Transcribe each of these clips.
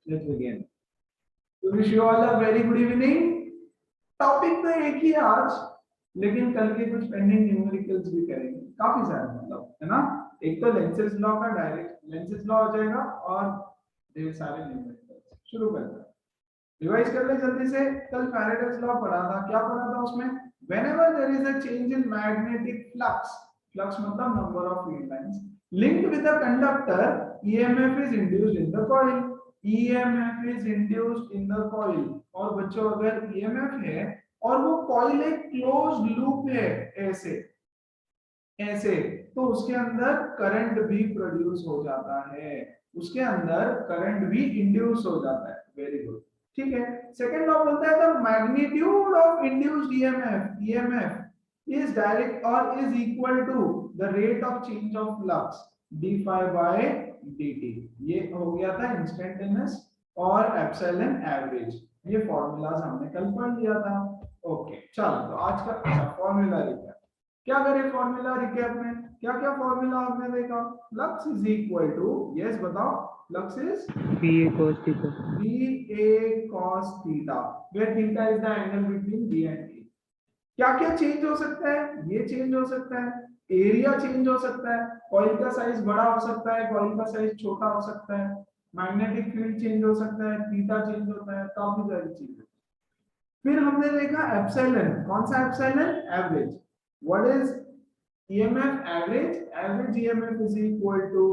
Let's begin. तो wish you all a very good evening. Topic तो एक ही है आज, लेकिन कल के कुछ पेंडिंग न्यूमेरिकल्स भी करेंगे, काफी सारे मतलब, है ना। एक तो लेंसेज लॉ का डायरेक्ट लेंसेज लॉ हो जाएगा और ढेर सारे न्यूमेरिकल्स। शुरू करते हैं, रिवाइज कर ले जल्दी से। कल फैराडेज लॉ पढ़ा था, क्या पढ़ा था उसमें? Whenever there is a change in magnetic flux, flux मतलब number of field lines linked with the conductor, EMF is induced in the coil. EMF is induced in the coil। और बच्चों अगर EMF है और वो कॉइल एक closed loop है ऐसे ऐसे, तो उसके अंदर करंट भी प्रोड्यूस हो जाता है, उसके अंदर करंट भी इंड्यूस हो जाता है। वेरी गुड, ठीक है। सेकंड लॉ बोलता है the magnitude of induced EMF is direct or is equal to the rate of change of flux d phi by dt। ये हो गया था इंस्टेंटेनियस और एप्सिलॉन एवरेज, ये फॉर्मूलाज हमने कल पढ़ लिया था। ओके चलो, तो आज का फॉर्मूला रिकैप। क्या करें फॉर्मूला रिकैप में? क्या क्या फॉर्मूला आपने देखा? Flux is equal to, yes बताओ, flux is VA cos theta, VA cos theta, where theta is the angle between B and A। क्या क्या चेंज हो सकता है? ये चेंज हो सकता है, एरिया चेंज हो सकता है, कॉइल का साइज बड़ा हो सकता है, कॉइल का साइज छोटा हो सकता है, मैग्नेटिक फील्ड चेंज हो सकता है, थीटा चेंज होता है, काफी सारी चीजें। फिर हमने देखा एप्सिलॉन, कौन सा epsilon? Average. What is EMF average? Average EMF is equal to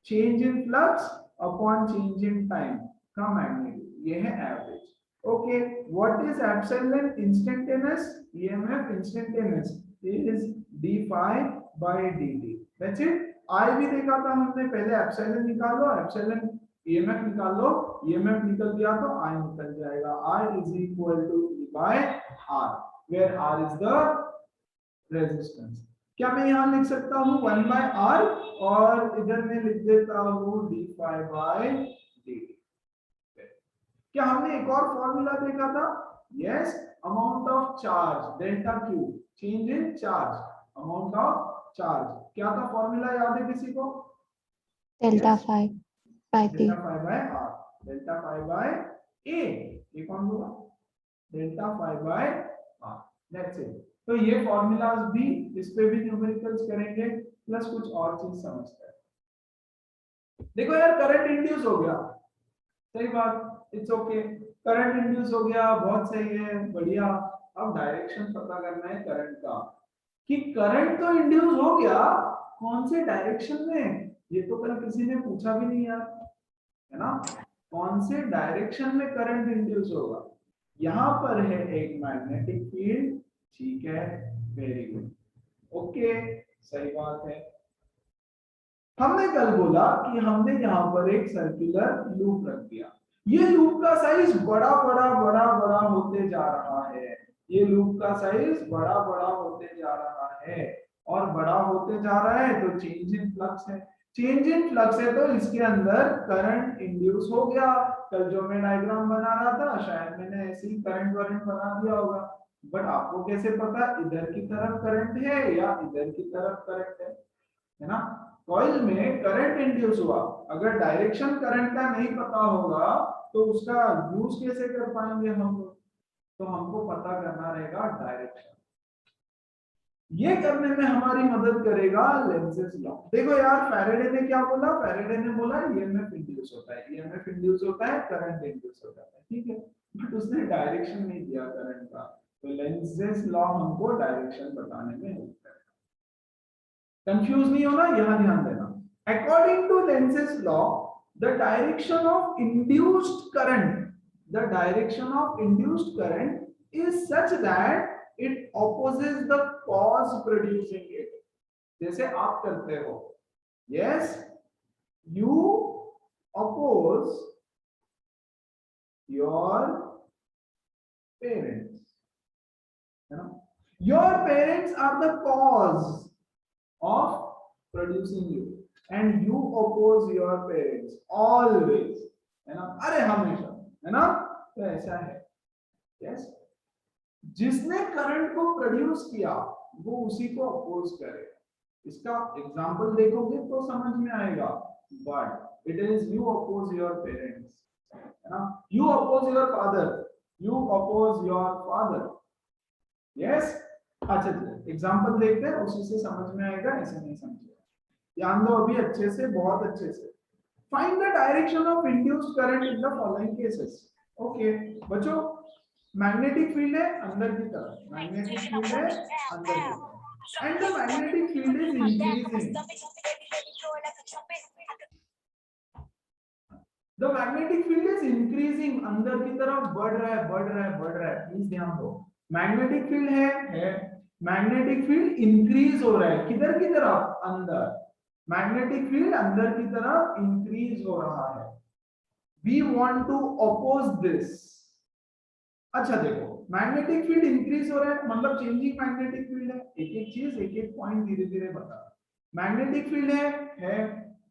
change in flux upon change in time का मैग्नीट्यूड, ये है average. Okay, what is epsilon instantaneous? EMF instantaneous is d phi by dt। That's it। I भी देखा था हमने, पहले epsilon निकालो, epsilon EMF निकाल लो, EMF निकल गया तो I निकल जाएगा। I is equal to E by R, where R is the resistance। क्या मैं यहाँ लिख सकता हूँ 1 by R और इधर में लिख देता हूँ d phi by dt। क्या हमने एक और फॉर्मूला देखा था? Yes, amount of charge delta Q, change in charge, amount of charge. क्या था फॉर्मूला, याद है किसी को? Delta phi by t, delta phi by r, delta phi by a. ये कौन बोला? Delta phi by r, that's it. तो ये फॉर्मूलाज भी, इस पे भी न्यूमेरिकल्स करेंगे, प्लस कुछ और चीज समझते हैं। देखो यार, करंट इंड्यूस हो गया, सही बात, इट्स ओके, करंट इंड्यूस हो गया, बहुत सही है, बढ़िया। अब डायरेक्शन पता करना है करंट का, कि करंट तो इंड्यूस हो गया, कौन से डायरेक्शन में? ये तो कल किसी ने पूछा भी नहीं यार, है ना। कौन से डायरेक्शन में करंट इंड्यूस होगा? यहां पर है एक मैग्नेटिक फील्ड, ठीक है, वेरी गुड, ओके, सही बात है। हमने कल बोला कि हमने यहाँ पर एक सर्कुलर लूप रख दिया, ये लूप का साइज बड़ा बड़ा बड़ा बड़ा होते जा रहा है, ये लूप का साइज बड़ा बड़ा होते जा रहा है, और बड़ा होते जा रहा है तो चेंज इन फ्लक्स है, चेंज इन फ्लक्स है तो इसके अंदर करंट इंड्यूस हो गया। कल जो मैं डायग्राम बना रहा था, शायद मैंने ऐसे ही करंट वरेंट बना दिया होगा, बट आपको कैसे पता इधर की तरफ करंट है या इधर की तरफ करंट है ना। कॉइल में करंट इंड्यूस हुआ, अगर डायरेक्शन करंट का नहीं पता होगा तो उसका यूज कैसे कर पाएंगे हम लोग? तो हमको पता करना रहेगा डायरेक्शन। ये करने में हमारी मदद करेगा लेंसेज लॉ। देखो यार, फैराडे ने क्या बोला? फैराडे ने बोला ईएमएफ इंड्यूस होता है, ईएमएफ इंड्यूस होता है, करंट इंड्यूस हो जाता है, ठीक है, बट उसने डायरेक्शन नहीं दिया करंट का, तो लेंसेज लॉ हमको डायरेक्शन बताने में हेल्प करेगा। कंफ्यूज नहीं होना, यहां ध्यान देना। According to lenses law, the direction of induced current, the direction of induced current is such that it opposes the cause producing it। जैसे आप करते हो, yes, you oppose your parents, है ना, your parents are the cause of producing you and you oppose your parents always, है ना, अरे हमेशा, है ना। तो ऐसा है, यस, जिसने करंट को प्रोड्यूस किया वो उसी को अपोज करेगा। इसका एग्जांपल देखोगे तो समझ में आएगा, but it is you oppose your parents, है ना. You oppose your father. You oppose your father. Yes. अच्छा चलिए एग्जाम्पल देखते हैं, उसी से समझ में आएगा, ऐसे नहीं समझेगा. ध्यान दो अभी अच्छे से, बहुत अच्छे से. Find the direction of induced current in the following cases. Okay बच्चों, मैग्नेटिक फील्ड है अंदर की तरफ, मैग्नेटिक फील्ड है अंदर की तरफ, and the magnetic field is increasing. The magnetic field is increasing, अंदर की तरफ बढ़ रहा है, बढ़ रहा है, बढ़ रहा है. प्लीज ध्यान दो. मैग्नेटिक फील्ड है, मैग्नेटिक फील्ड इंक्रीज हो रहा है, किधर की तरफ, अंदर. मैग्नेटिक फील्ड अंदर की तरफ इंक्रीज हो रहा है. We want to oppose this. अच्छा देखो, मैग्नेटिक फील्ड इंक्रीज हो रहा है मतलब चेंजिंग मैग्नेटिक फील्ड है. एक एक चीज, एक एक पॉइंट धीरे धीरे बता. मैग्नेटिक फील्ड है,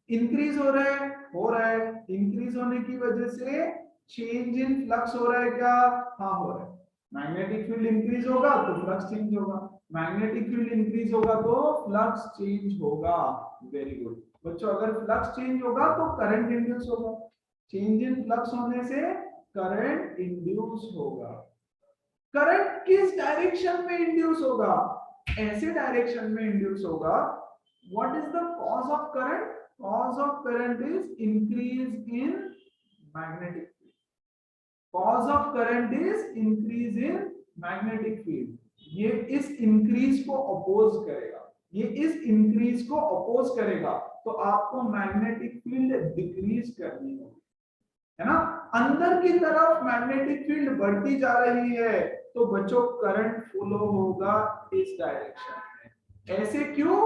इंक्रीज हो रहा है, हो रहा है. इंक्रीज होने की वजह से चेंज इन फ्लक्स हो रहा है क्या, हाँ हो रहा है. मैग्नेटिक फील्ड इंक्रीज होगा तो फ्लक्स चेंज होगा, मैग्नेटिक फील्ड इंक्रीज होगा तो फ्लक्स चेंज होगा. वेरी गुड बच्चों, अगर फ्लक्स चेंज होगा तो करंट इंड्यूस होगा. चेंज इन फ्लक्स होने से करंट इंड्यूस होगा. करंट किस डायरेक्शन में इंड्यूस होगा, ऐसे डायरेक्शन में इंड्यूस होगा. What is the cause of current, cause of current is increase in magnetic field. Cause of current is increase in magnetic field. ये इस इंक्रीज को अपोज करेगा, ये इस इंक्रीज को अपोज करेगा, तो आपको मैग्नेटिक फील्ड डिक्रीज करनी होगी, है ना. अंदर की तरफ मैग्नेटिक फील्ड बढ़ती जा रही है तो बच्चों करंट फ्लो होगा इस डायरेक्शन में. ऐसे क्यों,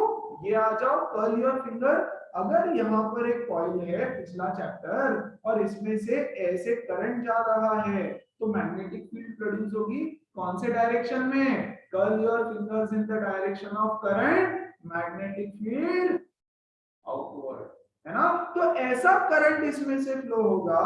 ये आ जाओ, कर्ल योर फिंगर. अगर यहाँ पर एक कॉइल है, पिछला चैप्टर, और इसमें से ऐसे करंट जा रहा है तो मैग्नेटिक फील्ड प्रोड्यूस होगी कौन से डायरेक्शन में, curl your fingers in the direction of current, magnetic field outward, है ना. तो ऐसा करंट इसमें से फ्लो होगा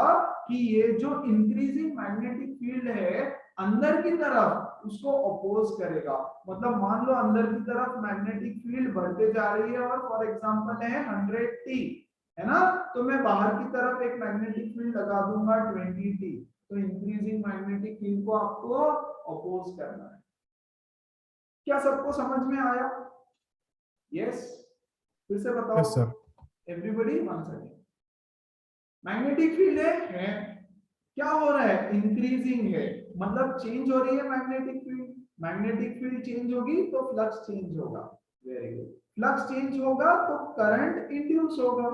कि ये जो इंक्रीजिंग मैग्नेटिक फील्ड है अंदर की तरफ, उसको अपोज करेगा. मतलब मान लो अंदर की तरफ मैग्नेटिक फील्ड बढ़ते जा रही है और फॉर एग्जांपल है 100T, है ना. तो मैं बाहर की तरफ एक मैग्नेटिक फील्ड लगा दूंगा 20T. तो इंक्रीजिंग मैग्नेटिक फील्ड को आपको अपोज करना है. क्या सबको समझ में आया? यस. फिर से बताओ. Yes sir. Everybody once again. Magnetic field है, क्या हो रहा है, इंक्रीजिंग है, मतलब चेंज हो रही है magnetic field. Magnetic field change होगी तो फ्लक्स चेंज होगा. Very good. फ्लक्स चेंज होगा तो करंट इंड्यूस होगा,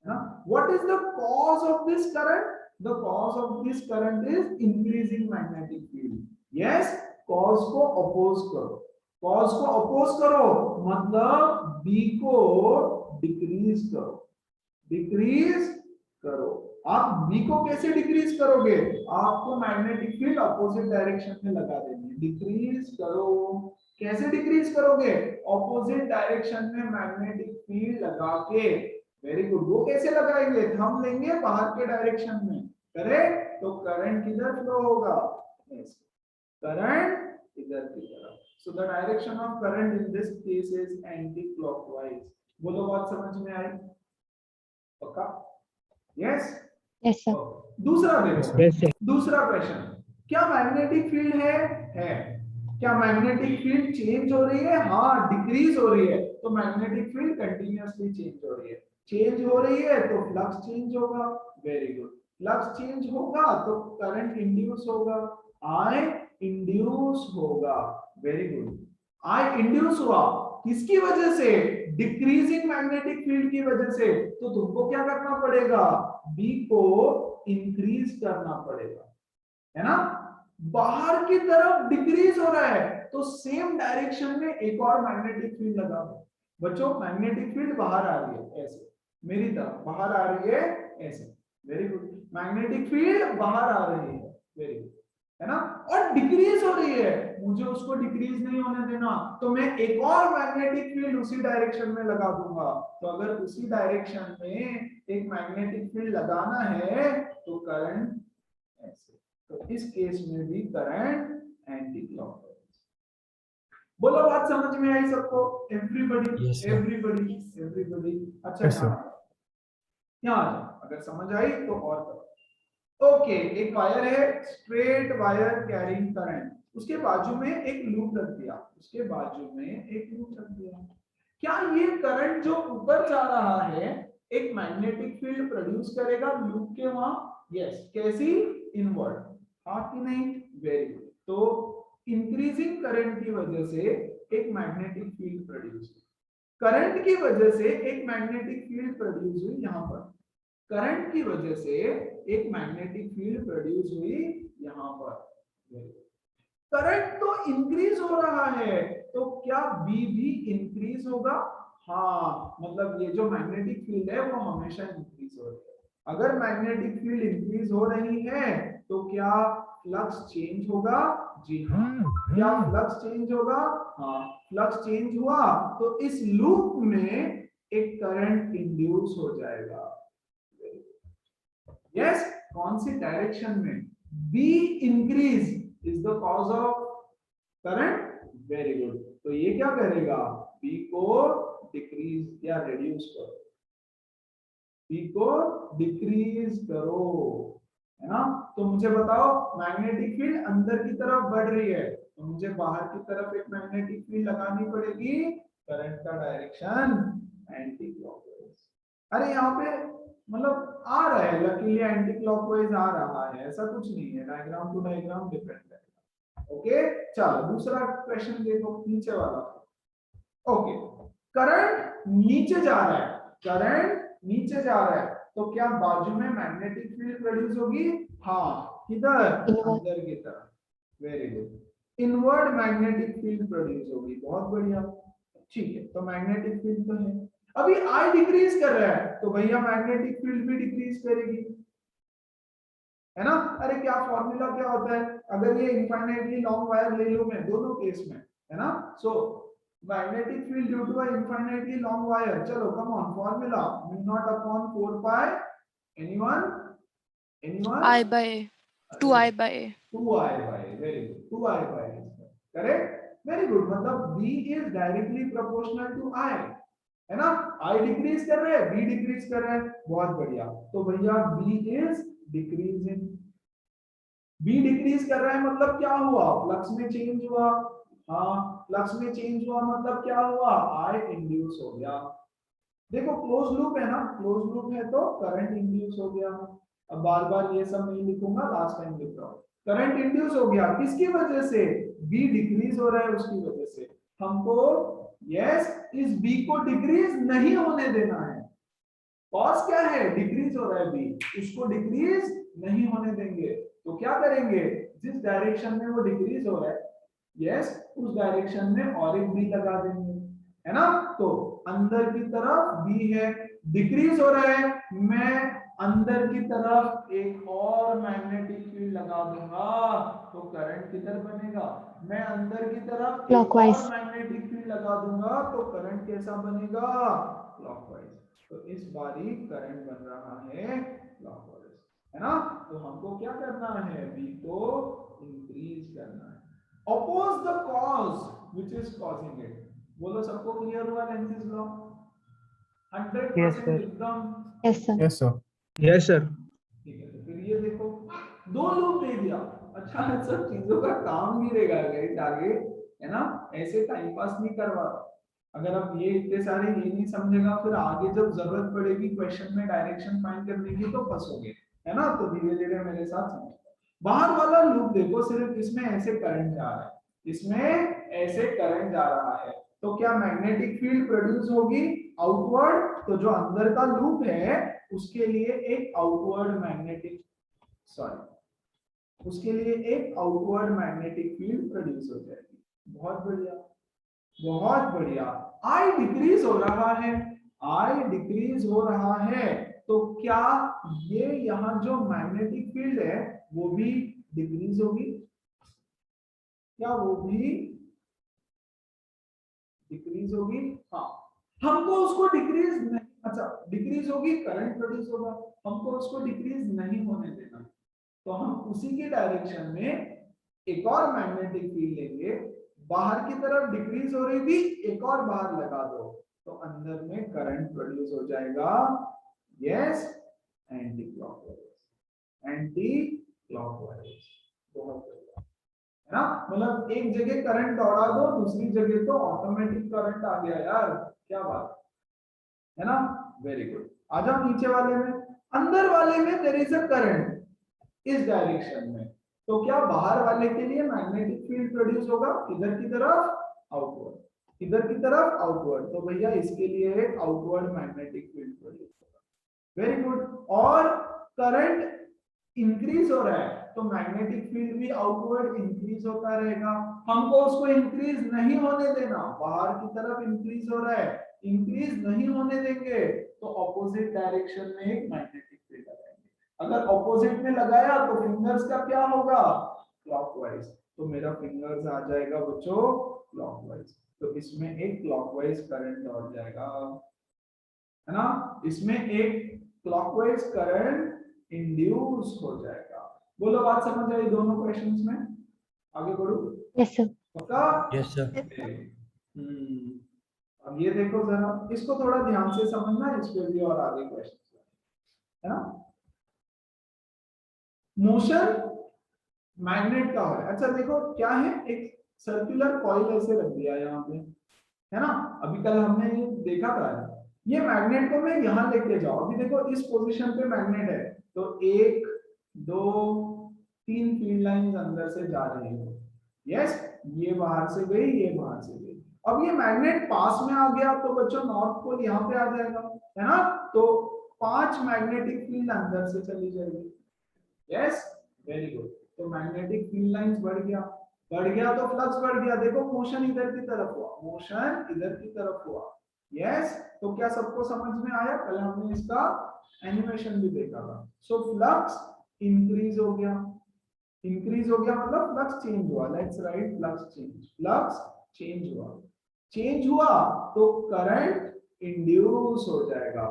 है ना. What is the cause of this current, the cause of this current is increasing magnetic field. Yes, cause को oppose करो. कॉज को अपोज करो मतलब बी को डिक्रीज करो, डिक्रीज करो. आप बी को कैसे डिक्रीज करोगे, आपको मैग्नेटिक फील्ड अपोजिट डायरेक्शन में लगा देनी है. डिक्रीज करो. कैसे डिक्रीज करोगे, अपोजिट डायरेक्शन में मैग्नेटिक फील्ड लगा के. Very good. वो कैसे लगाएंगे, थंब लेंगे बाहर के डायरेक्शन में, करेक्ट. तो करंट किधर फ्लो होगा, करंट इधर की तरफ. So the direction of current in this case is anti clockwise. बोलो बात समझ में आई? पक्का? यस. Yes, sir. दूसरा देखो, दूसरा क्वेश्चन. क्या मैग्नेटिक फील्ड है, क्या मैग्नेटिक फील्ड चेंज हो रही है, हाँ डिक्रीज हो रही है. तो मैग्नेटिक फील्ड कंटिन्यूअसली चेंज हो रही है. चेंज हो रही है तो फ्लक्स चेंज होगा. Very good. फ्लक्स चेंज होगा तो करंट इंड्यूस होगा, आई इंड्यूस होगा. Very good. आई इंड्यूस हुआ किसकी वजह से, डिक्रीजिंग मैग्नेटिक फील्ड की वजह से. तो तुमको क्या करना पड़ेगा, बी को इंक्रीज करना पड़ेगा, है ना. बाहर की तरफ डिक्रीज हो रहा है तो सेम डायरेक्शन में एक और मैग्नेटिक फील्ड लगा दो. बच्चों मैग्नेटिक फील्ड बाहर आ रही है ऐसे, मेरी तरफ बाहर आ रही है ऐसे. Very good. मैग्नेटिक फील्ड बाहर आ रही है. वेरी गुड, है ना. और डिक्रीज हो रही है, मुझे उसको डिक्रीज नहीं होने देना, तो मैं एक और मैग्नेटिक फील्ड उसी डायरेक्शन में लगा दूंगा. तो अगर उसी डायरेक्शन में एक मैग्नेटिक फील्ड लगाना है तो करंट ऐसे. तो इस केस में भी करंट एंटी क्लॉकवाइज. बोलो बात समझ में आई सबको? Everybody, Yes, sir. Everybody, everybody. अच्छा Yes, sir. यहाँ आ जाओ, अगर समझ आई तो और करो। ओके, एक वायर है, स्ट्रेट वायर कैरिंग करंट, उसके बाजू में एक लूप रख दिया, उसके बाजू में एक लूप रख दिया। क्या ये करंट जो ऊपर जा रहा है एक मैग्नेटिक फील्ड प्रोड्यूस करेगा लूप के वहां? यस, कैसी? इनवर्ड, हाँ कि नहीं? Very good. तो इंक्रीजिंग करंट की वजह से एक मैग्नेटिक फील्ड प्रोड्यूस हुई, करंट की वजह से एक मैग्नेटिक फील्ड प्रोड्यूस हुई, यहां पर करंट की वजह से एक मैग्नेटिक फील्ड प्रोड्यूस हुई यहां पर। करंट तो इंक्रीज हो रहा है, तो क्या बी भी इंक्रीज होगा? हाँ, मतलब ये जो मैग्नेटिक फील्ड है वो हमेशा इंक्रीज हो रही है। अगर मैग्नेटिक फील्ड इंक्रीज हो रही है तो क्या फ्लक्स चेंज होगा? जी हाँ। क्या फ्लक्स चेंज होगा? हाँ, फ्लक्स चेंज हुआ तो इस लूप में एक करंट इंड्यूस हो जाएगा। यस, कौन सी डायरेक्शन में? Be increase is the cause of current. Very good. तो ये क्या करेगा? बी को डिक्रीज या रिड्यूस करो, बी को डिक्रीज करो, है ना? तो मुझे बताओ, मैग्नेटिक फील्ड अंदर की तरफ बढ़ रही है तो मुझे बाहर की तरफ एक मैग्नेटिक फील्ड लगानी पड़ेगी, करंट का डायरेक्शन एंटी क्लॉकवाइज। अरे यहाँ पे मतलब आ रहा है, लकीली एंटी क्लॉकवाइज आ रहा है, ऐसा कुछ नहीं है, डायग्राम टू डायग्राम डिपेंड है। ओके, चलो दूसरा क्वेश्चन देखो, नीचे वाला। ओके, करंट नीचे जा रहा है, करंट नीचे जा रहा है, तो क्या बाजू में मैग्नेटिक फील्ड प्रोड्यूस होगी? हाँ, किधर? इनवर्ड। अंदर की तरफ। Very good, inward magnetic field produce होगी, बहुत बढ़िया। ठीक है, तो मैग्नेटिक फील्ड तो है, अभी आई डिक्रीज कर रहा है तो भैया मैग्नेटिक फील्ड भी डिक्रीज करेगी, है ना? अरे क्या फॉर्मूला क्या होता है? अगर ये इनफाइनाइटली लॉन्ग वायर ले लूं मैं दोनों केस में, है ना? So magnetic field due to a infinitely long wire, चलो come on, formula mu naught upon 4 pi, anyone? Anyone? I by A. 2I by A. 2i by, very good, 2i by, correct, very good. मतलब b is directly proportional to i, है ना? i decrease कर रहे हैं, b decrease कर रहे हैं, बहुत बढ़िया। तो भैया b is decreasing, b decrease कर रहा है मतलब क्या हुआ? फ्लक्स में चेंज हुआ। हाँ, फ्लक्स में चेंज हुआ मतलब क्या हुआ? i इंड्यूस हो गया। देखो क्लोज लूप है ना, क्लोज लूप है तो करंट इंड्यूस हो गया। अब बार बार ये सब नहीं लिखूंगा, लास्ट टाइम लिख रहा हूं। करंट इंड्यूस हो गया, किसकी वजह से? बी डिक्रीज हो रहा है उसकी वजह से। हमको यस, इस बी को डिक्रीज नहीं होने देना है। कॉज क्या है? डिक्रीज हो रहा है बी, उसको डिक्रीज नहीं होने देंगे। तो क्या करेंगे? जिस डायरेक्शन में वो डिक्रीज हो रहा है, यस, उस डायरेक्शन में और एक बी लगा देंगे, है ना? तो अंदर की तरफ बी है, डिक्रीज हो रहा है, मैं अंदर की तरफ एक और मैग्नेटिक फील्ड लगा दूंगा तो करंट किधर बनेगा? मैं अंदर की तरफ एक Clockwise. और मैग्नेटिक फील्ड लगा दूंगा तो करंट कैसा बनेगा? क्लॉकवाइज। तो इस बारी करंट बन रहा है क्लॉकवाइज, है ना? तो हमको क्या करना है? बी को इंक्रीज करना है, oppose the cause which is causing it। बोलो, सबको क्लियर हुआ लेंथेस लॉ? 100% एकदम? Yes, sir. Yes, sir. Yes sir. ठीक है, तो फिर ये देखो, दो लूप दे दिया। अच्छा, सब चीजों का काम गिरेगा गाइस आगे, है ना? ऐसे टाइम पास नहीं करवा। अगर आप ये इतने सारे ये नहीं समझेगा, फिर आगे जब जरूरत पड़ेगी क्वेश्चन में डायरेक्शन फाइंड करने की तो फंसोगे, है ना? तो धीरे धीरे मेरे साथ समझो। बाहर वाला लूप देखो, सिर्फ इसमें ऐसे करंट जा रहा है, इसमें ऐसे करंट जा रहा है, तो क्या मैग्नेटिक फील्ड प्रोड्यूस होगी आउटवर्ड? तो जो अंदर का लूप है उसके लिए एक आउटवर्ड मैग्नेटिक, सॉरी, उसके लिए एक आउटवर्ड मैग्नेटिक फील्ड प्रोड्यूस हो जाएगी। बहुत बढ़िया, बहुत बढ़िया। आई डिक्रीज हो रहा है, आई डिक्रीज हो रहा है, तो क्या ये यहाँ जो मैग्नेटिक फील्ड है वो भी डिक्रीज होगी? क्या वो भी डिक्रीज होगी? हाँ, हमको उसको डिक्रीज नहीं, अच्छा डिक्रीज होगी, करंट प्रोड्यूस होगा, हमको उसको डिक्रीज नहीं होने देना। तो हम उसी की डायरेक्शन में एक और मैग्नेटिक फील्ड लेंगे, बाहर की तरफ डिक्रीज हो रही थी, एक और बाहर लगा दो तो अंदर में करंट प्रोड्यूस हो जाएगा। Yes, anti clockwise, anti clockwise. बहुत बढ़िया, है ना। मतलब एक जगह करंट दौड़ा दो, दूसरी जगह तो ऑटोमेटिक करंट आ गया यार, क्या बात है ना। Very good. आ जाओ नीचे वाले में। अंदर वाले में देयर इज अ करंट इस डायरेक्शन में, तो क्या बाहर वाले के लिए मैग्नेटिक फील्ड प्रोड्यूस होगा, इधर की तरफ आउटवर्ड, इधर की तरफ आउटवर्ड, तो भैया इसके लिए एक आउटवर्ड मैग्नेटिक फील्ड प्रोड्यूस होगा। Very good. और करंट इंक्रीज हो रहा है तो मैग्नेटिक फील्ड भी आउटवर्ड इंक्रीज होता रहेगा। हमको उसको इंक्रीज नहीं होने देना, बाहर की तरफ इंक्रीज हो रहा है, इंक्रीज नहीं होने देंगे तो ऑपोजिट डायरेक्शन में एक मैग्नेटिक फील्ड लगाएंगे। अगर ऑपोजिट में लगाया तो फिंगर्स का क्या होगा, क्लॉकवाइज, तो मेरा फिंगर्स आ जाएगा बच्चों क्लॉकवाइज, तो इसमें एक क्लॉकवाइज करंट दौड़ जाएगा, है ना। इसमें एक क्लॉकवाइज करंट इंड्यूस हो जाएगा। बोलो बात समझ आई दोनों क्वेश्चंस में, आगे बढ़ो। Yes, sir. पक्का? Yes sir. अब ये देखो जरा, इसको थोड़ा ध्यान से समझना, इस पे भी और आगे क्वेश्चन है ना। मोशन मैग्नेट का है। अच्छा देखो क्या है, एक सर्कुलर कॉइल ऐसे रख दिया यहाँ पे, है ना। अभी कल हमने ये देखा था, ये मैग्नेट को मैं यहाँ लेके जाऊँ, अभी देखो इस पोजीशन पे मैग्नेट है, तो 1 2 3 फील्ड लाइंस अंदर से जा रही है, यस, ये बाहर से गई, ये बाहर से गई। अब ये मैग्नेट पास में आ गया तो बच्चों नॉर्थ पोल यहाँ पे आ जाएगा, है ना, तो 5 मैग्नेटिक फील्ड अंदर से चली जाएगी, यस, वेरी गुड। तो मैग्नेटिक फील्ड लाइंस बढ़ गया, बढ़ गया तो फ्लक्स बढ़ गया, देखो मोशन इधर की तरफ हुआ, मोशन इधर की तरफ हुआ, यस। तो क्या सबको समझ में आया, कल हमने इसका एनिमेशन भी देखा था। सो फ्लक्स इंक्रीज हो गया, इंक्रीज हो गया मतलब फ्लक्स चेंज हुआ, let's write flux change, flux change हुआ, चेंज हुआ तो करंट इंड्यूस हो जाएगा।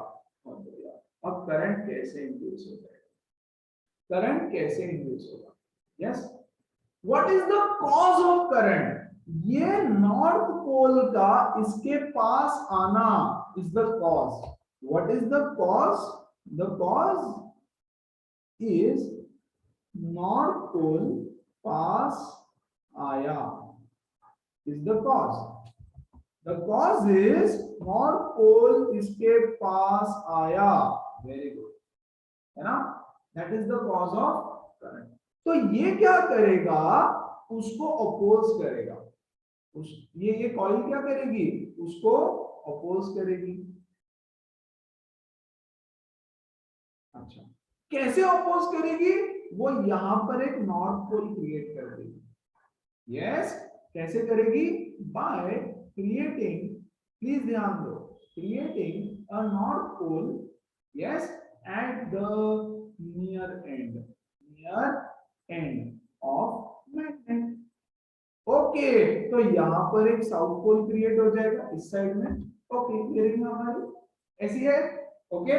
अब करंट कैसे इंड्यूस हो जाएगा, करंट कैसे इंड्यूस होगा, yes, what is the cause of current, ये नॉर्थ पोल का इसके पास आना is the cause. What is the cause, the cause is north pole पास आया, is the cause, the cause is north pole इसके पास आया, वेरी गुड, है ना, that is the cause of current. तो ये क्या करेगा, उसको अपोज करेगा, उस ये कॉइल क्या करेगी, उसको अपोज करेगी। अच्छा कैसे अपोज करेगी, वो यहां पर एक नॉर्थ पोल क्रिएट कर देगी, यस, कैसे करेगी, बाय क्रिएटिंग, प्लीज ध्यान दो, creating a north pole, yes, at the near end of magnet. Okay, तो यहां पर एक साउथ पोल क्रिएट हो जाएगा इस साइड में, ओके, क्लियरिंग हमारी ऐसी है, ओके।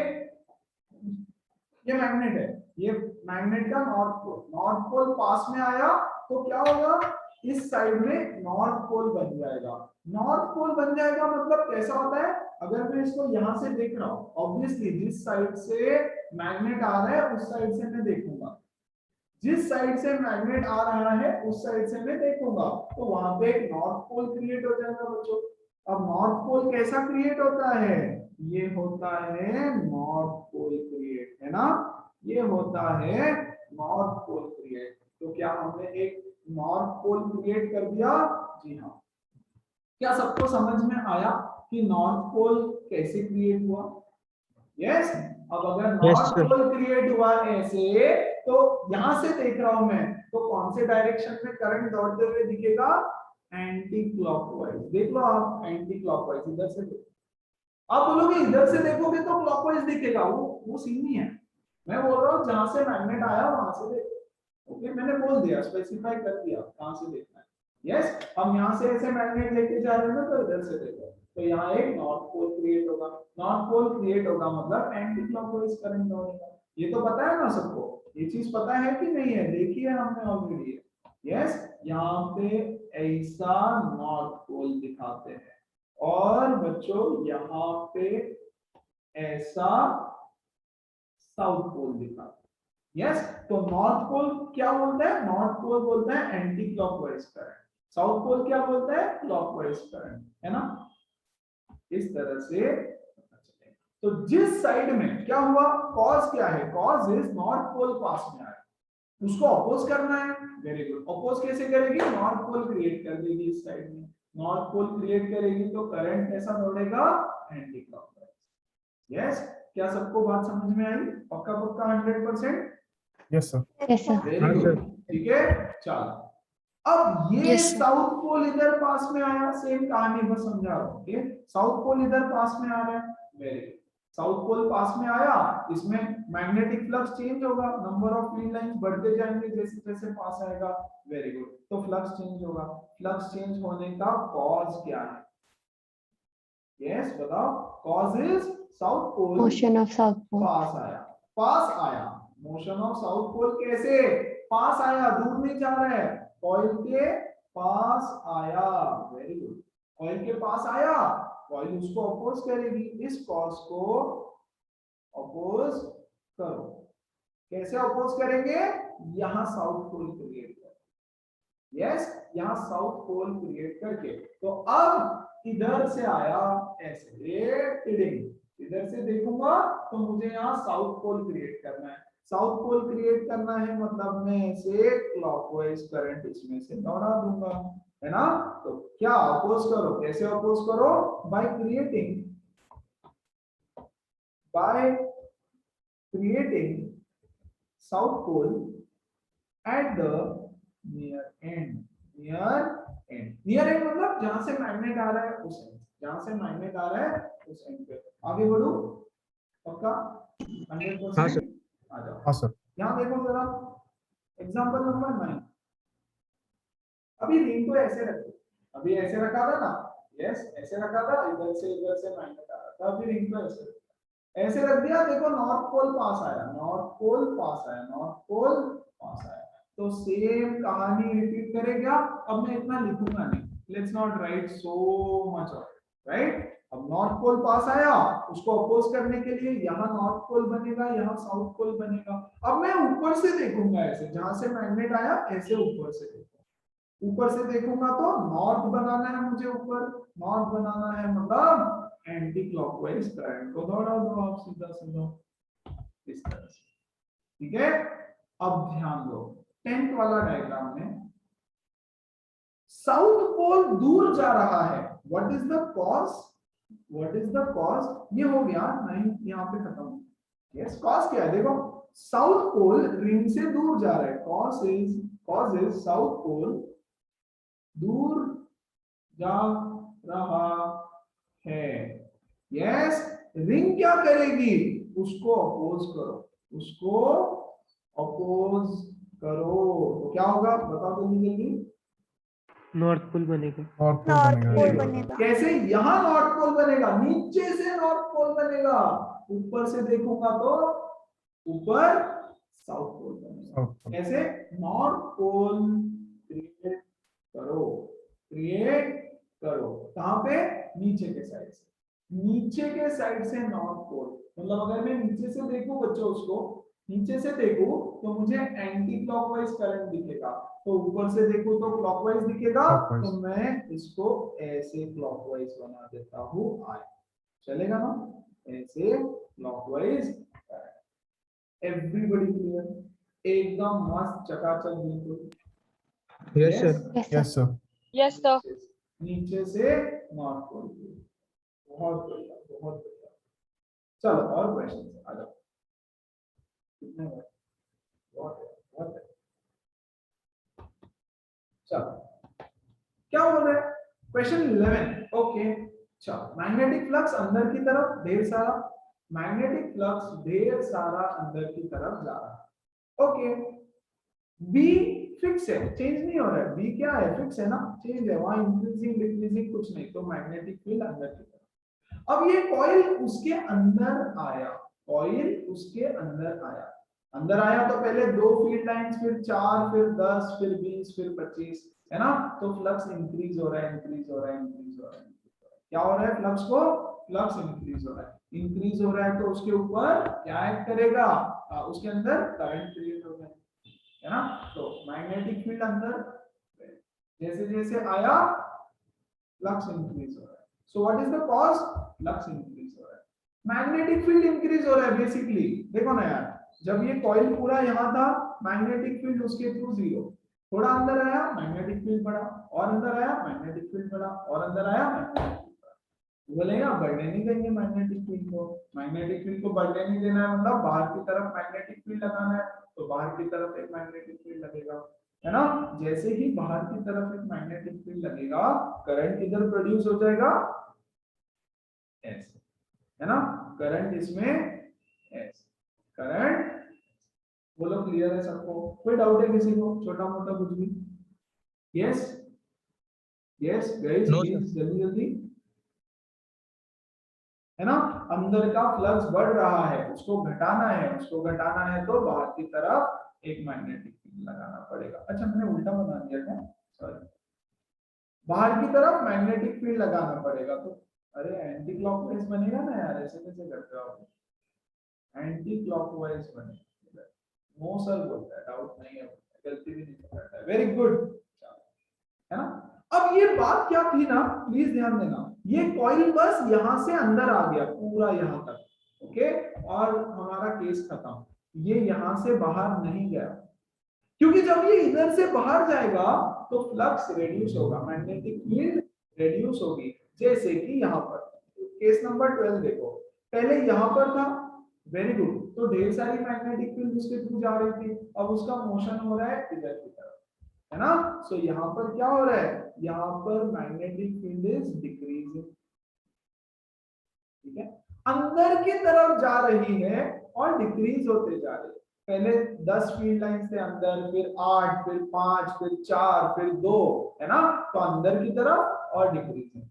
ये मैग्नेट है, ये मैग्नेट का नॉर्थ पोल पास में आया तो क्या होगा, इस साइड में नॉर्थ पोल बन जाएगा, नॉर्थ पोल बन जाएगा मतलब कैसा होता है, अगर मैं इसको यहां से देख रहा हूं, ऑब्वियसली जिस साइड से मैग्नेट आ रहा है उस साइड से मैं देखूंगा, जिस साइड से मैग्नेट आ रहा है उस साइड से मैं देखूंगा, तो वहां पे एक नॉर्थ पोल क्रिएट हो जाएगा बच्चों। अब नॉर्थ पोल कैसा क्रिएट होता है, ये होता है नॉर्थ पोल क्रिएट, है ना, ये होता है नॉर्थ पोल क्रिएट। तो क्या हमने एक नॉर्थ पोल क्रिएट कर दिया, जी हाँ। क्या सबको समझ में आया कि नॉर्थ पोल कैसे क्रिएट हुआ, यस। अब अगर नॉर्थ पोल क्रिएट हुआ ऐसे, तो यहां से देख रहा हूं मैं, तो कौन से डायरेक्शन में करंट दौड़ते हुए दिखेगा, एंटी क्लॉकवाइज, देख लो आप, एंटी क्लॉकवाइज, इधर से देखो, आप बोलोगे इधर से देखोगे तो क्लॉकवाइज दिखेगा, वो सीन नहीं है, मैं बोल रहा हूँ जहां से मैग्नेट आया वहां से देखो, ओके, मैंने बोल दिया, स्पेसिफाई कर दिया कहां से देखना है, यस। हम यहां से ऐसे मैग्नेट लेके जा रहे हैं तो इधर से देखो, तो यहाँ एक नॉर्थ पोल क्रिएट होगा, नॉर्थ पोल क्रिएट होगा मतलब एंटी क्लॉकवाइज करंट दौड़ेगा, ये तो पता है ना सबको, ये चीज पता है कि नहीं है, देखी है हमने ऑलरेडी, यस। यहाँ पे ऐसा नॉर्थ पोल दिखाते हैं, और बच्चों यहाँ पे ऐसा साउथ पोल दिखा। यस, तो नॉर्थ पोल क्या बोलता है? नॉर्थ पोल बोलता है anticlockwise current, south pole क्या बोलता है? क्लॉकवाइज करंट, है ना। इस तरह से तो जिस साइड में क्या हुआ, कॉज क्या है? कॉज इज नॉर्थ पोल पास में आया, उसको अपोज करना है। वेरी गुड, अपोज कैसे करेगी? नॉर्थ पोल क्रिएट कर देगी इस साइड में, नॉर्थ पोल क्रिएट करेगी तो करंट कैसा दौड़ेगा? Anti clockwise. यस, क्या सबको बात समझ में आई? पक्का पक्का 100%? Yes sir. Yes, sir. Very good, ठीक है। चलो, अब ये Yes, sir. साउथ पोल इधर पास में आया, सेम कहानी बस समझा रहा हूं। ओके, साउथ पोल इधर पास में आ रहा है। वेरी गुड, साउथ पोल पास में आया, इसमें मैग्नेटिक फ्लक्स चेंज होगा, नंबर ऑफ फील्ड लाइंस बढ़ते जाएंगे जैसे जैसे पास आएगा। वेरी गुड, तो फ्लक्स चेंज होगा। फ्लक्स चेंज होने का कॉज क्या है? यस, बताओ। Cause is south pole Motion of South Pole. पास आया, पास आया। मोशन ऑफ साउथ पोल कैसे? पास आया, दूर नहीं जा रहा है, कॉइल के पास आया। वेरी गुड, कॉइल के पास आया, कॉइल उसको अपोज करेगी, इस कॉज को अपोज करो। कैसे अपोज करेंगे? यहां साउथ पोल क्रिएट कर। यस, यहां साउथ पोल क्रिएट करके, तो अब इधर से आया ऐसे टिडिंग, इधर से देखूंगा तो मुझे यहाँ साउथ पोल क्रिएट करना है। साउथ पोल क्रिएट करना है मतलब मैं ऐसे क्लॉकवाइज करंट इसमें से दौड़ा दूंगा, है ना। तो क्या अपोज करो? कैसे अपोज करो? By creating south pole at the near end. Near end मतलब जहां से मैग्नेट आ रहा है उस एंड, जहां से मैग्नेट आ रहा है उस एंड पे। आगे बढ़ो, पक्का 100%? हाँ सर। आ जाओ। हाँ सर। यहाँ देखो जरा, एग्जांपल नंबर 9। अभी रिंग को ऐसे रखो, अभी ऐसे रखा था ना। यस, ऐसे रखा था, इधर से मैग्नेट आ रहा था, अभी रिंग को ऐसे रख दिया। देखो नॉर्थ पोल पास आया, नॉर्थ पोल पास आया, नॉर्थ पोल पास आया। तो सेम कहानी रिपीट करें क्या? अब मैं इतना लिखूंगा नहीं, let's not right so much of it, right. अब नॉर्थ पोल पास आया, उसको अपोज करने के लिए यहाँ नॉर्थ पोल बनेगा, यहाँ साउथ पोल बनेगा। अब मैं ऊपर से देखूंगा ऐसे, जहां से मैग्नेट आया ऐसे ऊपर से देखूंगा। ऊपर से देखूंगा तो नॉर्थ बनाना है मुझे, ऊपर नॉर्थ बनाना है मतलब एंटी क्लॉकवाइज करंट को दौड़ा दो आप सीधा सीधा इस तरह से, ठीक है। अब ध्यान दो, 10th वाला डायग्राम में साउथ पोल दूर जा रहा है। What is the cause? What is the cause? ये हो गया, नहीं यहाँ पे खत्म। यस, कॉज क्या है? देखो साउथ पोल रिंग से दूर जा रहा है, कॉज इज साउथ पोल दूर जा रहा है। यस, रिंग क्या करेगी? उसको अपोज करो, उसको अपोज करो, तो क्या होगा? बताओ जल्दी जल्दी। नॉर्थ पोल बनेगा। नॉर्थ पोल बनेगा। कैसे? यहाँ नॉर्थ पोल बनेगा, नीचे से नॉर्थ पोल बनेगा। ऊपर से देखूंगा तो ऊपर साउथ पोल बनेगा। कैसे? नॉर्थ पोल क्रिएट करो, क्रिएट करो। कहां पे? नीचे के साइड से, नीचे के साइड से नॉर्थ पोल। मतलब अगर मैं नीचे से देखूं बच्चों, उसको नीचे से देखूं तो मुझे एंटी क्लॉकवाइज करंट दिखेगा, तो ऊपर से देखूं तो क्लॉकवाइज दिखेगा। तो मैं इसको ऐसे क्लॉकवाइज बना देता हूं, आए चलेगा ना, ऐसे क्लॉकवाइज। Everybody clear? एकदम मस्त चकाचक बिल्कुल। Yes sir. Yes sir. Yes, sir. नीचे से नॉर्थ पोल। बहुत बढ़िया, बहुत बढ़िया। चलो और क्वेश्चन आ जाओ। कितने हुए? बहुत है। चलो क्या बोल रहे हैं? क्वेश्चन 11। ओके, चलो मैग्नेटिक फ्लक्स अंदर की तरफ ढेर सारा, मैग्नेटिक फ्लक्स ढेर सारा अंदर की तरफ जा रहा है। ओके, बी फिक्स है, चेंज नहीं हो रहा है। बी क्या है? फिक्स है ना, चेंज है, वहां इंक्रीजिंग डिक्रीजिंग कुछ नहीं, तो मैग्नेटिक फील्ड अंदर की तरफ। अब ये कॉइल उसके अंदर आया, कॉइल उसके अंदर आया। अंदर आया तो पहले 2 फील्ड लाइंस, फिर 4, फिर 10, फिर 20, फिर 25, है ना। तो फ्लक्स इंक्रीज हो रहा है, इंक्रीज हो रहा है, इंक्रीज हो रहा है। क्या हो रहा है? फ्लक्स को, फ्लक्स इंक्रीज हो रहा है। इंक्रीज हो रहा है तो उसके ऊपर क्या एक्ट करेगा, उसके अंदर करंट क्रिएट होगा, है ना। तो मैग्नेटिक फील्ड अंदर जैसे जैसे आया फ्लक्स इंक्रीज हो रहा है। So what is the cause, flux increase हो रहा है, मैग्नेटिक फील्ड इंक्रीज हो रहा है बेसिकली। देखो ना यार, जब ये कॉइल पूरा यहाँ था, मैग्नेटिक फील्ड उसके थ्रू जीरो, थोड़ा अंदर आया मैग्नेटिक फील्ड बढ़ा, और अंदर आया मैग्नेटिक फील्ड बढ़ा, और अंदर आया मैग्नेटिक फील्ड बढ़ा। बोलेगा बढ़ने नहीं देंगे मैग्नेटिक फील्ड को, मैग्नेटिक फील्ड को बढ़ने नहीं देना है, मतलब बाहर की तरफ मैग्नेटिक फील्ड लगाना है, तो बाहर की तरफ एक मैग्नेटिक फील्ड लगेगा, है ना। जैसे ही बाहर की तरफ एक मैग्नेटिक फील्ड लगेगा, करंट इधर प्रोड्यूस हो जाएगा ऐसे, है ना, करंट इसमें ऐसे, करंट। बोलो क्लियर है सबको, कोई डाउट है किसी को, छोटा मोटा कुछ भी? Yes yes guys, No, sir. Please जल्दी जल्दी, है ना। अंदर का फ्लक्स बढ़ रहा है, उसको घटाना है, उसको घटाना है तो बाहर की तरफ एक मैग्नेटिक फील्ड लगाना पड़ेगा। अच्छा मैंने उल्टा बना दिया था, सॉरी, बाहर की तरफ मैग्नेटिक फील्ड लगाना पड़ेगा, तो अरे एंटी क्लॉकवाइज बनेगा ना यार, ऐसे कैसे करते हो आप, एंटी क्लॉकवाइज बनेगा। नो सर बोलता है, डाउट नहीं है, गलती भी नहीं करता है, वेरी गुड, है ना। अब ये बात क्या थी ना, प्लीज ध्यान देना, ये कॉइल बस यहां से अंदर आ गया पूरा यहां तक, ओके, और हमारा केस खत्म, ये यहां से बाहर नहीं गया, क्योंकि जब ये इधर से बाहर जाएगा तो फ्लक्स रेड्यूस होगा, मैग्नेटिक फील्ड रेड्यूस होगी, जैसे कि यहाँ पर केस नंबर 12 देखो, पहले यहाँ पर था, वेरी गुड, तो ढेर सारी मैग्नेटिक फील्ड उसके थ्रू जा रही थी, अब उसका मोशन हो रहा है इधर की तरफ, है ना। सो यहाँ पर क्या हो रहा है, यहाँ पर मैग्नेटिक फील्ड इज डिक्रीजिंग, ठीक है, अंदर की तरफ जा रही है और डिक्रीज होते जा रही है। पहले 10 फील्ड लाइंस थे अंदर, फिर 8, फिर 5, फिर 4, फिर 2, है ना, तो अंदर की तरफ और डिक्रीजिंग,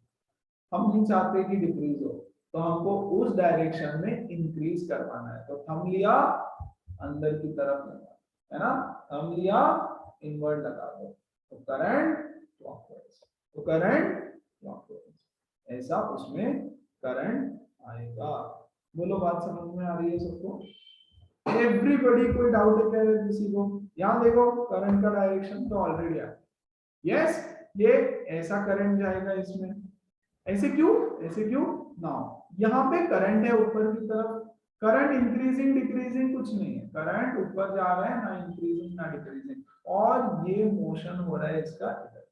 हम नहीं चाहते कि डिक्रीज हो, तो हमको उस डायरेक्शन में इंक्रीज करवाना है, तो थंब लिया अंदर की तरफ लगा, है ना, थंब लिया इनवर्ट लगा दो, तो करंट क्लॉकवाइज, तो करंट क्लॉकवाइज, ऐसा उसमें करंट आएगा। बोलो बात समझ में आ रही है सबको, एवरीबॉडी, कोई डाउट है क्या किसी को? यहां देखो करंट का डायरेक्शन तो ऑलरेडी है, यस, ये ऐसा करंट जाएगा इसमें, ऐसे क्यों, ऐसे क्यों ना, यहाँ पे करंट है ऊपर की तरफ, करंट इंक्रीजिंग डिक्रीजिंग कुछ नहीं है, करंट ऊपर जा रहा है, ना इंक्रीजिंग ना डिक्रीजिंग, और ये मोशन हो रहा है इसका इधर,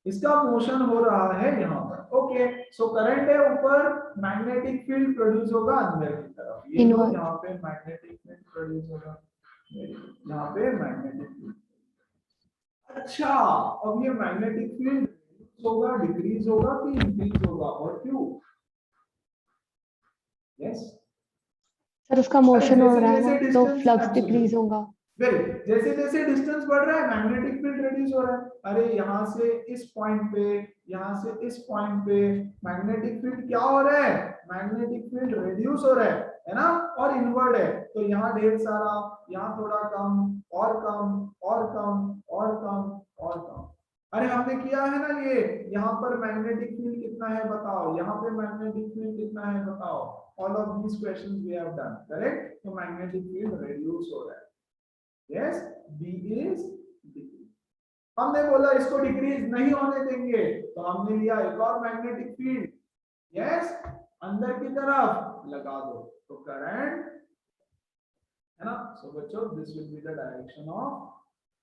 इसका मोशन हो रहा है यहाँ पर, ओके। सो करंट है ऊपर, मैग्नेटिक फील्ड प्रोड्यूस होगा अंदर की तरफ, ये तो यहाँ पे मैग्नेटिक फील्ड प्रोड्यूस होगा, यहाँ पे मैग्नेटिक फील्ड, अच्छा, अब ये मैग्नेटिक फील्ड होगा, डिक्रीज होगा कि इंक्रीज होगा, और क्यों? यस सर उसका मोशन हो रहा है ना, जैसे तो डिस्टेंस, फ्लक्स डिक्रीज होगा। वेरी, जैसे जैसे डिस्टेंस बढ़ रहा है मैग्नेटिक फील्ड रिड्यूस हो रहा है, अरे यहाँ से इस पॉइंट पे, यहाँ से इस पॉइंट पे मैग्नेटिक फील्ड क्या हो रहा है, मैग्नेटिक फील्ड रिड्यूस हो रहा है ना, और इनवर्ड है, तो यहाँ ढेर सारा, यहाँ थोड़ा कम, और कम, और कम, और कम, और कम, अरे हमने किया है ना ये, यहाँ पर मैग्नेटिक फील्ड कितना है बताओ, यहाँ पे मैग्नेटिक फील्ड कितना है बताओ, all of these questions we have done, correct, तो मैग्नेटिक फील्ड रिड्यूस हो रहा है, यस, B is डिक्रीज, हमने बोला इसको डिक्रीज नहीं होने देंगे, तो हमने लिया एक और मैग्नेटिक फील्ड, यस, अंदर की तरफ लगा दो, तो करंट, है ना। सो बच्चों this will be the direction of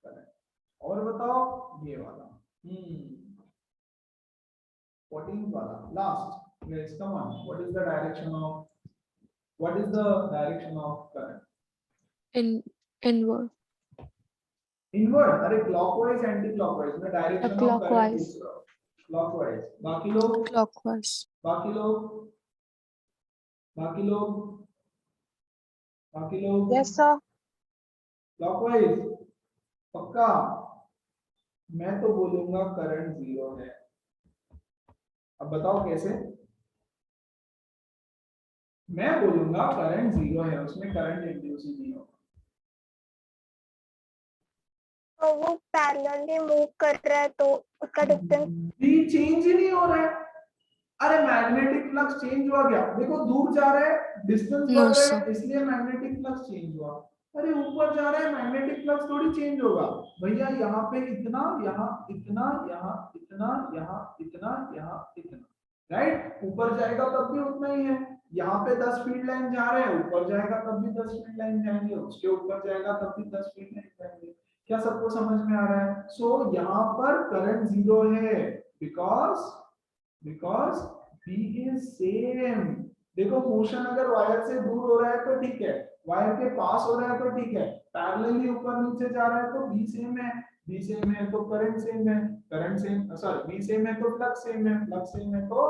current, और बताओ ये वाला 14th वाला last, yes come on, what is the direction of, what is the direction of current, Inward. Inward, अरे क्लॉकवाइज एंटी क्लॉकवाइज, मैं डायरेक्शन ऑफ करंट क्लॉकवाइज, पूछ रहा हूं, क्लॉकवाइज, बाकी लोग, Clockwise. बाकी लोग, बाकी लोग, बाकी लोग, यस सर, क्लॉकवाइज, पक्का? मैं तो बोलूंगा करंट जीरो है, अब बताओ कैसे, मैं बोलूंगा करंट जीरो है, उसमें करंट इंड्यूस ही नहीं होगा, तो वो पैरेलली मूव कर रहा है तो उसका डिस्टेंस, भी चेंज ही नहीं हो रहा है, अरे मैग्नेटिक फ्लक्स चेंज हुआ क्या? देखो दूर जा रहा है, डिस्टेंस No, बढ़ रहा sir. है, इसलिए मैग्नेटिक फ्लक्स चेंज हुआ। अरे ऊपर जा रहा है, मैग्नेटिक फ्लक्स थोड़ी चेंज होगा भैया। यहाँ पे इतना, यहाँ इतना, यहाँ इतना, यहाँ इतना, यहाँ इतना, राइट? ऊपर जाएगा तब भी उतना ही है। यहाँ पे 10 फील्ड लाइन जा रहे हैं, ऊपर जाएगा तब भी 10 फील्ड लाइन जाएंगे, उसके ऊपर जाएगा तब भी 10 फील्ड लाइन जाएंगे। क्या सबको समझ में आ रहा है? सो यहाँ पर करंट जीरो है बिकॉज B is same। देखो मोशन अगर वायर से दूर हो रहा है तो ठीक है, वायर के पास हो रहा है तो ठीक है, पैरेलली ऊपर नीचे जा रहा है तो B सेम है, B सेम है तो करंट सेम है, current same, sorry B same है तो फ्लक्स सेम है, फ्लक्स सेम है तो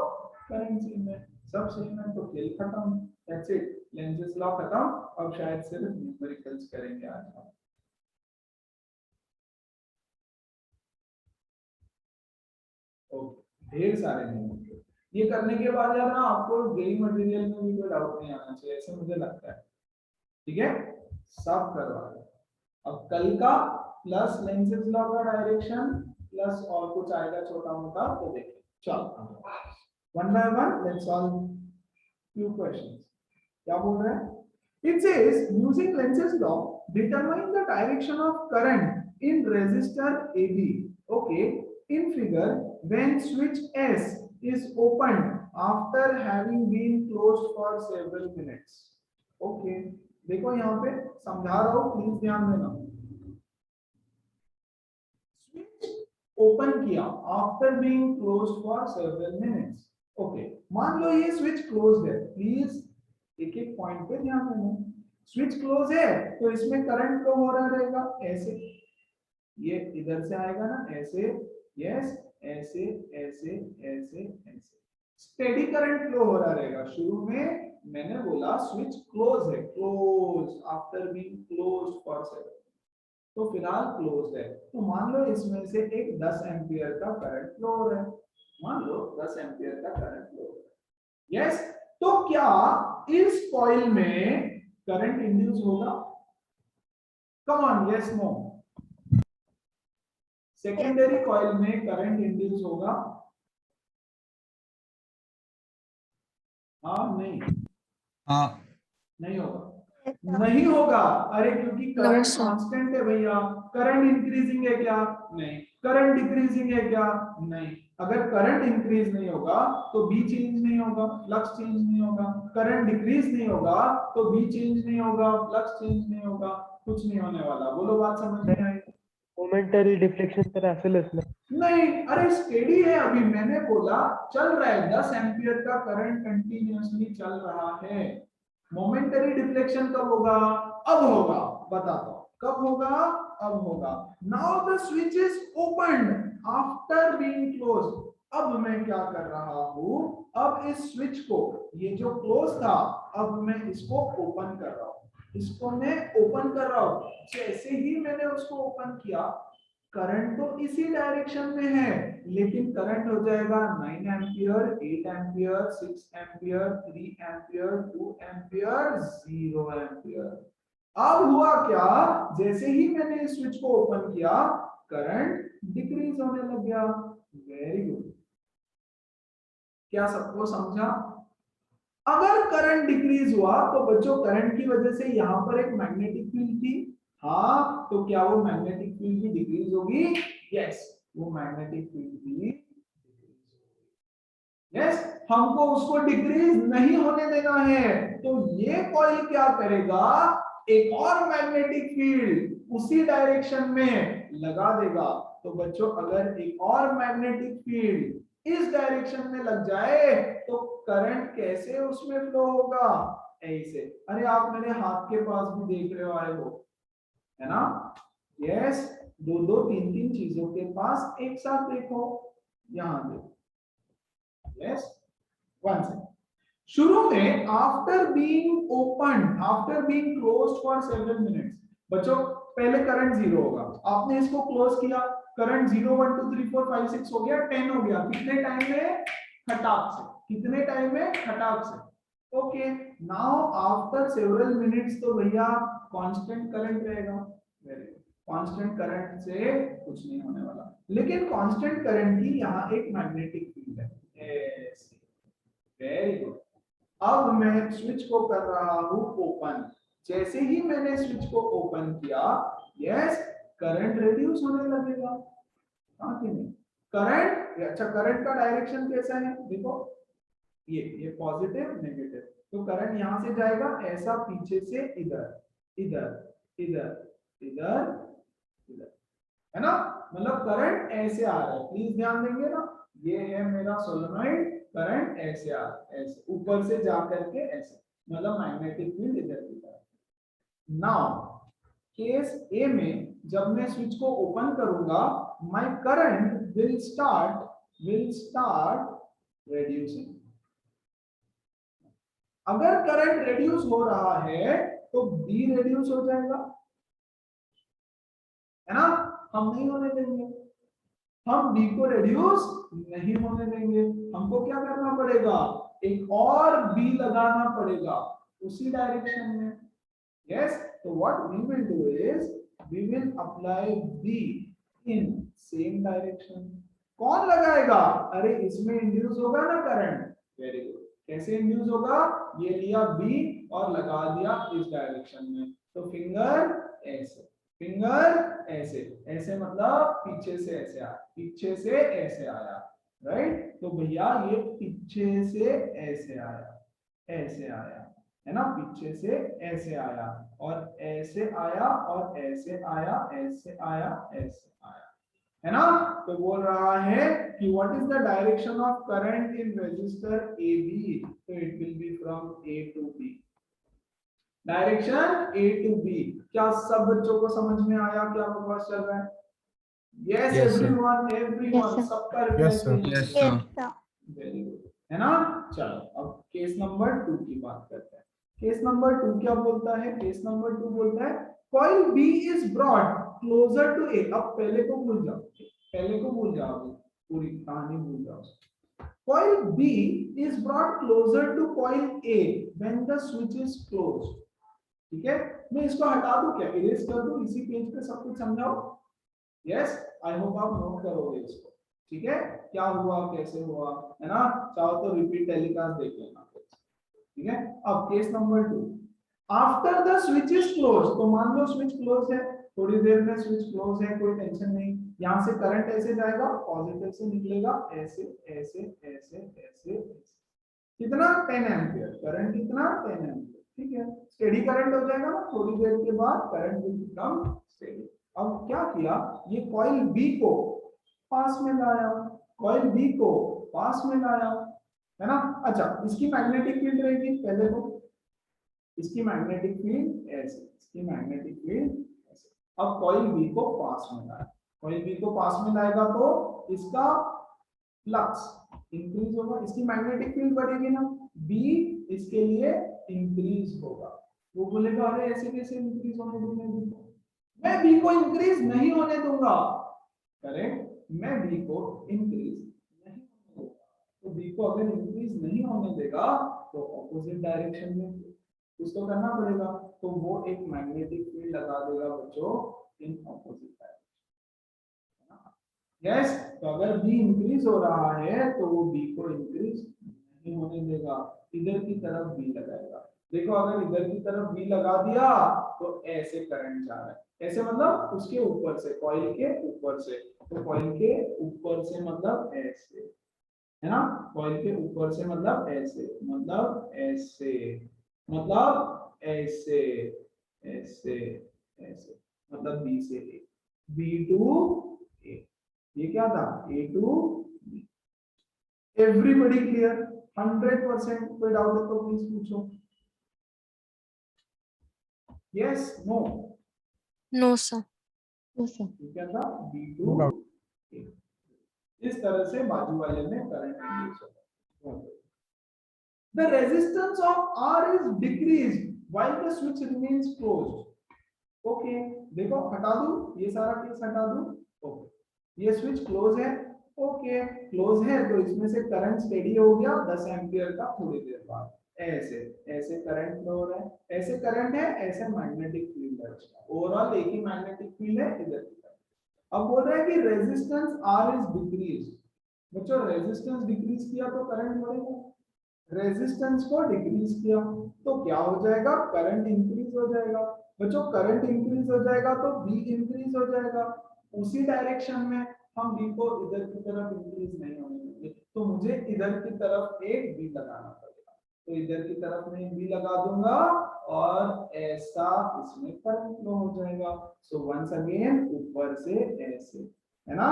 करंट सेम है, सब सेम है तो खेल खत्म। दैट्स इट, लेंजेस लॉ खत्म। अब शायद सिर्फ न्यूमेरिकल्स करेंगे आज हम। ओके, ढेर सारे न्यूमेरिकल। ये करने के बाद यार ना आपको जेई मटेरियल में भी कोई डाउट नहीं आना चाहिए, ऐसे मुझे लगता है। ठीक है, सब करवा दो। अब कल का प्लस लेंसेज लॉ का डायरेक्शन प्लस और कुछ आएगा छोटा मोटा तो देखें। चलो one by one let's solve few questions. क्या बोल रहे हैं? It says using Lenz's law determine the direction of current in resistor AB। Okay, in figure when switch S is opened after having been closed for several minutes। okay, देखो यहाँ पे समझा रहा हूँ, प्लीज ध्यान देना। स्विच ओपन किया after being closed for several minutes. Okay, मान लो ये स्विच क्लोज्ड है, प्लीज एक एक पॉइंट पे ध्यान देना। स्विच क्लोज है तो इसमें करंट फ्लो हो रहा रहेगा ऐसे, ये इधर से आएगा ना ऐसे, यस, ऐसे ऐसे ऐसे ऐसे स्टेडी करंट फ्लो हो रहा रहेगा। शुरू में मैंने बोला स्विच क्लोज है, close after being closed for seven, तो फिलहाल क्लोज है। तो मान लो इसमें से एक 10 एम्पियर का करंट फ्लो हो रहा है, मान लो 10 एम्पियर का करंट फ्लो हो रहा है, यस। तो क्या इस कॉइल में करंट इंड्यूस होगा? Come on, yes no. Secondary coil में करंट इंड्यूस होगा? हाँ नहीं? हाँ नहीं होगा, नहीं होगा। अरे क्योंकि करंट sir. कांस्टेंट है भैया। करंट इंक्रीजिंग है क्या? नहीं। करंट डिक्रीजिंग है क्या? नहीं। अगर करंट इंक्रीज नहीं होगा तो बी चेंज नहीं होगा, फ्लक्स चेंज नहीं होगा। करंट डिक्रीज नहीं होगा तो बी चेंज नहीं होगा, फ्लक्स चेंज नहीं होगा, कुछ नहीं होने वाला। बोलो बात समझ में आई? मोमेंटरी डिफ्लेक्शन तर असेलच ना। नहीं, अरे स्टेडी है। अभी मैंने बोला चल रहा है, 10 एम्पियर का करंट कंटिन्यूअसली चल रहा है। मोमेंटरी डिफ्लेक्शन कब होगा? अब होगा, बता दो कब होगा? अब होगा। Now the switch is opened after being closed. अब मैं क्या कर रहा हूं? अब इस स्विच को, ये जो क्लोज था, अब मैं इसको ओपन कर रहा हूं, इसको मैं ओपन कर रहा हूं। जैसे ही मैंने उसको ओपन किया, करंट तो इसी डायरेक्शन में है, लेकिन करंट हो जाएगा 9 ampere, 8 ampere, 6 ampere, 3 ampere, 2 ampere, 0 ampere. अब हुआ क्या? जैसे ही मैंने इस स्विच को ओपन किया, करंट डिक्रीज होने लग गया। वेरी गुड, क्या सबको समझा? अगर करंट डिक्रीज हुआ तो बच्चों करंट की वजह से यहां पर एक मैग्नेटिक फील्ड थी, हाँ, तो क्या वो मैग्नेटिक फील्ड भी डिक्रीज होगी? यस, वो मैग्नेटिक फील्ड भी डिक्रीज होगी। यस, हमको उसको डिक्रीज नहीं होने देना है, तो ये कॉइल क्या करेगा? एक और मैग्नेटिक फील्ड उसी डायरेक्शन में लगा देगा। तो बच्चों अगर एक और मैग्नेटिक फील्ड इस डायरेक्शन में लग जाए तो करंट कैसे उसमें फ्लो होगा? ऐसे। अरे आप मेरे हाथ के पास भी देख रहे हो, आए हो, है ना? यस, दो दो तीन तीन चीजों के पास एक साथ देखो, यहां देखो। Yes, one second. शुरू में after being open, after being closed for several minutes, बच्चों पहले करंट जीरो होगा। आपने इसको क्लोज किया, करंट 0 1 2 3 4 5 6 हो गया, 10 हो गया। कितने टाइम में? खटाक से। कितने टाइम में? खटाक से। Okay, now after several minutes तो भैया कांस्टेंट करंट रहेगा। वेरी गुड, कांस्टेंट करंट से कुछ नहीं होने वाला, लेकिन कांस्टेंट करंट की यहाँ एक मैग्नेटिक फील्ड है ऐसे। Very good. अब मैं स्विच को कर रहा हूं ओपन। जैसे ही मैंने स्विच को ओपन किया, यस, करंट रिड्यूस होने लगेगा। हाँ कि नहीं? करंट, अच्छा करंट का डायरेक्शन कैसा है देखो, ये पॉजिटिव नेगेटिव, तो करंट यहां से जाएगा ऐसा पीछे से इधर इधर इधर इधर इधर, है ना? मतलब करंट ऐसे आ रहा है, प्लीज ध्यान देंगे ना, ये है मेरा सोलेनोइड, करंट ऐसे आ रहा है, ऐसे ऊपर से जा करके ऐसे, मतलब मैग्नेटिक फील्ड इधर की तरफ। नाउ केस ए में जब मैं स्विच को ओपन करूंगा, my current will start reducing. अगर करंट रिड्यूस हो रहा है तो बी रिड्यूस हो जाएगा, है ना? हम नहीं होने देंगे, हम बी को रिड्यूस नहीं होने देंगे। हमको क्या करना पड़ेगा, एक और बी लगाना पड़ेगा उसी डायरेक्शन में। यस, तो what we will do is we will apply B in same direction. कौन लगाएगा? अरे इसमें इंड्यूस होगा ना करंट। Very good. कैसे इंड्यूस होगा? ये लिया बी और लगा दिया इस डायरेक्शन में, तो फिंगर ऐसे, फिंगर ऐसे, ऐसे मतलब पीछे से ऐसे आया, पीछे से ऐसे आया, राइट? तो भैया ये पीछे से ऐसे आया, ऐसे आया, है ना? पीछे से ऐसे आया और ऐसे आया और ऐसे आया, ऐसे आया, ऐसे आया, है ना? तो बोल रहा है कि what is the direction of current in resistor A B, तो it will be from A to B. Direction A to B. क्या सब बच्चों को समझ में आया? क्या बकवास चल रहा है? Yes everyone, everyone, sir. सबका Yes, sir. Reply Yes, sir. Very good, है ना? चलो अब केस नंबर 2 की बात करते हैं। केस नंबर 2 क्या बोलता है? केस नंबर 2 बोलता है coil B is brought closer to A. अब पहले को भूल जाओ, पहले को भूल जाओ, पूरी कहानी भूल जाओ। Coil B is brought closer to coil A when the switch is closed. ठीक है, मैं इसको हटा दूं क्या, इरेज कर दूं, इसी पेज पे सब कुछ समझाओ। यस, आई होप आप नोट करोगे इसको। ठीक है, क्या हुआ, कैसे हुआ, है ना? चाहो तो रिपीट टेलीकास्ट देख लेना। ठीक है, अब case number 2, after the switch is close. तो मान लो स्विच क्लोज है, थोड़ी देर में स्विच क्लोज है, कोई टेंशन नहीं। यहां से करंट ऐसे जाएगा, पॉजिटिव से निकलेगा, ऐसे ऐसे ऐसे ऐसे, कितना 10 एम्पियर करंट, कितना 10 एम्पियर। ठीक है, स्टेडी करंट हो जाएगा ना, थोड़ी देर के बाद करंट विल बिकम स्टेडी। अब क्या किया, ये कॉइल बी को पास में लाया, कॉइल बी को पास में लाया, है ना? अच्छा, इसकी मैग्नेटिक फील्ड रहेगी पहले तो, इसकी मैग्नेटिक फील्ड ऐसे, इसकी मैग्नेटिक फील्ड ऐसे। अब कॉइल बी को पास में लाया, कॉइल बी को पास में लाएगा तो इसका फ्लक्स इंक्रीज होगा, इसकी मैग्नेटिक फील्ड बढ़ेगी ना, बी इसके लिए इंक्रीज होगा। वो बोलेगा अरे ऐसे कैसे इंक्रीज होने दूंगा, मैं बी को इंक्रीज नहीं होने दूंगा। करेक्ट, मैं बी को इंक्रीज नहीं होने दूंगा। तो बी को अगर इंक्रीज नहीं होने देगा तो ऑपोजिट डायरेक्शन में कुछ तो करना पड़ेगा, तो वो एक मैग्नेटिक फील्ड लगा देगा बच्चों इन ऑपोजिट डायरेक्शन। यस, तो अगर बी इंक्रीज हो रहा है तो वो बी को इंक्रीज नहीं होने देगा, इधर की तरफ बी लगाएगा। देखो अगर इधर की तरफ बी लगा दिया तो ऐसे करंट जा रहा है, ऐसे मतलब उसके ऊपर से, कॉइल के ऊपर से, तो कॉइल के ऊपर से मतलब ऐसे, है ना? कॉइल के ऊपर से मतलब ऐसे, मतलब ऐसे, मतलब ऐसे ऐसे ऐसे, मतलब बी से ए, बी टू ए। ये क्या था, A to B. Everybody clear? 100%? कोई डाउट है तो प्लीज पूछो। Yes, no? No, sir. No, sir. क्या था, बी टू ए। इस तरह से बाजू वाले में करंट इंड्यूस होगा। The resistance of R is decreased while the switch remains closed. Okay, देखो हटा दूं, ये सारा केस हटा दूं। ओके, ये स्विच क्लोज है, ओके क्लोज है तो इसमें से करंट स्टेडी हो गया 10 एम्पियर का, थोड़ी देर बाद ऐसे ऐसे करंट फ्लो हो रहा है, ऐसे करंट है, ऐसे मैग्नेटिक फील्ड है, ओवरऑल एक ही मैग्नेटिक फील्ड है इधर की तरफ। अब बोल रहा है कि रेजिस्टेंस R इज डिक्रीज। बच्चों रेजिस्टेंस डिक्रीज किया तो करंट बढ़ेगा, रेजिस्टेंस को डिक्रीज किया तो क्या हो जाएगा, करंट इंक्रीज हो जाएगा। बच्चों करंट इंक्रीज हो जाएगा तो बी इंक्रीज हो जाएगा। उसी डायरेक्शन में हम बी को इधर की तरफ इंक्रीज नहीं होने देंगे, तो मुझे इधर की तरफ एक बी लगाना पड़ेगा। तो इधर की तरफ मैं बी लगा दूंगा और ऐसा इसमें करंट फ्लो हो जाएगा। सो वंस अगेन ऊपर से ऐसे, है ना,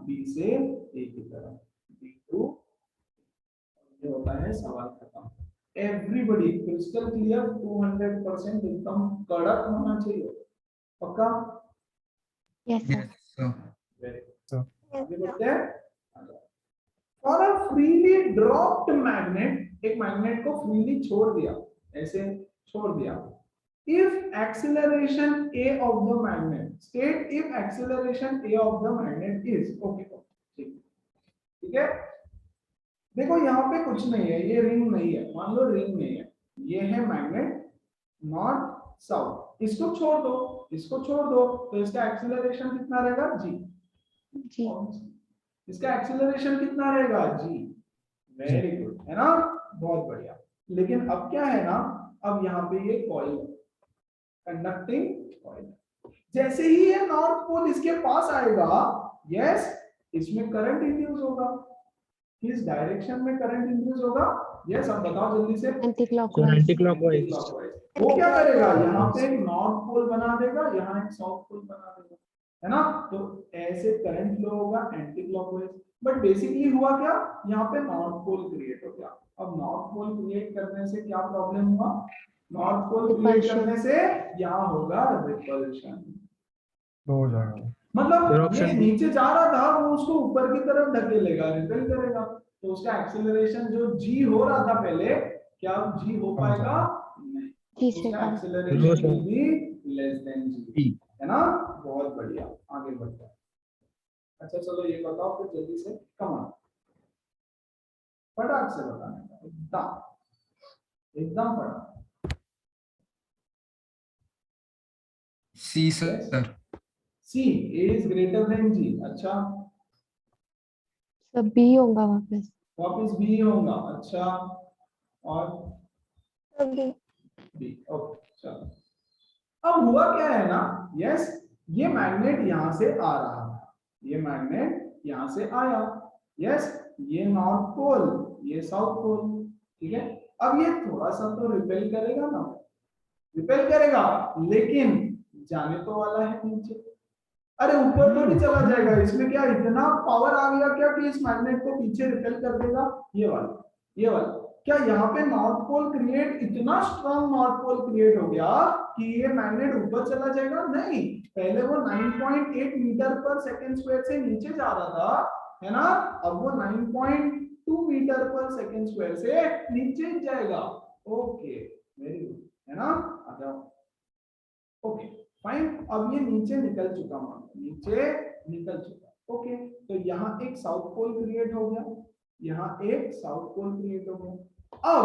बी से ए की तरफ, बी टू, ये होता है सवाल खत्म। एवरीबॉडी क्रिस्टल क्लियर, 200% एकदम कड़क होना चाहिए, पक्का? Yes sir. Yes, sir. Very So, आगे बढ़ते हैं। For a freely dropped magnet, एक मैग्नेट को फ्रीली छोड़ दिया, ऐसे छोड़ दिया। If acceleration a of the magnet, state if acceleration a of the magnet is, okay ठीक है। देखो यहाँ पे कुछ नहीं है, ये रिंग नहीं है, मान लो रिंग नहीं है, ये है मैग्नेट नॉर्थ साउथ, इसको छोड़ दो, इसको छोड़ दो, तो इसका एक्सेलरेशन कितना रहेगा, जी। जी। इसका एक्सेलरेशन कितना रहेगा, जी। वेरी गुड, है ना, बहुत बढ़िया। लेकिन अब क्या है ना, अब यहाँ पे ये कॉइल, कंडक्टिंग कॉइल, जैसे ही ये नॉर्थ पोल इसके पास आएगा, यस, इसमें करंट इंड्यूस होगा। किस डायरेक्शन में करंट इंड्यूस होगा, यस, अब बताओ जल्दी से। Anti so clockwise. anti-clockwise. वो क्या करेगा, यहाँ पे एक नॉर्थ पोल बना देगा, यहाँ एक साउथ पोल बना देगा, है ना, तो ऐसे करंट फ्लो होगा एंटी क्लॉकवाइज। बट बेसिकली हुआ क्या, यहाँ पे नॉर्थ पोल क्रिएट हो गया। अब नॉर्थ पोल क्रिएट करने से क्या प्रॉब्लम हुआ, नॉर्थ पोल क्रिएट करने से यहाँ होगा रिपल्शन, हो जाएगा। मतलब Their ये option B. नीचे जा रहा था, वो उसको ऊपर की तरफ धकेलेगा, रिपेल करेगा, तो उसका एक्सेलरेशन जो जी हो रहा था पहले, क्या जी हो पाएगा, नहीं, जी से उसका कम। Acceleration will be less than g, है ना, बहुत बढ़िया, आगे बढ़ते हैं। अच्छा चलो ये बताओ फिर जल्दी से, कमान फटाक से बताने का, एकदम एकदम फटाक। C, sir. C, A is greater than g, अच्छा, सब बी होगा वापस। वापस बी होगा, अच्छा, और अभी बी, ओके चलो। अब हुआ क्या है ना, यस, ये मैग्नेट यहां से आ रहा था, ये मैग्नेट यहां से आया, यस, ये नॉर्थ पोल, ये साउथ पोल, ठीक है। अब ये थोड़ा सा तो रिपेल करेगा ना, रिपेल करेगा, लेकिन जाने तो वाला है नीचे। अरे ऊपर तो नहीं चला जाएगा, इसमें क्या इतना पावर आ गया क्या कि इस मैग्नेट को पीछे रिपेल कर देगा, ये वाला, ये वाला। क्या यहाँ पे नॉर्थ पोल क्रिएट, इतना स्ट्रॉन्ग नॉर्थ पोल क्रिएट हो गया कि ये मैग्नेट ऊपर चला जाएगा, नहीं, पहले वो 9.8 मीटर पर सेकंड स्क्वायर से नीचे जा रहा था, है ना, अब वो 9.2 मीटर पर सेकंड स्क्वायर से नीचे जाएगा, ओके वेरी गुड, है ना, आ जाओ, ओके फाइन। अब ये नीचे निकल चुका, मान नीचे निकल चुका, ओके, तो यहाँ एक साउथ पोल क्रिएट हो गया, यहाँ एक साउथ पोल क्रिएट हो गया। अब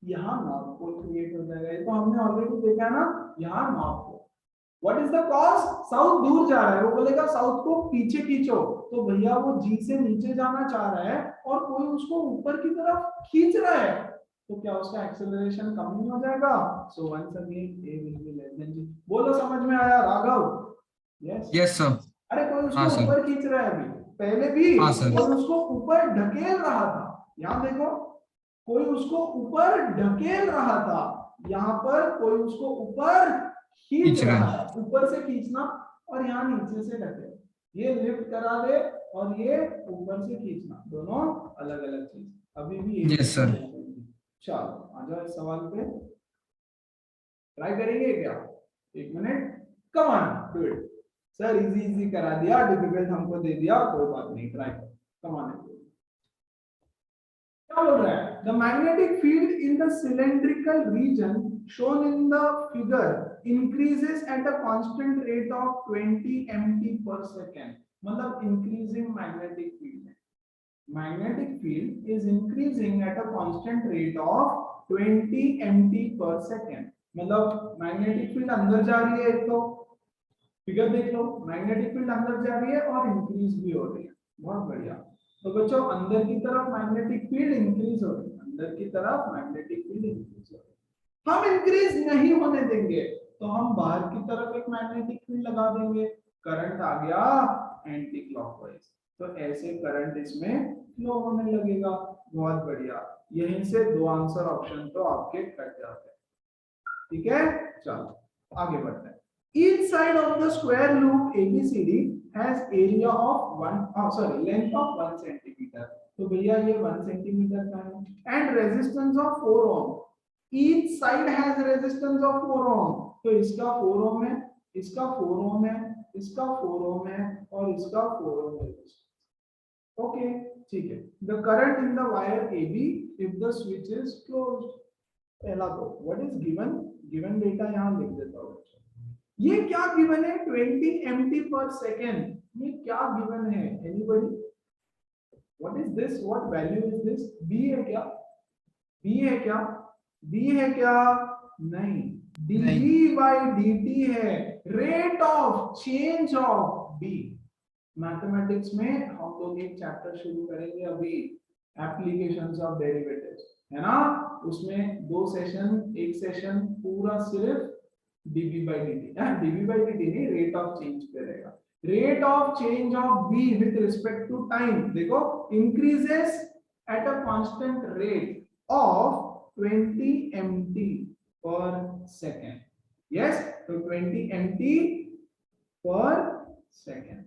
यहाँ नॉर्थ पोल क्रिएट हो जाएगा, ये तो हमने ऑलरेडी देखा ना, यहाँ north pole. What is the cause, south दूर जा रहा है, वो बोलेगा साउथ को पीछे खींचो, तो भैया वो जी से नीचे जाना चाह रहा है और कोई उसको ऊपर की तरफ खींच रहा है, तो क्या उसका एक्सेलरेशन कम नहीं हो जाएगा, so once again A will be less than g. बोलो समझ में आया राघव, यस, Yes, sir. अरे कोई हाँ, उसको सर। ऊपर खींच रहा है, अभी पहले भी हाँ, सर। कोई उसको ऊपर ढकेल रहा था, यहाँ देखो, कोई उसको ऊपर ढकेल रहा था, यहाँ पर कोई उसको ऊपर खींच खींच रहा रहा है। है, ऊपर से खींचना और यहाँ नीचे से ढकेल, ये लिफ्ट करा दे और ये ऊपर से खींचना, दोनों अलग अलग चीज, अभी भी Yes, sir. चलो आ जाओ इस सवाल पे, ट्राई करेंगे क्या, एक minute, come on do it. Sir easy easy करा दिया, डिफिकल्ट हमको दे दिया, कोई बात नहीं, ट्राई करो, कम ऑन। क्या बोल रहा है, the magnetic field in the cylindrical region shown in the figure increases at a constant rate of 20 mt per second, मतलब increasing magnetic field, magnetic field is increasing at a constant rate of 20 mt per second, मतलब magnetic field अंदर जा रही है, एक तो figure देख लो, magnetic field अंदर जा रही है और इंक्रीज भी हो रही है, बहुत बढ़िया। तो बच्चों अंदर की तरफ मैग्नेटिक फील्ड इंक्रीज हो रही है, अंदर की तरफ मैग्नेटिक फील्ड इंक्रीज हो रही है। हम इंक्रीज नहीं होने देंगे, तो हम बाहर की तरफ एक मैग्नेटिक फील्ड लगा देंगे, करंट आ गया एंटी क्लॉकवाइज, तो ऐसे करंट इसमें फ्लो होने लगेगा। बहुत बढ़िया, यहीं से दो आंसर ऑप्शन तो आपके कट जाते हैं। ठीक है, चलो आगे बढ़ते हैं। Each side of the square loop ABCD has area of length of 1 centimeter. तो भैया ये 1 सेंटीमीटर का है and resistance of 4 ohm. Each side has resistance of 4 ohm. तो इसका 4 ohm है, इसका 4 ohm है, इसका 4 ohm है और इसका 4 ohm है। ओके, ठीक है। The current in the wire AB if the switch is closed. पहला तो व्हाट इज गिवन डेटा यहां लिख देता हूं। ये क्या गिवन है? 20 mt पर सेकेंड। ये क्या गिवन है? Anybody? What is this? What value is this? B है क्या? बी है क्या? बी है क्या? नहीं, dv by dt है, rate of change of B. Mathematics में हम लोग एक चैप्टर शुरू करेंगे अभी, एप्लीकेशंस ऑफ डेरिवेटिव्स, है ना? उसमें दो सेशन, एक सेशन पूरा सिर्फ dv by dt, dv by dt नहीं, रेट ऑफ चेंज पे रहेगा। Rate of change of b with respect to time, देखो, increases at a constant rate of 20 mt per second. Yes, तो 20 mt पर सेकेंड,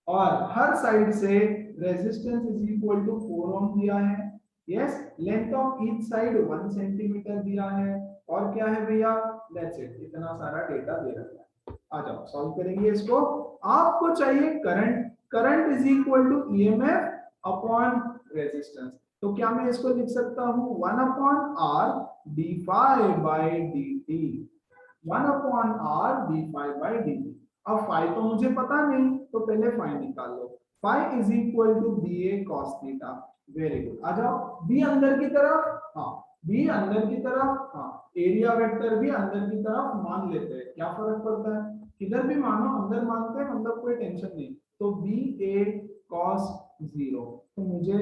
और हर side से resistance is equal to 4 ohm दिया है। Yes, length of each side 1 centimetre दिया है, और क्या है भैया? दैट्स इट, इतना सारा डेटा दे रखा है। आ जाओ सॉल्व करेंगे इसको। आपको चाहिए current, current is equal to EMF upon resistance. तो क्या मैं इसको लिख सकता हूं 1 upon R D phi by D T, 1 upon R D phi by D T. अब फाई तो मुझे पता नहीं, तो पहले फाई निकाल लो। Phi is equal to B A cos theta. Very good, आ जाओ बी अंदर की तरफ, हाँ बी अंदर की तरफ, हाँ एरिया वेक्टर भी अंदर की तरफ मान लेते हैं, क्या फर्क पड़ता है? किधर भी मानो, अंदर मानते हैं, मतलब कोई टेंशन नहीं। तो बी ए कॉस 0, तो मुझे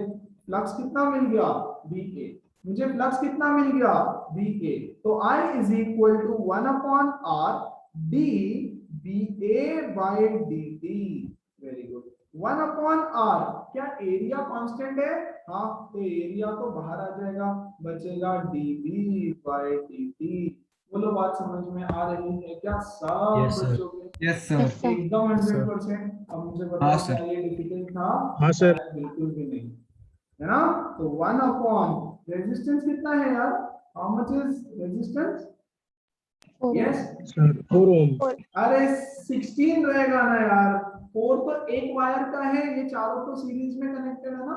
फ्लक्स कितना मिल गया? B A. मुझे फ्लक्स कितना मिल गया? B A. तो I is equal to 1 upon R D B A by D T. Very good, 1 upon R, क्या एरिया कांस्टेंट है? हाँ, तो एरिया तो बाहर आ जाएगा, बचेगा dv बाय dt। बोलो बात समझ में आ रही है क्या सब बच्चों को? Yes sir. Yes, sir. एकदम 100%। अब मुझे हाँ, बताओ सर। क्या ये डिफिकल्ट था? हाँ, सर। बिल्कुल भी नहीं, है ना? तो 1 अपॉन रेजिस्टेंस कितना है यार? How much is resistance? 4 yes, sir 4 ओम। अरे 16 रहेगा ना यार, 4 तो एक वायर का है, ये चारों तो सीरीज में कनेक्टेड है ना।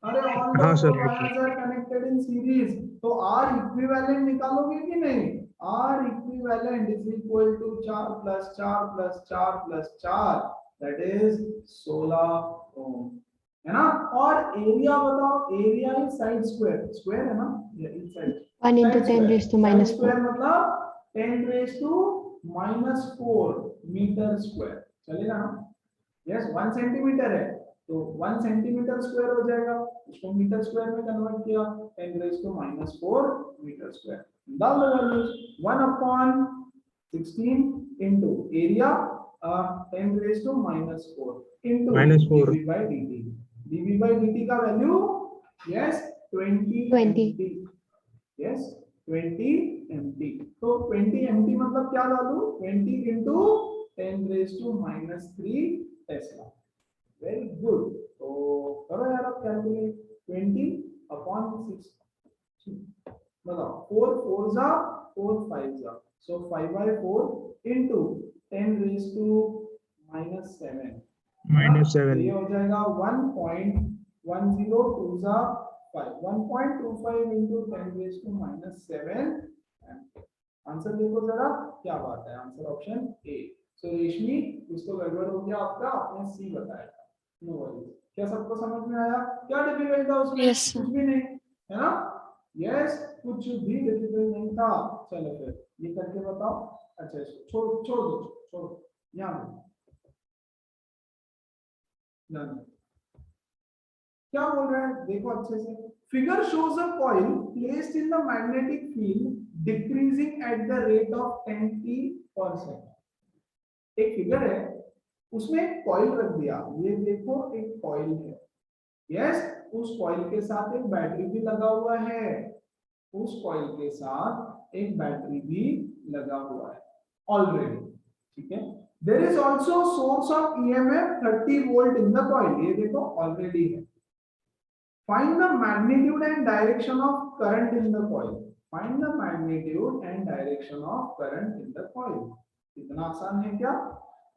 अरे ऑल द हाँ, sir, 4 wires are connected in series, तो आर इक्विवेलेंट निकालोगे कि नहीं? R equivalent is equal to 4 plus 4 plus 4 plus 4, that is 16 ohm, है ना? और एरिया बताओ, area is side square, square है ना, ये इस side 1 into 10 raised to minus 4. Square मतलब 10 raised to -4 मीटर स्क्वायर, चलेगा ना? यस, 1 सेंटीमीटर है तो 1 सेंटीमीटर स्क्वायर हो जाएगा, उसको मीटर स्क्वायर में कन्वर्ट किया, 10 raised to -4 मीटर स्क्वायर। डाल दो values, 1 upon 16 into area 10 raised to -4 into -4 dv by dt। dv by dt का value yes 20 20 mt, yes 20 mt। तो 20 mt मतलब क्या डालूं? 20 into 10 raised to -3 Tesla. Very good, तो करो यार आप कैलकुलेट, 20 अपॉन 6, बताओ 4 4 जा 4 5 जा, सो 5/4 into 10 raised to -7, -7 ये हो जाएगा 1.102 जा 5, 1.25 into 10 raised to -7। आंसर देखो जरा, क्या बात है? Answer option A. सो रेशमी, उसको गड़बड़ हो गया आपका, आपने सी बताया था, नो वरीज। क्या सबको समझ में आया? क्या डिफिकल्ट था उसमें? Yes, sir. कुछ भी नहीं, है ना? यस, कुछ भी डिफिकल्ट नहीं था। चलो फिर ये करके बताओ। अच्छा, इसको छोड़ छोड़ दो, छोड़ो यहाँ क्या बोल रहे हैं देखो अच्छे से। Figure shows a coil placed in the magnetic field decreasing at the rate of 10t/s. एक फिगर है, उसमें एक कॉइल रख दिया, ये देखो एक कॉइल है, यस, उस कॉइल के साथ एक बैटरी भी लगा हुआ है, उस कॉइल के साथ एक बैटरी भी लगा हुआ है ऑलरेडी, ठीक है। There is also source of EMF 30 volt in the coil, ये देखो ऑलरेडी है। Find the magnitude and direction of current in the coil, find the magnitude and direction of current in the coil. इतना आसान है क्या?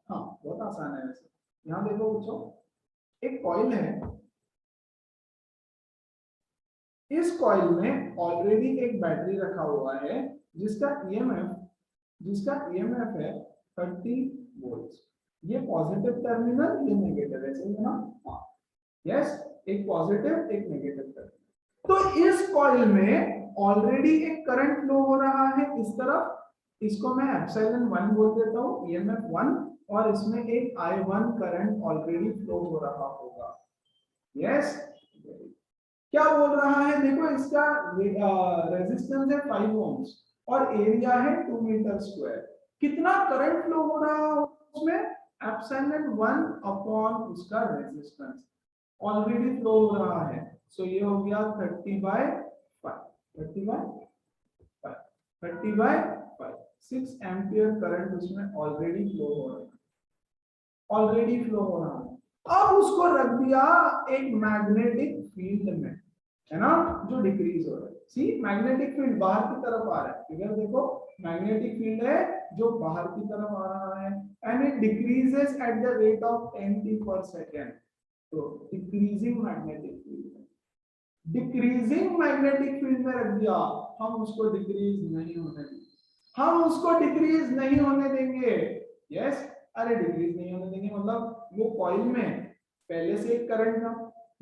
हाँ बहुत आसान है वैसे। यहाँ देखो बच्चों, एक कॉइल है, इस कॉइल में ऑलरेडी एक बैटरी रखा हुआ है जिसका ईएमएफ है 30 वोल्ट। ये पॉजिटिव टर्मिनल, ये नेगेटिव है, सही है ना? हाँ यस, एक पॉजिटिव एक नेगेटिव टर्मिनल। तो इस कॉइल में ऑलरेडी एक करंट फ्लो हो रहा है इस तरफ, इसको मैं एप्सिलॉन 1 बोल देता हूँ, ईएमएफ 1, और इसमें एक I1 करंट ऑलरेडी फ्लो हो रहा होगा, यस। क्या बोल रहा है देखो, इसका रेजिस्टेंस है 5 ओम्स और एरिया है 2 मीटर स्क्वायर। कितना करंट फ्लो हो रहा है उसमें? एप्सिलॉन 1 अपॉन उसका रेजिस्टेंस ऑलरेडी फ्लो हो रहा है, सो ये हो गया 30/5, 30/5, 6 एम्पियर करंट उसमें ऑलरेडी फ्लो हो रहा है, ऑलरेडी फ्लो हो रहा है। अब उसको रख दिया एक मैग्नेटिक फील्ड में, है ना, जो डिक्रीज हो रहा है। सी, मैग्नेटिक फील्ड बाहर की तरफ आ रहा है, फिगर देखो, मैग्नेटिक फील्ड है जो बाहर की तरफ आ रहा है, and it decreases at the rate of 10t/s। तो decreasing magnetic field, decreasing magnetic field में रख दिया, हम उसको डिक्रीज नहीं होने देंगे, हम उसको डिक्रीज नहीं होने देंगे, यस। अरे डिक्रीज नहीं होने देंगे मतलब वो कॉइल में पहले से एक करंट था,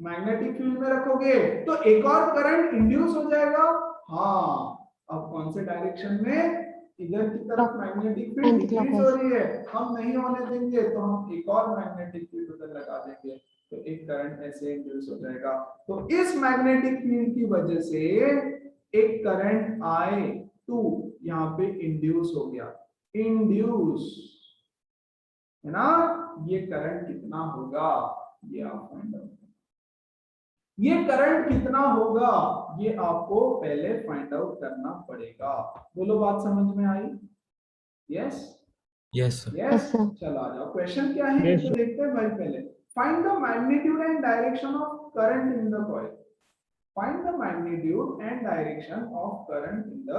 मैग्नेटिक फील्ड में रखोगे तो एक और करंट इंड्यूस हो जाएगा। हाँ, अब कौन से डायरेक्शन में? इधर की तरफ मैग्नेटिक फील्ड डिक्रीज हो रही है, हम नहीं होने देंगे, तो हम एक और मैग्नेटिक फील्ड उधर लगा देंगे, तो एक करंट ऐसे इंड्यूस हो जाएगा। तो इस मैग्नेटिक फील्ड की वजह से एक करंट I2 यहाँ पे इंड्यूस हो गया, इंड्यूस, है ना। ये करंट कितना होगा ये आप फाइंड आउट, ये करंट कितना होगा ये आपको पहले फाइंड आउट करना पड़ेगा। बोलो बात समझ में आई? Yes Yes, sir. Yes. sir. चलो आ जाओ, क्वेश्चन क्या है Yes, तो देखते हैं भाई। पहले find the magnitude and direction of current in the coil, find the magnitude and direction of current in the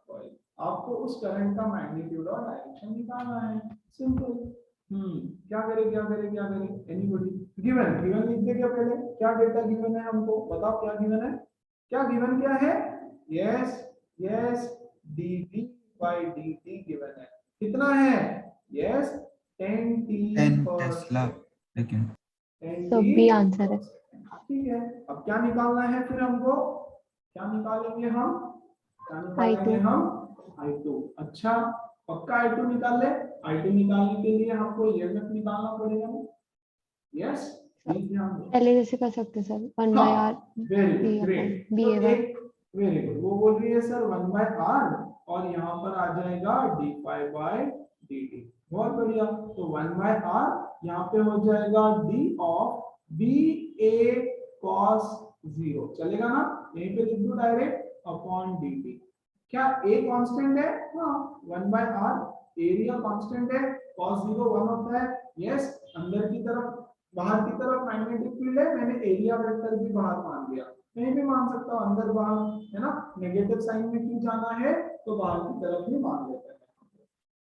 coil. आपको उस करंट का मैग्नीट्यूड और डायरेक्शन निकालना है, सिंपल। क्या करें एनीबॉडी? गिवन लिख दे क्या पहले? क्या डेटा गिवन है हमको, बताओ क्या गिवन है? क्या है? यस dV/dt गिवन है। कितना है? Yes 10 Tesla second. So B answer है। ठीक है, अब क्या निकालना है फिर हमको? क्या निकालेंगे हम? I2। अच्छा पक्का I2 निकाल ले। I2 निकालने के लिए हमको ईएमएफ निकालना पड़ेगा ना? यस, पहले जैसे कर सकते sir, 1/r very good, great. Very good, वो बोल रही है सर 1/r और यहाँ पर आ जाएगा dϕ/dt। बहुत बढ़िया, तो 1/r यहाँ पे हो जाएगा d ऑफ BA cos 0, चलेगा ना? यहीं पे लिख दो डायरेक्ट, अपॉन dt। क्या a कांस्टेंट है? हाँ, 1/r, एरिया कांस्टेंट है, cos 0 1 होता है, यस। अंदर की तरफ बाहर की तरफ मैग्नेटिक फील्ड है, मैंने एरिया वेक्टर भी बाहर मान लिया, कहीं भी मान सकता हूँ, अंदर बाहर, है ना। नेगेटिव साइन में क्यों जाना है, तो बाहर की तरफ ही मान लेते हैं।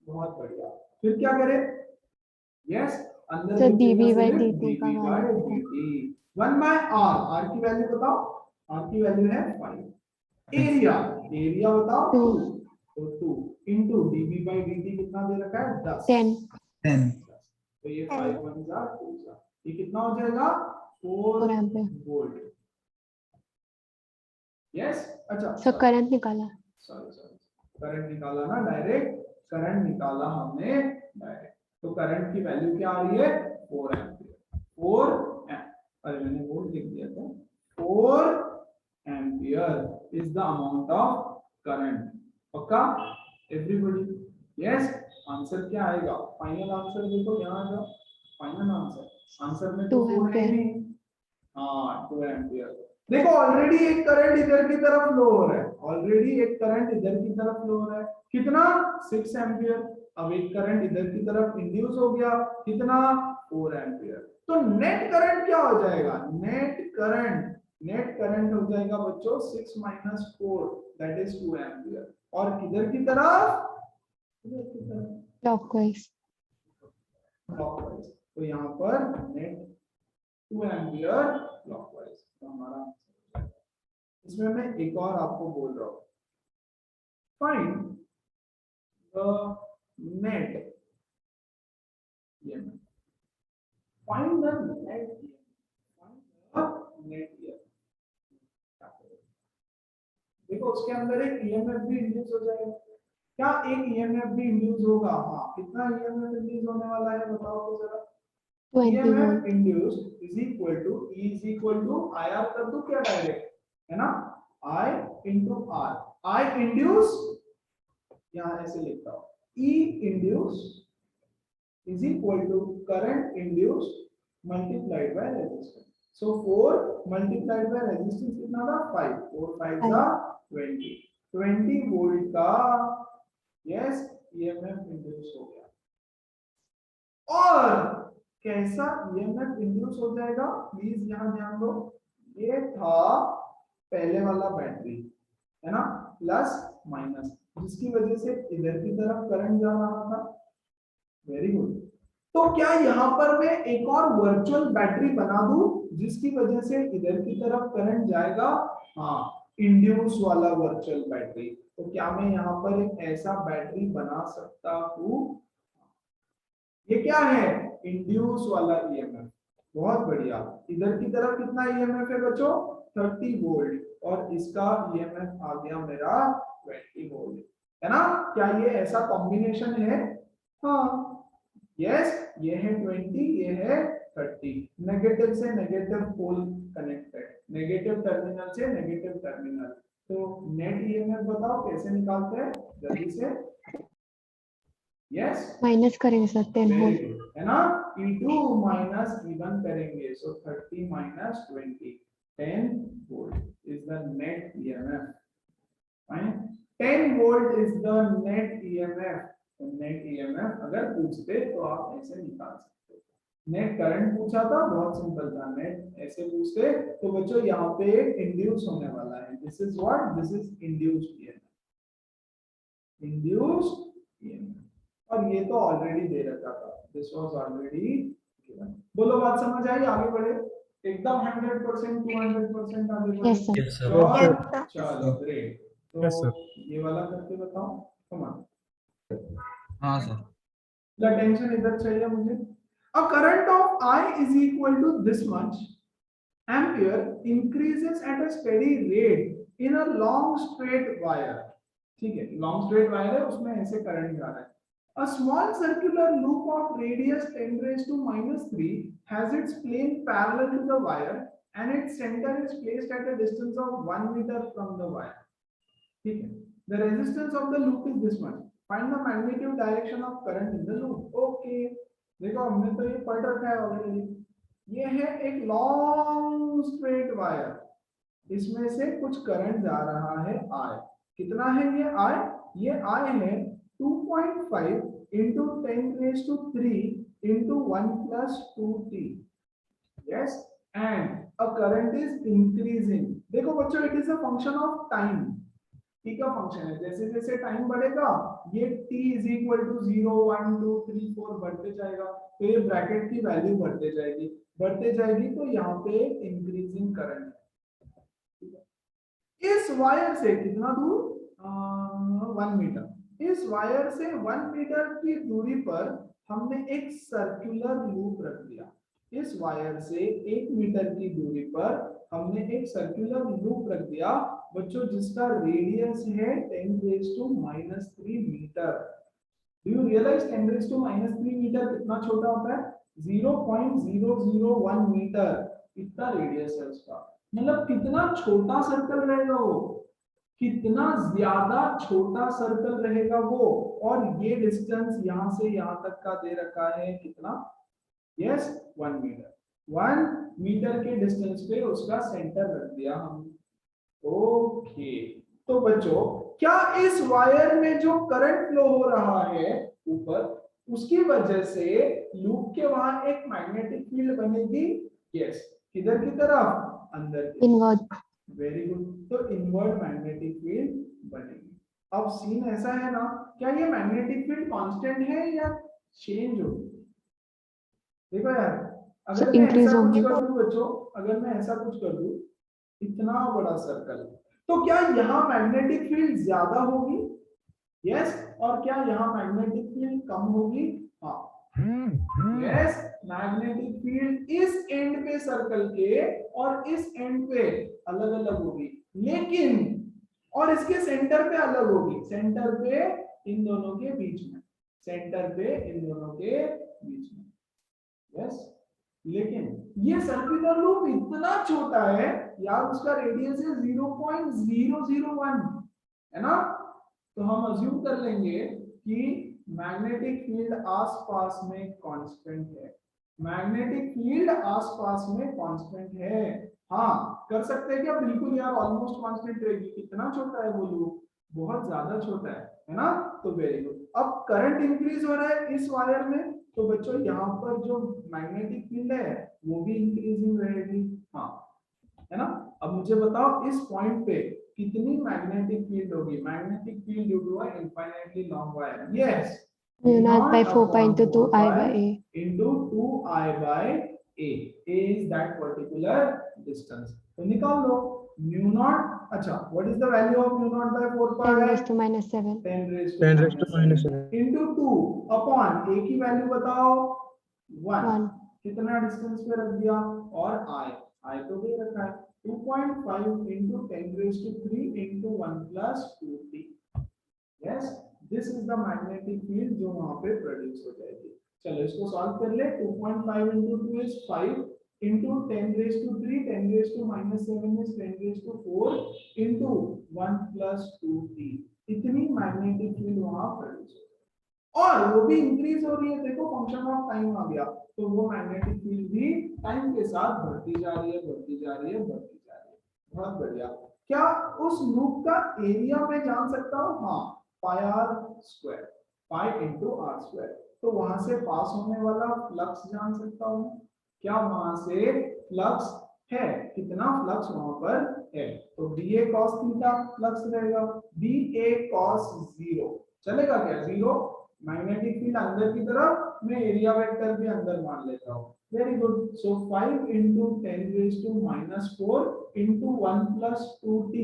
बहुत बढ़िया, फिर क्या करें? यस, अंदर तो dV/dt का वैल्यू 1/r, r की वैल्यू बताओ, r की वैल्यू है 5, एरिया बताओ 2, तो 2 इनटू dV/dt कितना दे रखा है? 10। 10. तो ये 5 1 जा 2 जा, ये कितना हो जाएगा? 4 वोल्ट। यस, अच्छा सो करंट निकाला, सॉरी करंट निकाला ना, डायरेक्ट करंट निकाला हमने डायरेक्ट। तो करंट की वैल्यू क्या आ रही है? 4 एम्पियर। 4 अरे मैंने वोल्ट लिख दिया था, 4 ampere is the amount of current. पक्का एवरीबॉडी? यस। आंसर क्या आएगा? फाइनल आंसर देखो यहाँ आएगा फाइनल आंसर। आंसर में तो 2 4 है एम्पियर। नहीं। हाँ 2 एम्पियर। देखो ऑलरेडी एक करंट इधर की तरफ फ्लो हो रहा है, ऑलरेडी एक करंट इधर की तरफ फ्लो हो रहा है। कितना? 6 एम्पियर। अब एक करंट इधर की तरफ इंड्यूस हो गया, कितना? 4 एम्पियर। तो नेट करंट क्या हो जाएगा? नेट करंट हो जाएगा बच्चों 6 माइनस 4 दैट इज 2 एम्पियर। और किधर की तरफ? इधर की तरफ क्लॉकवाइज। क्लॉकवाइज। तो यहाँ पर नेट 2 एम्पियर क्लॉकवाइज। तो हमारा आंसर। इसमें मैं एक और आपको बोल रहा हूँ, find the net EMF. Find the net EMF. देखो उसके अंदर एक ईएमएफ भी इंड्यूस हो जाएगा। क्या एक ईएमएफ भी इंड्यूस होगा? हाँ। कितना ईएमएफ इंड्यूस होने वाला है बताओ तो जरा। 20 EMF volt. induced is equal to E is equal to IR कर दूं क्या डायरेक्ट, है ना? I into R। I induce यहाँ ऐसे लिखता हूँ, E induce is equal to current induced multiplied by resistance। So 4 multiplied by resistance कितना था? 5। 4 5 का 20। 20 वोल्ट का यस EMF इंड्यूस हो गया। और कैसा ईएमएफ इंड्यूस हो जाएगा? प्लीज यहां ध्यान दो। ये था पहले वाला बैटरी, है ना, प्लस माइनस, जिसकी वजह से इधर की तरफ करंट जा रहा था। Very good. तो क्या यहाँ पर मैं एक और वर्चुअल बैटरी बना दूं जिसकी वजह से इधर की तरफ करंट जाएगा? हाँ, इंड्यूस वाला वर्चुअल बैटरी। तो क्या मैं यहाँ पर एक ऐसा बैटरी बना सकता हूँ? ये क्या है? इंड्यूस वाला ईएमएफ। बहुत बढ़िया। इधर की तरफ कितना ईएमएफ है बच्चों? 30 वोल्ट। और इसका ईएमएफ आ गया मेरा 20 वोल्ट, है ना? क्या ये ऐसा कॉम्बिनेशन है? हाँ यस। ये है 20, ये है 30। नेगेटिव से negative pole connected, negative terminal से नेगेटिव टर्मिनल। तो नेट ईएमएफ बताओ कैसे निकालते हैं जल्दी से? यस माइनस करेंगे सर 10 वोल्ट, है ना? E2 माइनस E1 करेंगे। So 30 minus 20, 10 volt is the net EMF. Fine. 10 volt is the net EMF. तो नेट ईएमएफ अगर पूछते तो आप ऐसे निकाल सकते हो। नेट करंट पूछा था, बहुत सिंपल था। नेट ऐसे पूछते तो बच्चों यहाँ पे इंड्यूस होने वाला है। This is what? This is induced EMF. Induced EMF. और ये तो ऑलरेडी दे रखा था, दिस वाज ऑलरेडी गिवन। बोलो बात समझ आई? आगे बढ़े एकदम 100% 200% आगे बढ़े। Yes sir. Yes, sir. Sure? चलो ग्रेट। Yes, तो sir. ये वाला करके बताओ। कम ऑन, हाँ सर। द टेंशन इधर चाहिए मुझे। A current of I is equal to this much ampere increases at a steady rate in a long straight wire। ठीक है, लॉन्ग स्ट्रेट वायर है, उसमें ऐसे करंट जा रहा है। A small circular loop of radius 10 raised to -3 has its plane parallel to the wire and its center is placed at a distance of 1 meter from the wire। ठीक है, the resistance of the loop is this much। Find the magnitude direction of current in the loop। Okay, देखो हमने तो ये पढ़ रखा है already. ये है एक लॉन्ग स्ट्रेट वायर, इसमें से कुछ करंट जा रहा है I। कितना है ये I? ये I है 2.5 into 10 raised to 3 into 1 plus 2t। yes, and a current is increasing। देखो बच्चों, it is a function of time। t का फंक्शन है, जैसे जैसे टाइम बढ़ेगा ये t is equal to 0 1 2 3 4 बढ़ते जाएगा। तो ये ब्रैकेट की वैल्यू बढ़ते जाएगी। तो यहाँ पे इंक्रीजिंग करंट है। इस वायर से कितना दूर? 1 मीटर। इस वायर से 1 मीटर की दूरी पर हमने एक सर्कुलर लूप रख दिया। इस वायर से 1 मीटर की दूरी पर हमने एक सर्कुलर लूप रख दिया बच्चों, जिसका रेडियस है 10 raised to -3 metre. Do you realise 10 raised to -3 metre कितना छोटा होता है? 0.001 मीटर इतना रेडियस है उसका। मतलब कितना छोटा सर्कल रहेगा वो, कितना ज्यादा छोटा सर्कल रहेगा वो। और ये डिस्टेंस यहां से यहां तक का दे रखा है कितना, यस 1 मीटर। 1 मीटर के डिस्टेंस पे उसका सेंटर रख दिया हमने। ओके, तो बच्चों क्या इस वायर में जो करंट फ्लो हो रहा है ऊपर, उसकी वजह से लूप के वहां एक मैग्नेटिक फील्ड बनेगी? यस। किधर की तरफ? अंदर की। इनवर्ड। वेरी गुड, तो इनवर्ड मैग्नेटिक फील्ड बनेगी। अब सीन ऐसा है ना, क्या ये मैग्नेटिक फील्ड कांस्टेंट है या चेंज होगी? देखो यार, अगर मैं increase ऐसा कुछ होंगे। कर दूं बच्चों, अगर मैं ऐसा कुछ कर दूं, इतना बड़ा सर्कल, तो क्या यहाँ मैग्नेटिक फील्ड ज्यादा होगी? यस। और क्या यहाँ मैग्नेटिक फील्ड कम होगी? हाँ। यस, मैग्नेटिक फील्ड इस एंड पे सर्कल के और इस एंड पे अलग अलग होगी, लेकिन और इसके सेंटर पे अलग होगी, सेंटर पे इन दोनों के बीच में, सेंटर पे इन दोनों के बीच में। यस, लेकिन ये सर्कुलर लूप इतना छोटा है यार, उसका रेडियस है 0.001, है ना। तो हम अज्यूम कर लेंगे कि मैग्नेटिक फील्ड आसपास में कांस्टेंट है, मैग्नेटिक फील्ड आसपास में कांस्टेंट है। हाँ, कर सकते हैं क्या? बिल्कुल यार, ऑलमोस्ट कांस्टेंट रहेगी। कितना छोटा है वो लूप? बहुत ज्यादा छोटा है ना। तो वेरी गुड। अब करंट इंक्रीज हो रहा है इस वायर में, तो बच्चों यहाँ पर जो मैग्नेटिक फील्ड है वो भी इंक्रीजिंग रहेगी। हाँ, है ना। अब मुझे बताओ इस पॉइंट पे कितनी मैग्नेटिक फील्ड होगी? Magnetic field due to a infinitely long wire. Yes, Mu naught by 4 pi into 2i by a. into 2i by a. A is that particular distance. तो निकाल लो म्यू नॉट। अच्छा, what is the value of mu naught by 4 pi? 10 raised to minus 7. 10 raised 10 raised to to minus minus 7 7 into 2 upon a की value बताओ 1। 1. कितना distance पे रख दिया? और i तो दे रखा है 2.5 into 10 raised to 3 into 1 plus 2t। Yes, this is the magnetic field जो वहां पे प्रोड्यूस हो जाएगी। चलो इसको सॉल्व कर ले। 2.5 into 2 is 5 into 10 raised to 3, 10 raised to minus 7 is 10 raised to 4 into 1 plus 2t। इतनी मैग्नेटिक फील्ड वहां प्रोड्यूस हो, और वो भी इंक्रीज हो रही है। देखो फंक्शन ऑफ टाइम आ गया, तो वो मैग्नेटिक फील्ड भी टाइम के साथ बढ़ती जा रही है, बढ़ती जा रही है, बढ़ती जा रही है। बहुत बढ़िया। क्या उस लूप का एरिया मैं जान सकता हूँ? हाँ, pi R square, pi into R square. तो वहां से पास होने वाला फ्लक्स जान सकता हूँ। क्या वहां से फ्लक्स है? कितना फ्लक्स वहां पर है? तो B A cos theta flux रहेगा, बी ए कॉस 0 चलेगा क्या? 0। मैग्नेटिक फील्ड अंदर की तरफ, मैं एरिया वेक्टर भी अंदर मान लेता हूँ। Very good. So 5 into 10 raised to minus 4 into 1 plus 2t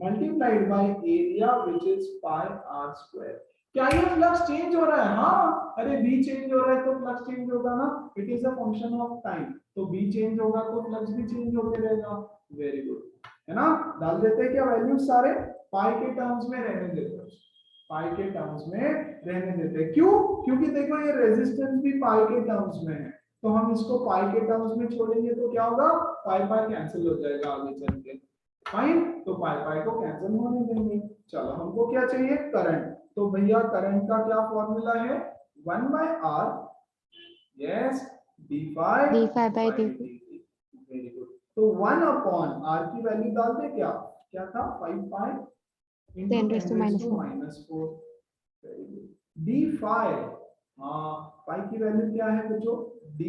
multiplied by area which is pi r square। क्या ये फ्लक्स चेंज हो रहा है? हाँ, अरे बी चेंज हो रहा है तो फ्लक्स चेंज होगा ना। It is a function of time, तो बी चेंज होगा तो फ्लक्स भी चेंज होते रहेगा। वेरी गुड, है ना। डाल देते हैं क्या वैल्यूज सारे? पाई के टर्म्स में रहने देते हैं, पाई के टर्म्स में रहने देते हैं। क्यों? क्योंकि देखो ये रेजिस्टेंस भी पाई के टर्म्स में है, तो हम इसको पाई के टर्म्स में छोड़ेंगे तो क्या होगा? पाई पाई कैंसिल हो जाएगा आगे चल के। फाइन, तो पाई पाई को कैंसिल होने देंगे। चलो हमको क्या चाहिए? करंट। तो भैया करंट का क्या फॉर्मूला है? 1 by r, yes, d phi by dt। Very good. तो 1 upon r की वैल्यू डाल दे। क्या क्या था? 5 pi into 10 raised to minus 4। -4। Very good. d phi, हाँ, पाई की वैल्यू क्या है बच्चों? d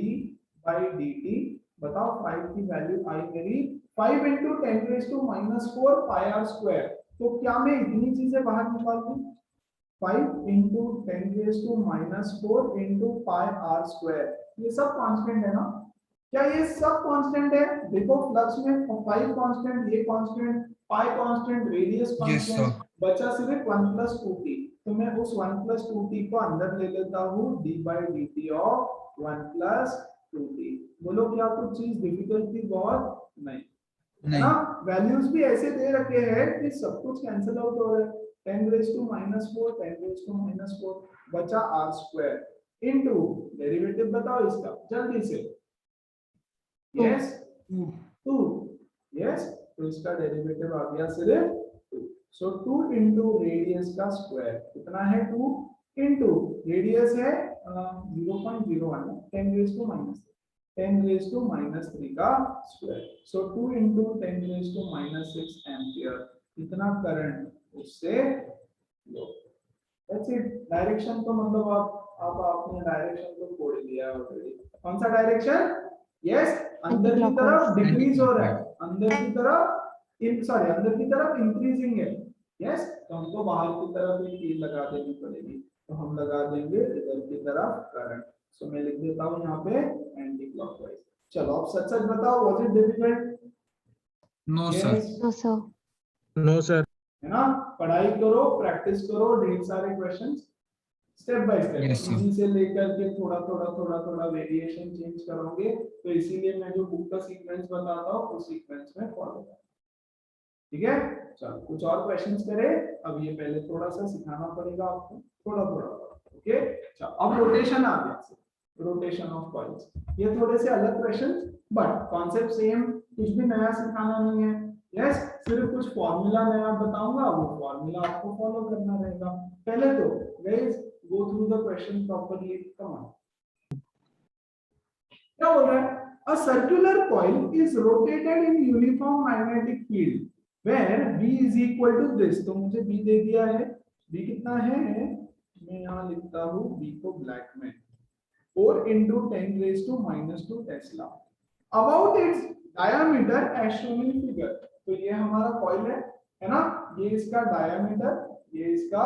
by dt। बताओ 5 की वैल्यू आई मेरी 5 into 10 raised to -4 pi r square। तो क्या मैं इतनी चीजें बाहर निकाल दूं? 5 into 10 raised to -4 into pi r square। ये सब कांस्टेंट है ना? क्या ये सब कांस्टेंट है? देखो फ्लक्स में 5 कांस्टेंट, ये कांस्टेंट, पाई constant, radius Yes, constant, sir. बचा सिर्फ 1 plus 2t। तो मैं उस 1 plus 2t को अंदर ले लेता हूँ, d by dt of 1 plus 2t। बोलो क्या कुछ चीज डिफिकल्ट थी? बहुत नहीं, है ना। वैल्यूज भी ऐसे दे रखे हैं कि सब कुछ कैंसिल आउट हो रहा है। 10 raised to -4, 10 raised to -4, बचा r square into डेरिवेटिव बताओ इसका जल्दी से। यस, 2। यस, तो इसका डेरिवेटिव आ गया सिर्फ 2। सो 2 इंटू रेडियस का स्क्वायर कितना है 2 इंटू रेडियस है 0.01 10 raise to minus 10 raise to minus 3 का square. So 2 into 10 raise to minus 6 ampere इतना करंट उससे लो। That's it. डायरेक्शन तो मतलब आप आपने डायरेक्शन तो खोल दिया ऑलरेडी। कौन सा डायरेक्शन? यस, अंदर की तरफ डिक्रीज हो रहा है, अंदर की तरफ अंदर की तरफ इंक्रीजिंग है। यस, तो हमको बाहर की तरफ एक तीर लगा देनी पड़ेगी, तो हम लगा देंगे इधर की तरफ करंट। सो मैं लिख देता हूं यहाँ पे एंटी क्लॉकवाइज। चलो अब सच सच बताओ, was it difficult? No sir. No, sir. No, sir. है ना? पढ़ाई करो, प्रैक्टिस करो, ढेर सारे questions step by step, Yes, sir. Easy से लेकर के थोड़ा वेरिएशन चेंज करोगे, तो इसीलिए मैं जो बुक का सीक्वेंस बताता हूँ उस सीक्वेंस में फॉलो करो। ठीक है, चलो कुछ और क्वेश्चंस करें। अब ये पहले थोड़ा सा सिखाना पड़ेगा आपको, थोड़ा। ओके, चलो अब रोटेशन आ गया, रोटेशन ऑफ कॉइल्स। ये थोड़े से अलग क्वेश्चंस, बट कॉन्सेप्ट सेम, कुछ भी नया सिखाना नहीं है। यस, सिर्फ कुछ फॉर्मूला नया बताऊंगा, वो फॉर्मूला आपको फॉलो करना रहेगा। पहले तो guys go through the question properly. Come on, क्या बोल रहा है? A circular coil is rotated in uniform magnetic field where B is equal to this. तो मुझे B दे दिया है, B कितना है, मैं यहाँ लिखता हूँ B को ब्लैक में 4 into 10 raised to minus 2 tesla about its diameter as shown in figure. तो ये हमारा कॉइल है ना, ये इसका डायमीटर, ये इसका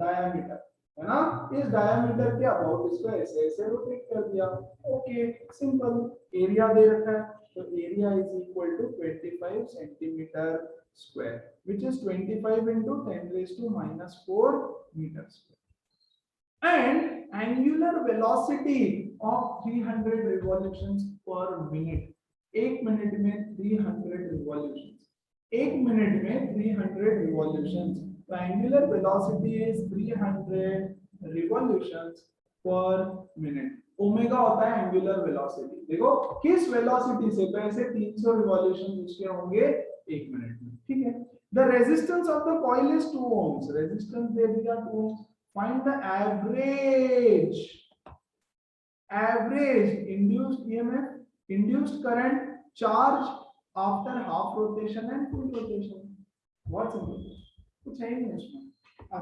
डायमीटर है ना, इस डायमीटर के अबाउट इसको ऐसे ऐसे रोटेट कर दिया। Okay, simple. एरिया दे रखा है, तो area is equal to 25 centimetre square which is 25 into 10 raised to minus 4 meter square and angular velocity of 300 revolutions per minute। एक मिनट में 300 revolutions, एक मिनट में 300 revolutions। तो angular velocity is 300 revolutions per minute। Omega होता है angular velocity. देखो किस velocity से, तो ऐसे 300 रिवॉल्यूशन उसके होंगे एक मिनट में। ठीक है, the resistance of the coil is 2 ohms। Resistance दे दिया 2 ohms। Find the average induced EMF, induced current, charge after half rotation and full rotation. What's simple, कुछ है ही नहीं इसमें। आ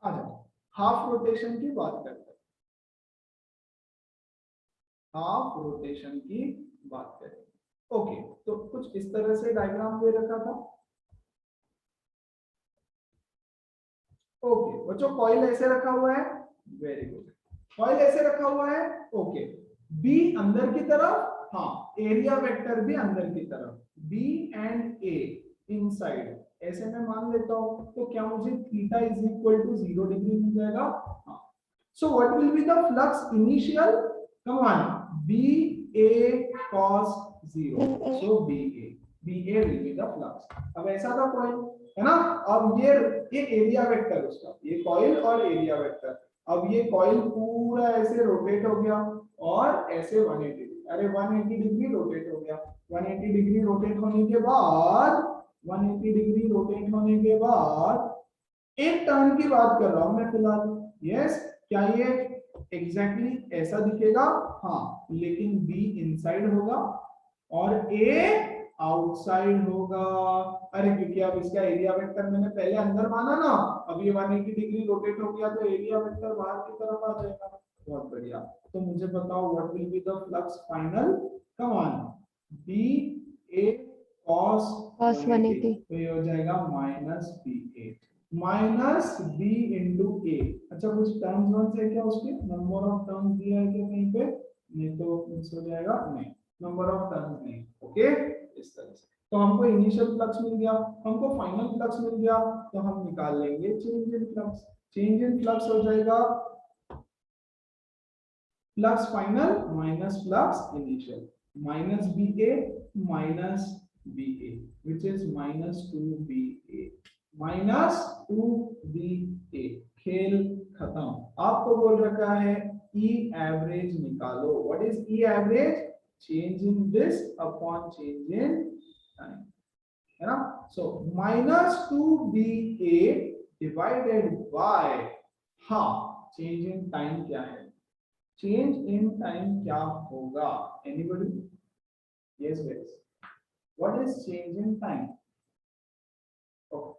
जाओ हाफ रोटेशन की बात करते हैं, हाफ रोटेशन की बात करें। ओके, तो कुछ इस तरह से डायग्राम दे रखा था। ओके बच्चों, कॉइल ऐसे रखा हुआ है, वेरी गुड, कॉइल ऐसे रखा हुआ है। ओके, बी अंदर की तरफ, हाँ एरिया वेक्टर भी अंदर की तरफ, बी एंड ए इनसाइड, ऐसे मैं मान लेता हूं। तो क्या मुझे theta is equal to 0 degree मिल जाएगा? हाँ। So what will be the flux initial? Come on, BA cos 0, so BA will be the flux। अब ऐसा था कॉइल है ना, अब ये एरिया वेक्टर उसका, ये कॉइल और एरिया वेक्टर। अब ये कॉइल पूरा ऐसे रोटेट हो गया और ऐसे 180 डिग्री, अरे 180 डिग्री रोटेट हो गया। 180 डिग्री रोटेट होने के बाद, 180 डिग्री रोटेट होने के बाद एक टर्न की बात कर रहा हूं मैं फिलहाल। यस, क्या ये एग्जैक्टली ऐसा दिखेगा? हाँ, लेकिन B इनसाइड होगा और A आउटसाइड होगा। अरे क्योंकि अब इसका एरिया वेक्टर मैंने पहले अंदर माना ना, अब ये 180 डिग्री रोटेट हो गया तो एरिया वेक्टर बाहर की तरफ आ जाएगा। बहुत बढ़िया। तो मुझे बताओ what will be the flux final? Come on, BA cos 180, तो ये हो जाएगा -BA minus B into A। अच्छा, कुछ टर्म्स वन है क्या उसके? नंबर ऑफ टर्म्स दिया है क्या कहीं पे? नहीं तो मिस हो जाएगा, नहीं नंबर ऑफ टर्म्स नहीं। ओके, इस तरह से तो हमको इनिशियल फ्लक्स मिल गया, हमको फाइनल फ्लक्स मिल गया, तो हम निकाल लेंगे change in flux. Change in flux हो जाएगा flux final minus flux initial, minus BA which is -2BA -2BA। खेल खत्म। आपको बोल रखा है E एवरेज निकालो। What is E average? Change in this upon change in time, है ना। सो -2BA divided by half, change in time क्या है, चेंज इन टाइम क्या होगा, anybody? Yes guys, what is change in time?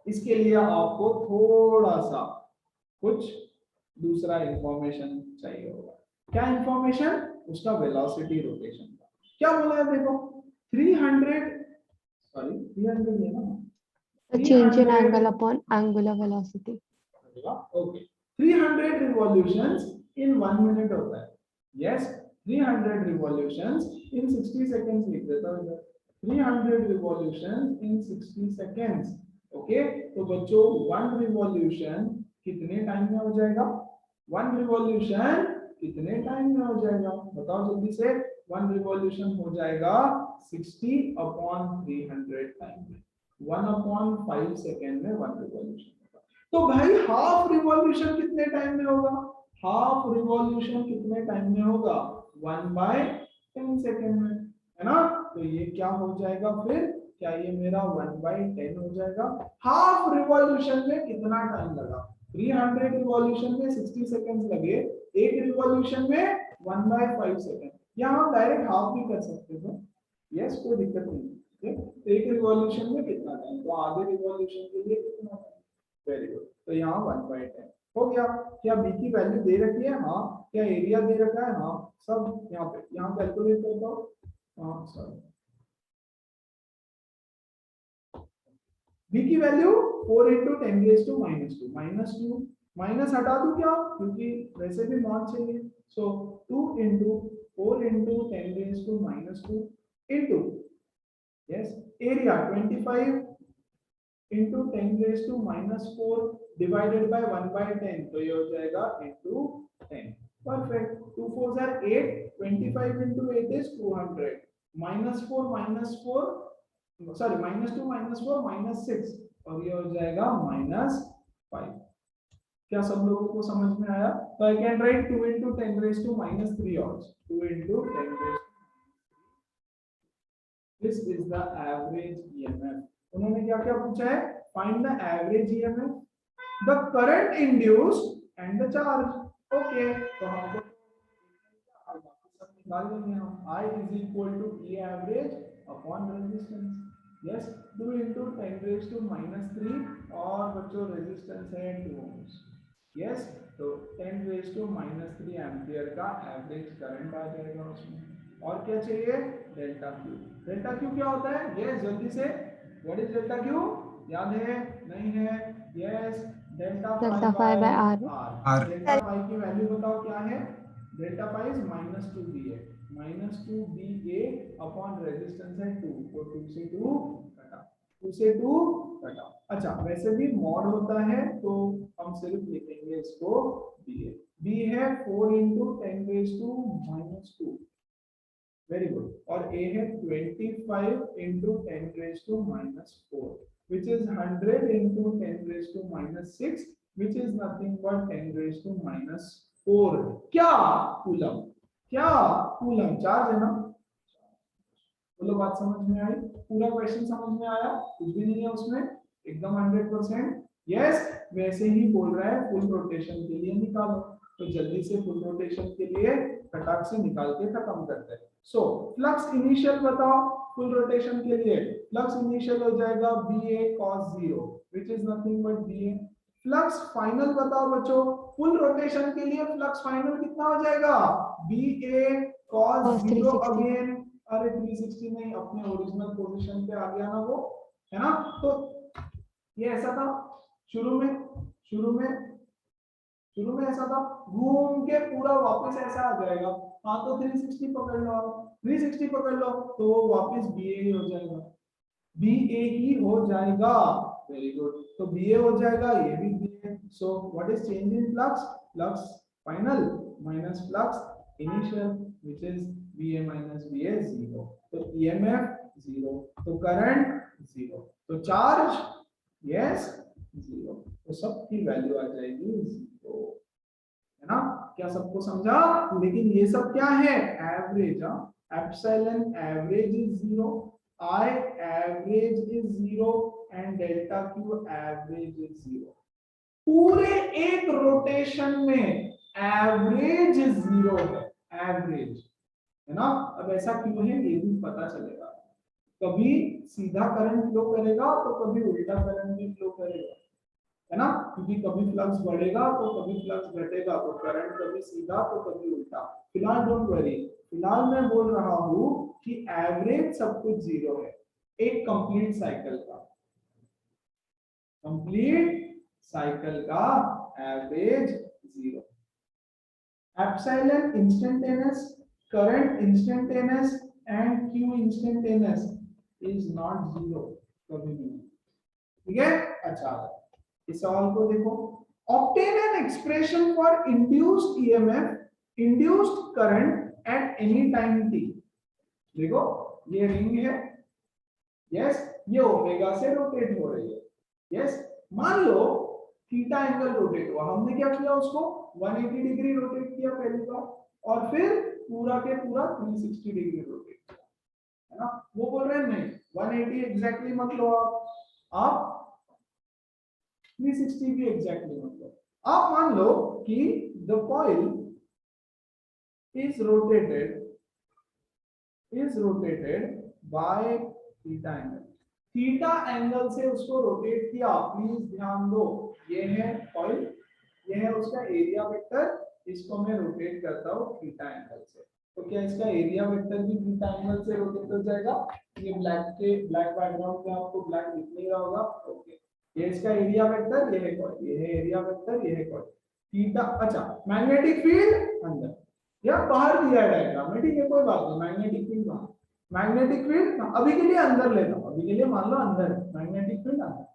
इसके लिए आपको थोड़ा सा कुछ दूसरा इंफॉर्मेशन चाहिए होगा। क्या इंफॉर्मेशन? उसका वेलोसिटी रोटेशन का। क्या बोला है देखो, 300 है ना, The change in 300 angle upon angular velocity. Okay, 300 revolutions in 1 minute होता है। यस, 300 रिवॉल्यूशंस इन 60 सेकंड्स लिख देता हूं इधर, 300 रिवॉल्यूशंस इन 60 सेकंड्स। ओके, तो बच्चों 1 रिवॉल्यूशन कितने टाइम में हो जाएगा? 1 रिवॉल्यूशन कितने टाइम में हो जाएगा, बताओ जल्दी से। 1 रिवॉल्यूशन हो जाएगा 60/300 टाइम में, 1/5 सेकेंड में 1 रिवॉल्यूशन होगा। तो भाई हाफ रिवॉल्यूशन कितने टाइम में होगा? हाफ रिवॉल्यूशन कितने टाइम में होगा? 1/10 सेकेंड में, है ना। तो ये क्या हो जाएगा फिर, क्या ये मेरा 1/10 हो जाएगा? हाफ रिवॉल्यूशन में कितना टाइम लगा? 300 रिवॉल्यूशन में 60 सेकंड्स लगे, एक रिवॉल्यूशन में 1/5 सेकंड। या हम डायरेक्ट हाफ भी कर सकते हैं, यस, कोई दिक्कत नहीं है। तो एक रिवॉल्यूशन में कितना टाइम, तो आधे रिवॉल्यूशन के लिए कितना टाइम? वेरी गुड, तो यहाँ 1/10 हो गया। क्या बी की वैल्यू दे रखी है? हाँ। क्या एरिया दे रखा है? हाँ। सब यहाँ पे, यहाँ कैलकुलेट करता हूँ। हाँ सॉरी, b की वैल्यू 4 × 10⁻², माइनस हटा दूं क्या, क्योंकि वैसे भी मॉड चाहिए। So 2 × 4 × 10⁻² into, yes, area 25 × 10⁻⁻4 divided by 1/10, तो ये हो जाएगा इनटू 10। परफेक्ट, 2 4 आर 8, 25 × 8 इज 200, -4 सॉरी -2 -4 -6, और ये हो जाएगा -5। क्या सब लोगों को समझ में आया? तो I can write 2 × 10⁻³ also, 2 × 10⁻, this is the average EMF. उन्होंने क्या क्या पूछा है? Find the average EMF, the current induced and the charge. Okay, तो हमको निकाल देंगे हम, I = E average upon resistance। Yes, 2 × 10⁻³ और बच्चों रेजिस्टेंस है 2 ohms। यस, तो 10⁻³ एम्पियर का एवरेज करंट आ जाएगा उसमें। और क्या चाहिए? Delta Q. डेल्टा क्यू क्या होता है? यस, जल्दी से, व्हाट इज डेल्टा क्यू? याद है? नहीं है? Yes, delta Delta phi by R. R। Delta pi की वैल्यू बताओ क्या है? Delta pi is -2BA, -2BA upon resistance है 2, तो 2 से 2 कटा, 2 से 2 कटा। अच्छा, वैसे भी मॉड होता है तो हम सिर्फ लिखेंगे इसको BA। B है 4 × 10⁻², वेरी गुड, और A है 25 × 10⁻⁴, which is 100 × 10⁻�6, which is nothing but 10⁻⁴। क्या? कूलम। क्या? कूलम चार्ज है ना। बोलो, बात समझ में आई? पूरा क्वेश्चन समझ में आया? कुछ भी नहीं है उसमें, एकदम 100%। यस, वैसे ही बोल रहा है फुल रोटेशन के लिए निकालो, तो जल्दी से फुल रोटेशन के लिए फटाक से निकाल के खत्म करते हैं। सो फ्लक्स इनिशियल बताओ फुल रोटेशन के लिए। फ्लक्स इनिशियल हो जाएगा BA cos 0, which is nothing but BA। Flux final बताओ बच्चों, फुल रोटेशन के लिए फ्लक्स फाइनल कितना हो जाएगा? BA cos 0 अगेन, अरे 360 नहीं, अपने ओरिजिनल पोजीशन पे आ गया ना वो, है ना। तो ये ऐसा था शुरू में ऐसा था, घूम के पूरा वापस ऐसा आ जाएगा। हाँ, तो 360 पकड़ लो, 360 पकड़ लो, तो वो वापस BA ही हो जाएगा, BA ही हो जाएगा। वेरी गुड, तो BA हो जाएगा, ये भी BA। So what is change in flux? Flux final minus flux initial, which is BA - BA 0, तो EMF 0, तो करंट 0, तो चार्ज यस 0, तो सबकी वैल्यू आ जाएगी 0, है ना। क्या सबको समझा? लेकिन ये सब क्या है? Average. Epsilon average is 0, I average is 0 and delta Q average is 0। पूरे एक रोटेशन में एवरेज 0 है, एवरेज है ना। अब ऐसा क्यों है ये भी पता चलेगा। कभी सीधा करंट फ्लो करेगा तो कभी उल्टा करंट भी फ्लो करेगा, है ना, क्योंकि कभी फ्लक्स बढ़ेगा तो कभी फ्लक्स घटेगा, तो करंट कभी सीधा तो कभी उल्टा। फिलहाल डोंट वरी, फिलहाल मैं बोल रहा हूं कि एवरेज सब कुछ 0 है एक कंप्लीट साइकिल का, कंप्लीट साइकिल का average 0। Epsilon instantaneous, current instantaneous and Q instantaneous is not 0, कभी नहीं, ठीक है। अच्छा इस सवाल को देखो, obtain an expression for induced EMF, induced current at any time t। देखो ये रिंग है, यस, ये ओमेगा से रोटेट हो रही है, यस। मान लो थीटा एंगल रोटेट हुआ, हमने क्या किया, उसको 180 डिग्री रोटेट किया पहली बार, और फिर पूरा के पूरा 360 डिग्री रोटेट किया, है ना। वो बोल रहे हैं नहीं 180 एग्जैक्टली मत लो, आप 360 भी एग्जैक्टली मत लो। आप मान लो कि the coil is rotated by theta angle, theta angle से उसको रोटेट किया। प्लीज ध्यान दो, ये है कॉइल, ये है उसका एरिया वेक्टर, इसको मैं रोटेट करता हूँ थीटा एंगल से, तो क्या इसका एरिया वेक्टर भी थीटा एंगल से रोटेट हो जाएगा। ये ब्लैक बैकग्राउंड में आपको ब्लैक दिख नहीं रहा होगा, ओके। ये इसका एरिया वेक्टर, ये है कॉइल, ये है एरिया वेक्टर, ये है कॉइल, थीटा। अच्छा मैग्नेटिक फील्ड अंदर या बाहर दिया है डायग्राम में, ठीक है, कोई बात नहीं, मैग्नेटिक फील्ड बाहर, मैग्नेटिक फील्ड अभी के लिए अंदर लेता हूं, अभी के लिए मान लो अंदर, मैग्नेटिक फील्ड अंदर,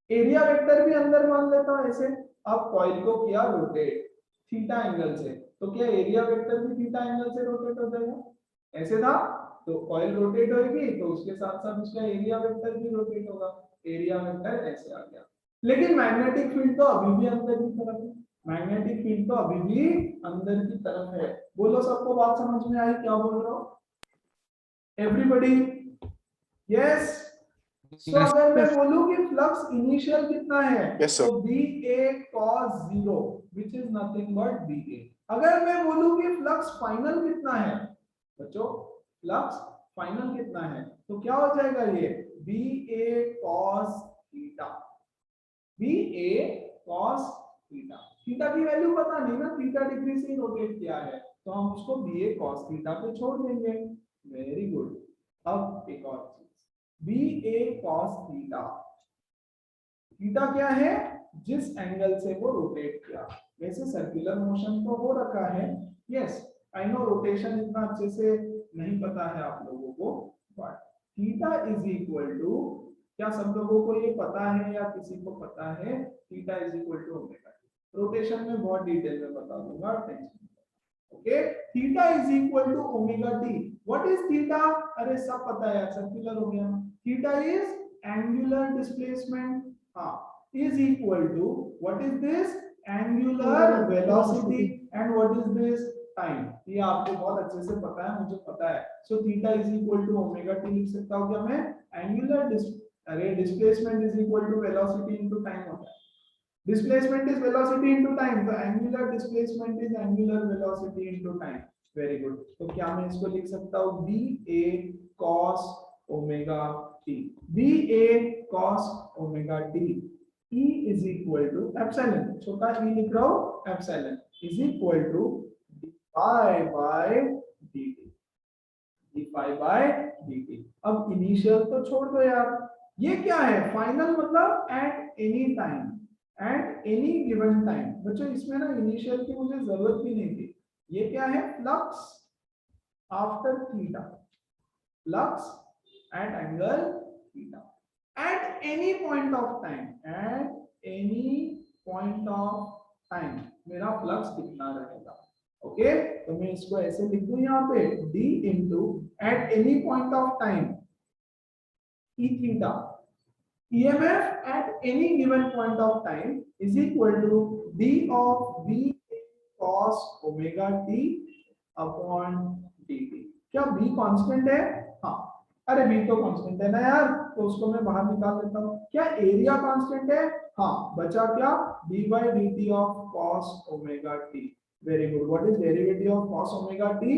एरिया वेक्टर भी अंदर मान लेता हूं ऐसे। अब कॉइल को किया रोटेट थीटा एंगल से, तो क्या एरिया वेक्टर भी थीटा एंगल से रोटेट हो जाएगा, ऐसे था, तो कॉइल रोटेट होगी तो उसके साथ साथ उसका एरिया वेक्टर भी रोटेट होगा, एरिया वेक्टर ऐसे आ गया। लेकिन मैग्नेटिक फील्ड तो अभी भी अंदर की तरफ है, मैग्नेटिक फील्ड तो अभी भी अंदर की तरफ है। बोलो सबको बात समझ में आई, क्या बोल रहा हूं, एवरीबॉडी, यस। तो अगर मैं बोलूं कि फ्लक्स इनिशियल कितना है, तो BA cos 0 which is nothing but BA। अगर मैं बोलूं कि फ्लक्स फाइनल कितना है बच्चों, फ्लक्स फाइनल कितना है, तो क्या हो जाएगा ये BA cos theta, BA cos theta. Theta की वैल्यू पता नहीं ना, थीटा डिग्री से ही रोटेट किया है, तो हम उसको BA cos थीटा पे छोड़ देंगे। Very good. अब एक और चीज, BA cos थीटा, थीटा क्या है, जिस एंगल से वो रोटेट किया। वैसे सर्कुलर मोशन तो हो रखा है, यस आई नो, रोटेशन इतना अच्छे से नहीं पता है आप लोगों को, but theta is equal to, क्या सब लोगों को ये पता है या किसी को पता है, theta is equal to omega. Rotation में बहुत डिटेल में बता दूंगा, tension. Okay, theta is equal to omega t. What is theta, अरे सब पता है, सर्कुलर हो गया। थीटा इज एंगुलर डिस्प्लेसमेंट, हाँ, is equal to what is this, angular velocity, and what is this, time. ये आपको बहुत अच्छे से पता है, मुझे पता है। So theta is equal to omega t लिख सकता हूं क्या मैं, angular displacement is equal to velocity into time होता है। Displacement is velocity into time, so angular displacement is angular velocity into time. Very good. तो क्या मैं इसको लिख सकता हूँ BA cos omega t, BA cos omega t, E is equal to epsilon, छोटा e लिख रहा हूँ, epsilon is equal to dphi by dt, dphi by dt। अब इनिशियल तो छोड़ दो यार, ये क्या है, फाइनल मतलब at any time, at any given time. बच्चों इसमें ना इनिशियल की मुझे जरूरत भी नहीं थी। ये क्या है, flux after theta, flux at angle theta at any point of time, at any point of time मेरा फ्लक्स कितना रहेगा। ओके, तो मैं इसको ऐसे लिख दूं यहाँ पे, d into eight any point of time e theta, EMF at any given point of time is equal to d of V cos omega t upon dt। क्या V कांस्टेंट है, हाँ। अरे बी तो कांस्टेंट है ना यार, तो उसको मैं बाहर निकाल देता हूँ। क्या एरिया कांस्टेंट है? हाँ, बचा क्या? D by D t of cos omega t. Very good. What is derivative of cos omega t?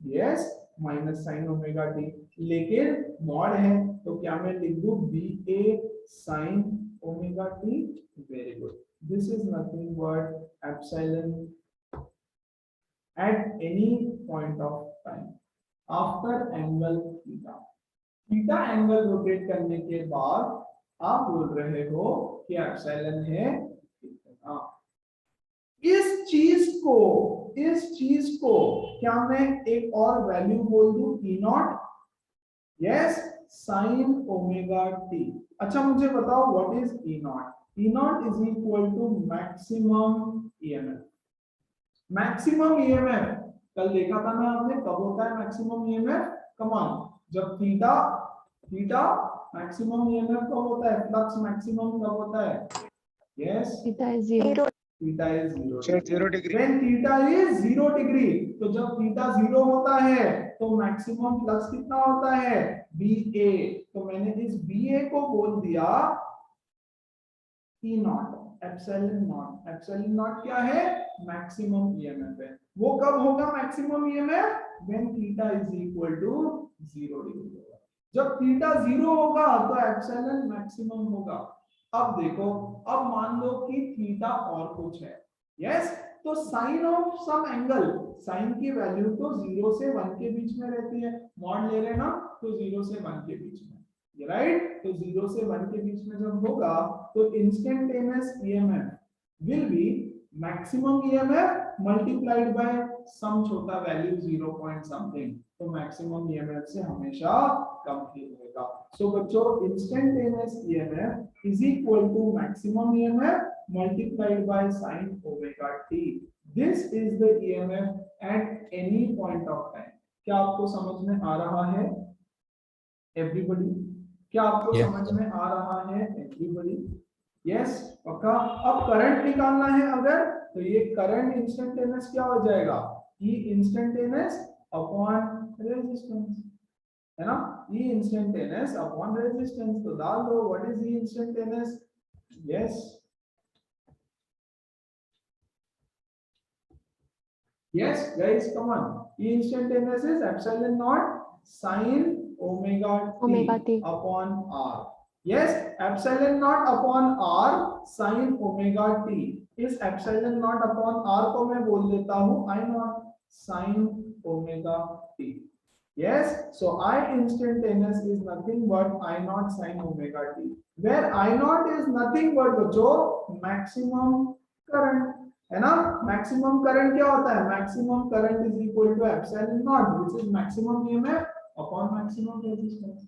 Yes, minus sine omega t. लेकिन मॉड है तो क्या मैं लिख दूं B A sine omega t? Very good. This is nothing but epsilon at any point of time after angle theta। Theta angle rotate करने के बाद आप बोल रहे हो कि एप्सिलॉन है कितना। इस चीज को क्या मैं एक और वैल्यू बोल दूं E naught? Yes, sine omega T. अच्छा मुझे बताओ what is E naught? E naught is equal to maximum EMF. Maximum EMF कल देखा था ना आपने, कब होता है मैक्सिमम ईएमएफ? कम ऑन, जब थीटा मैक्सिमम ईएमएफ कब होता है? फ्लक्स मैक्सिमम कब होता है? Yes, theta is 0। Theta is 0 0 degree। When theta is 0 degree. तो जब थीटा 0 होता है तो मैक्सिमम फ्लक्स कितना होता है? BA। तो मैंने इस BA को बोल दिया E naught, epsilon naught. Epsilon naught क्या है? मैक्सिमम ईएमएफ है। वो कब होगा maximum EMF? When theta is equal to 0 degree होगा। जब थीटा 0 होगा तो एप्सिलॉन मैक्सिमम होगा। अब देखो, अब मान लो कि थीटा और कुछ है। यस, तो sine of some angle, sine की वैल्यू तो 0 से 1 के बीच में रहती है। मॉड ले रहे हैं ना, तो 0 से 1 के बीच में, राइट? तो 0 से 1 के बीच में जब होगा तो instantaneous EMF will be maximum EMF multiplied by some छोटा वैल्यू 0 पॉइंट समथिंग। तो मैक्सिमम ईएमएफ से हमेशा कम ही होगा। सो बच्चों, instantaneous EMF is equal to maximum EMF multiplied by sin omega t। This is the EMF at any point of time. क्या आपको समझ में आ रहा है एवरीबॉडी? क्या आपको Yeah. समझ में आ रहा है एवरीबॉडी? यस, पक्का। अब करंट निकालना है अगर, तो ये करंट इंस्टेंटेनियस क्या हो जाएगा? E इंस्टेंटेनियस अपॉन रेजिस्टेंस, है ना? E instantaneous upon resistance. तो डाल दो what is E instantaneous? Yes, yes guys, come on, E instantaneous is epsilon naught sin omega t upon r। yes, epsilon naught upon r sin omega t। इस epsilon naught upon r को मैं बोल देता हूँ I naught sin omega t। yes, so I instantaneous is nothing but I naught sin omega t, where I naught is nothing but बच्चों maximum current, है ना? Maximum current क्या होता है? Maximum current is equal to epsilon naught which is maximum EMF upon maximum resistance.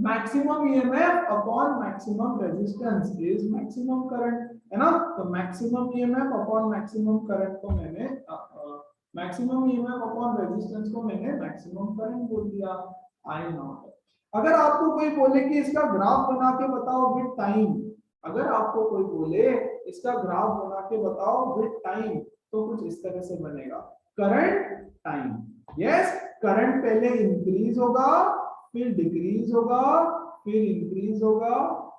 Maximum EMF upon maximum resistance is maximum current, है ना? तो maximum EMF upon maximum current को मैंने मैक्सिमम ईएमएफ अपॉन रेजिस्टेंस को मैंने maximum current बोल दिया, आई not. अगर आपको कोई बोले कि इसका ग्राफ बना के बताओ विद टाइम, अगर आपको कोई बोले इसका ग्राफ बना के बताओ विद टाइम, तो कुछ इस तरह से बनेगा, करंट टाइम। यस, करंट पहले इंक्रीज होगा, फिर डिक्रीज होगा, फिर इंक्रीज होगा,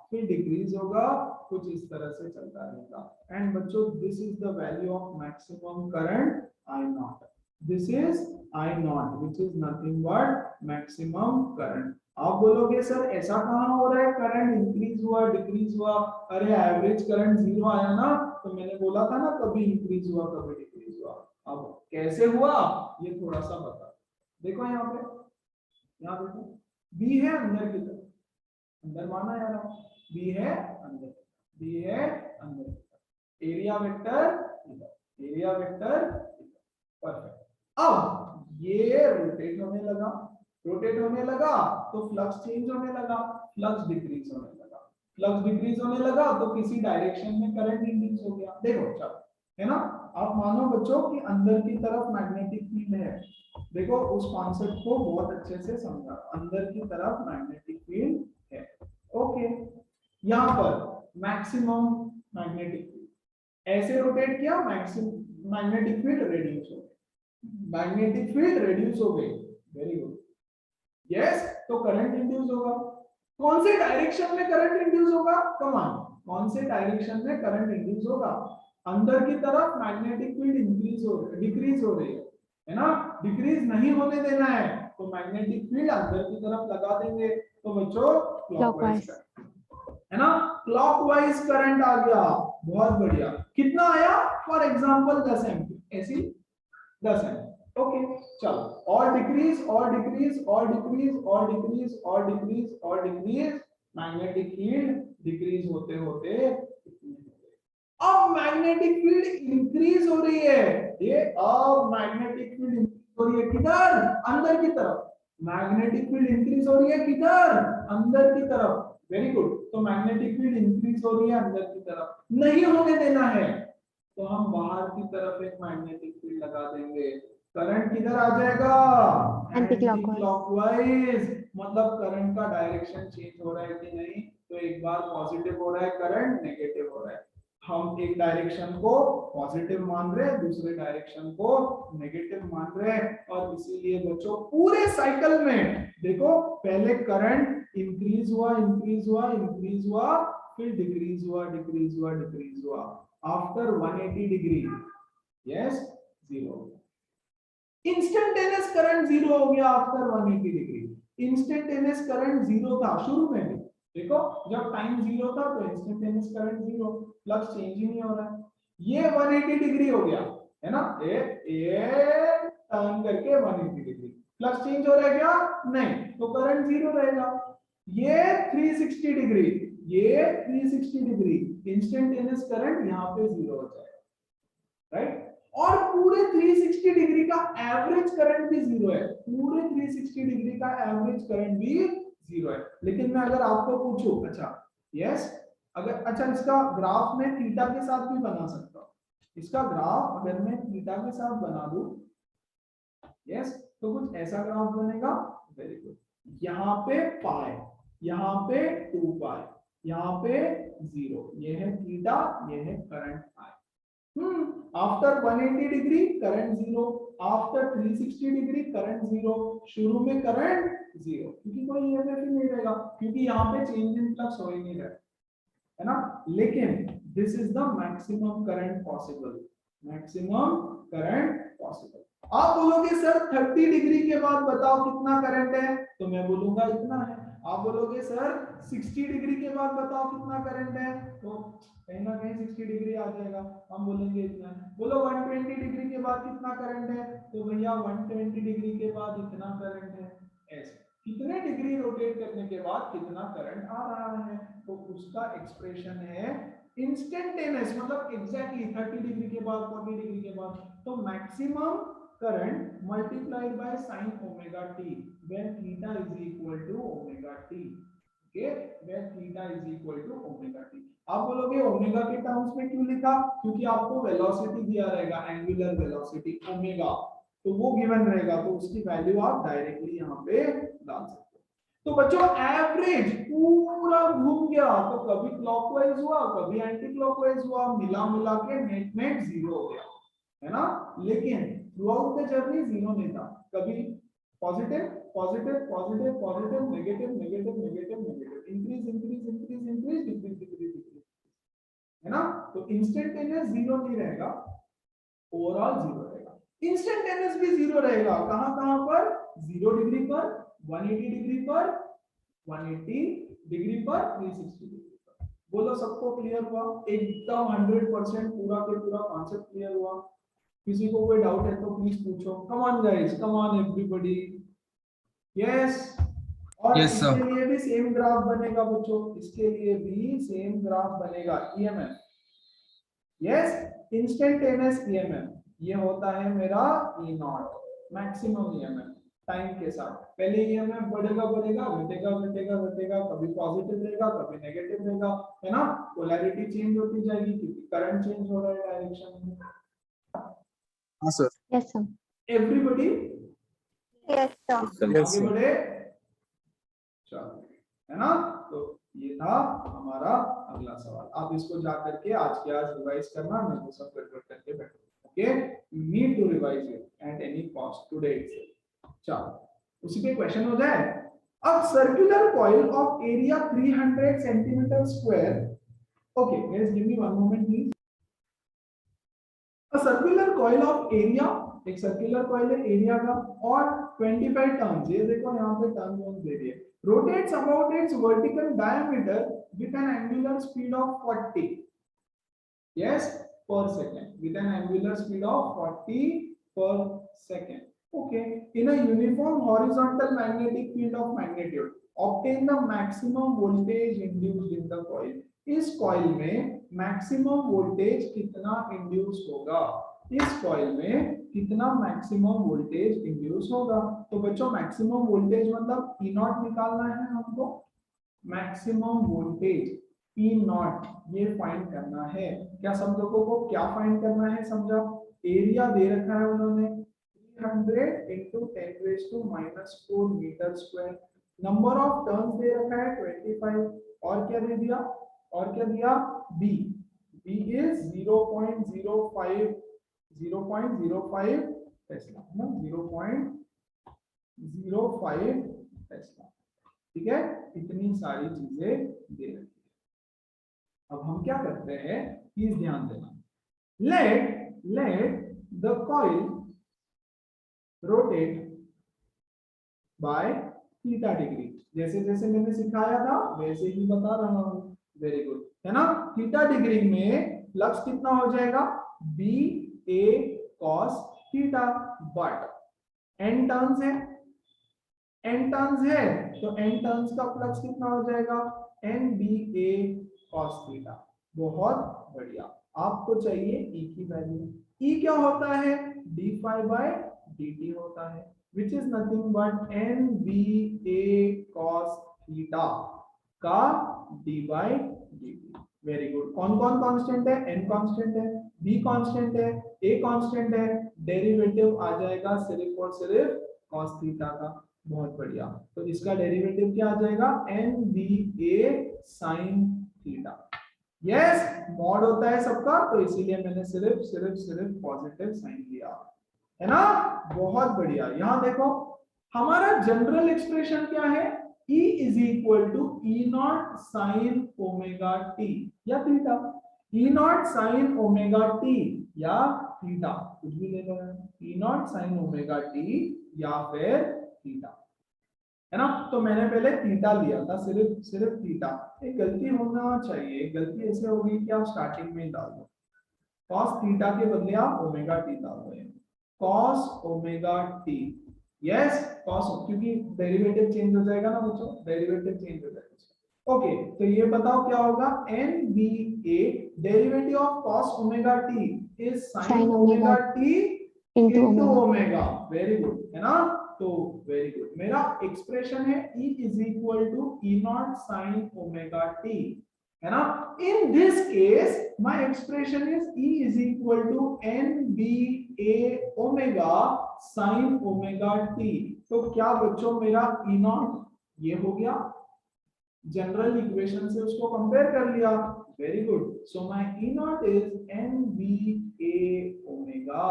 फिर डिक्रीज होगा, कुछ इस तरह से चलता रहेगा। एंड बच्चों, this is the value of maximum current I naught। This is I naught which is nothing but maximum current। आप बोलोगे सर ऐसा कहां हो रहा है, करंट इंक्रीज हुआ डिक्रीज हुआ? अरे एवरेज करंट 0 आया ना, तो मैंने बोला था ना कभी इंक्रीज हुआ कभी डिक्रीज हुआ। अब कैसे हुआ ये थोड़ा सा बता। देखो यहाँ पे, यहाँ देखो, बी है अंदर की तरफ, अंदर माना यार, बी है अंदर, बी है अंदर, area vector, area vector, perfect. अब ये रोटेट होने लगा, रोटेट होने लगा तो फ्लक्स चेंज होने लगा, फ्लक्स डिक्रीज होने लगा, फ्लक्स डिक्रीज होने लगा तो किसी डायरेक्शन में करंट इंक्रीज हो गया। देखो चलो, है ना? आप मानो बच्चों कि अंदर की तरफ मैग्नेटिक फील्ड है, देखो उस कॉन्सेप्ट को बहुत अच्छे से समझा, अंदर की तरफ मैग्नेटिक फील्ड है, ओके। यहाँ पर मैक्सिमम मैग्नेटिक फील्ड, ऐसे रोटेट किया, मैक्सिमम मैग्नेटिक फील्ड रिड्यूस हो गई, मैग्नेटिक फील्ड रिड्यूस हो गई, वेरी गुड। यस, तो करंट इंड्यूस होगा। कौन से डायरेक्शन में करंट इंड्यूस होगा? कम ऑन, कौन से डायरेक्शन में करंट इंड्यूस होगा? अंदर की तरफ मैग्नेटिक फील्ड इंक्रीज हो रही है, डिक्रीज हो रही है ना, डिक्रीज नहीं होने देना है, तो मैग्नेटिक फील्ड अंदर की तरफ लगा देंगे। तो बच्चों क्लॉकवाइज है ना, क्लॉकवाइज करंट आ गया, बहुत बढ़िया। कितना आया? फॉर एग्जांपल 10 एम्पीयर, ऐसी 10 एम्पीयर। ओके चलो, और डिक्रीज और डिक्रीज और डिक्रीज और डिक्रीज और डिक्रीज और डिक्रीज, मैग्नेटिक फील्ड डिक्रीज होते होते अब मैग्नेटिक फील्ड इंक्रीज हो रही है। ये अब मैग्नेटिक फील्ड इंक्रीज हो रही है किधर? अंदर की तरफ। मैग्नेटिक फील्ड इंक्रीज हो रही है किधर? अंदर की तरफ। Very good. तो मैग्नेटिक फील्ड इंक्रीज हो रही है अंदर की तरफ, नहीं होने देना है, तो हम बाहर की तरफ एक मैग्नेटिक फील्ड लगा देंगे। करंट किधर आ जाएगा? Anti clockwise. मतलब करंट का डायरेक्शन चेंज हो रहा है कि नहीं? तो एक बार पॉजिटिव हो रहा है करंट, नेगेटिव हो रहा है। हम एक डायरेक्शन को पॉजिटिव मान रहे हैं, दूसरे डायरेक्शन को नेगेटिव मान रहे हैं, और इसीलिए बच्चों पूरे साइकिल में देखो, पहले करंट इंक्रीज हुआ इंक्रीज हुआ इंक्रीज हुआ, फिर डिक्रीज हुआ डिक्रीज हुआ डिक्रीज हुआ, after 180 degree yes 0। Instantaneous current 0 हो गया आफ्टर 180 डिग्री। इंस्टेंटेनियस करंट 0 था शुरू में भी, देखो जब टाइम 0 था तो इंस्टेंटेनियस करंट 0, फ्लक्स चेंज ही नहीं हो रहा है। ये 180 डिग्री हो गया है ना, ये टर्न करके 180 डिग्री, फ्लक्स चेंज हो रहा है क्या? नहीं, तो करंट 0 रहेगा। ये 360 डिग्री, ये 360 डिग्री, इंस्टेंटेनियस करंट यहाँ पे 0 हो जाएगा, राइट। और पूरे 360 डिग्री का एवरेज करंट भी 0 है, पूरे 360 डिग्री का एवरेज करंट भी 0 है। लेकिन मैं अगर आपको पूछूं, अच्छा यस, अगर अच्छा इसका ग्राफ में थीटा के साथ भी बना सकता हूं, इसका ग्राफ अगर मैं थीटा के साथ बना दूं यस, तो कुछ ऐसा ग्राफ बनेगा। Very good. यहाँ पे पाई, यहाँ पे 2 पाई, यहाँ पे 0, ये है थीटा, ये है current I. After 180 degree current 0, after 360 degree current 0, शुरू में करंट 0, क्योंकि कोई ईएमएफ ही नहीं रहेगा, क्योंकि यहाँ पे चेंज इन फ्लक्स हो ही नहीं रहा है ना। लेकिन this is the maximum current possible, maximum current possible. आप बोलोगे सर 30 डिग्री के बाद बताओ कितना करंट है, तो मैं बोलूंगा इतना है। आप बोलोगे सर 60 डिग्री के बाद बताओ कितना करंट है, तो कहीं ना कहीं 60 डिग्री आ जाएगा, हम बोलेंगे इतना है। बोलो 120 डिग्री के बाद कितना करंट है, तो भैया 120 डिग्री के बाद इतना करंट है। ऐसे कितने डिग्री रोटेट करने के बाद कितना करंट आ रहा है, तो उसका एक्सप्रेशन है इंस्टेंटेनियस, मतलब एग्जैक्टली 30 डिग्री के बाद 40 डिग्री के बाद, तो maximum current multiplied by sin omega t when theta is equal to omega t, okay, when theta is equal to omega t। आप बोलोगे ओमेगा के टर्म्स में क्यों लिखा, क्योंकि आपको वेलोसिटी दिया रहेगा, एंगुलर वेलोसिटी ओमेगा, तो वो गिवन रहेगा, तो उसकी वैल्यू आप डायरेक्टली यहाँ पे डाल सकते हो। तो बच्चों एवरेज पूरा घूम गया, तो कभी क्लॉकवाइज हुआ कभी एंटी क्लॉकवाइज हुआ, मिला मिला के नेट नेट 0 हो गया, है ना। लेकिन थ्रूआउट द जर्नी 0 नहीं था, कभी positive positive positive positive negative negative negative negative, increase increase increase increase decrease decrease decrease, है ना। तो इंस्टेंटेनियस 0 नहीं रहेगा, ओवरऑल 0 रहेगा। इंस्टेंटेनियस भी 0 रहेगा, कहां कहां पर? 0 डिग्री पर, 180 डिग्री पर, 180 डिग्री पर, 360 डिग्री पर। बोलो सबको क्लियर हुआ? एकदम 100% पूरा के पूरा कॉन्सेप्ट क्लियर हुआ? किसी को कोई डाउट है तो प्लीज पूछो। Come on guys, come on everybody. Yes, और Yes, sir. इसके लिए भी सेम ग्राफ बनेगा बच्चों, इसके लिए भी सेम ग्राफ बनेगा। ईएमएफ, यस, इंस्टेंटेनियस ईएमएफ, ये होता है मेरा E not, maximum EMF time के साथ। पहले ईएमएफ बढ़ेगा बढ़ेगा घटेगा घटेगा घटेगा, कभी पॉजिटिव रहेगा कभी नेगेटिव रहेगा, है ना। पोलैरिटी चेंज होती जाएगी क्योंकि करंट चेंज हो रहा है डायरेक्शन में। हाँ sir. Yes, sir. Everybody Yes, sir. आगे बढ़े, चलो, है ना। तो ये था हमारा अगला सवाल। आप इसको जा करके आज के आज रिवाइज करना, मैं तो सब गड़बड़ करके बैठूंगा। Okay, you need to revise it at any cost today itself. चलो, उसी पे क्वेश्चन हो जाए। A circular coil of area 300 centimeter square. Okay, guys, give me one moment, please. A circular coil of area, एक circular coil है area का, और 25 turns, ये देखो यहाँ पे टर्न जोन दे दिए, rotates about it's vertical diameter with N angular speed of 40 yes per second, with an angular speed of 40 per second. Okay, in a uniform horizontal magnetic field of magnitude obtain the maximum voltage induced in the coil. इस coil में maximum voltage कितना induce होगा, इस coil में कितना maximum voltage induce होगा। तो बच्चों मैक्सिमम वोल्टेज मतलब ई नॉट निकालना है हमको, मैक्सिमम वोल्टेज ई नॉट ये फाइंड करना है। क्या सब लोगों को क्या फाइंड करना है समझा? एरिया दे रखा है उन्होंने 300 into 10⁻⁻⁴ metre square, number of turns दे रखा है 25, और क्या दे दिया, और क्या दिया, बी, बी इज 0.05 टेस्ला ना, 0.05 टेस्ला। ठीक है, इतनी सारी चीजें दे रखी है। अब हम क्या करते हैं, प्लीज ध्यान देना, let the coil rotate by theta degree, जैसे जैसे मैंने सिखाया था वैसे ही बता रहा हूं। वेरी गुड, है ना। थीटा डिग्री में फ्लक्स कितना हो जाएगा, B A cos theta, but N turns है, एन टर्न्स है तो एन टर्न्स का फ्लक्स कितना हो जाएगा, N B A cos theta. बहुत बढ़िया, आपको चाहिए ई की वैल्यू, ई क्या होता है, D phi by D T होता है, which is nothing but N B A cos theta का D by D T. Very good, कौन कौन कांस्टेंट है, एन कांस्टेंट है, बी कांस्टेंट है, ए कांस्टेंट है, डेरिवेटिव आ जाएगा सिर्फ और सिर्फ कॉस थीटा का। बहुत बढ़िया, तो इसका डेरिवेटिव क्या आ जाएगा, N B A sine theta. Yes, mod होता है सबका, तो इसीलिए मैंने सिर्फ पॉजिटिव साइन लिया, है ना। बहुत बढ़िया, यहां देखो हमारा जनरल एक्सप्रेशन क्या है, E is equal to E naught sine omega T या theta, E naught sine omega T या थीटा, कुछ भी ले लो, E naught sine omega T या फिर थीटा, है ना। तो मैंने पहले थीटा लिया था, सिर्फ थीटा। एक गलती होना चाहिए, गलती ऐसे होगी कि आप स्टार्टिंग में डाल दो, कॉस थीटा के बदले आप ओमेगा टी डाल रहे हैं, cos omega t, yes cos, क्योंकि डेरिवेटिव चेंज हो जाएगा ना बच्चों, डेरिवेटिव चेंज हो जाएगा। ओके, तो ये बताओ क्या होगा, N B A derivative of cos omega t is sine omega t into omega. Very good, है ना। तो वेरी गुड, मेरा एक्सप्रेशन है E is equal to E naught sine omega t, है ना। In this case my expression is E is equal to N B A omega sine omega t. तो क्या बच्चों मेरा ई नॉट ये हो गया, जनरल इक्वेशन से उसको कंपेयर कर लिया। Very good, so my E naught is N B A omega,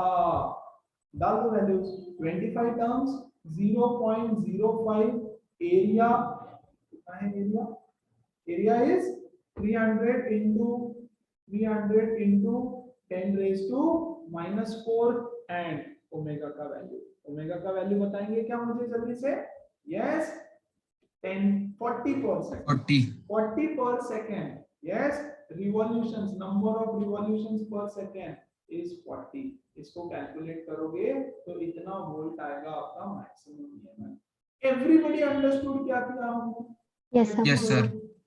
डाल दो वैल्यूज, 25 टर्म्स, 0.05 एरिया, कितना है area, area is 300 into 10⁻⁻⁴ and omega का वैल्यू, ओमेगा का वैल्यू बताएंगे क्या मुझे जल्दी से, yes 40 per second, yes, revolutions, number of revolutions per second is 40, इसको कैलकुलेट करोगे तो इतना वोल्ट आएगा आपका मैक्सिमम ईएमएफ। एवरीबॉडी अंडरस्टूड क्या किया हमने? Yes, sir. Yes, sir.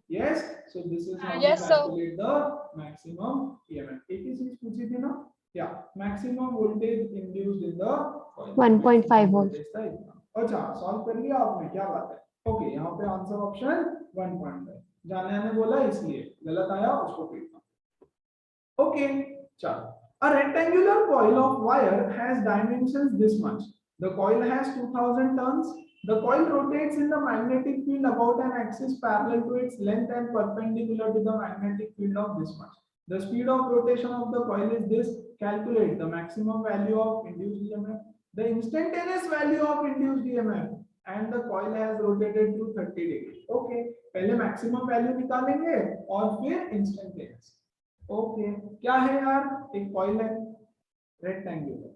Yes, so this is how Yes, we sir. calculate the maximum EMF। एक ही चीज पूछी थी ना, क्या maximum voltage induced in the coil, 1.5 volt। अच्छा, सॉल्व कर लिया आपने, क्या बात है। ओके, यहाँ पे आंसर ऑप्शन 1.5, जाने ने बोला इसलिए गलत आया, उसको पीटना। ओके, चलो, a rectangular coil of wire has dimensions this much, the coil has 2000 turns, the coil rotates in the magnetic field about an axis parallel to its length and perpendicular to the magnetic field of this much, the speed of rotation of the coil is this, calculate the maximum value of induced EMF, the instantaneous value of induced EMF and the coil has rotated to 30 degree. Okay, पहले maximum value निकालेंगे और फिर instantaneous. Okay, क्या है यार, एक coil है rectangular.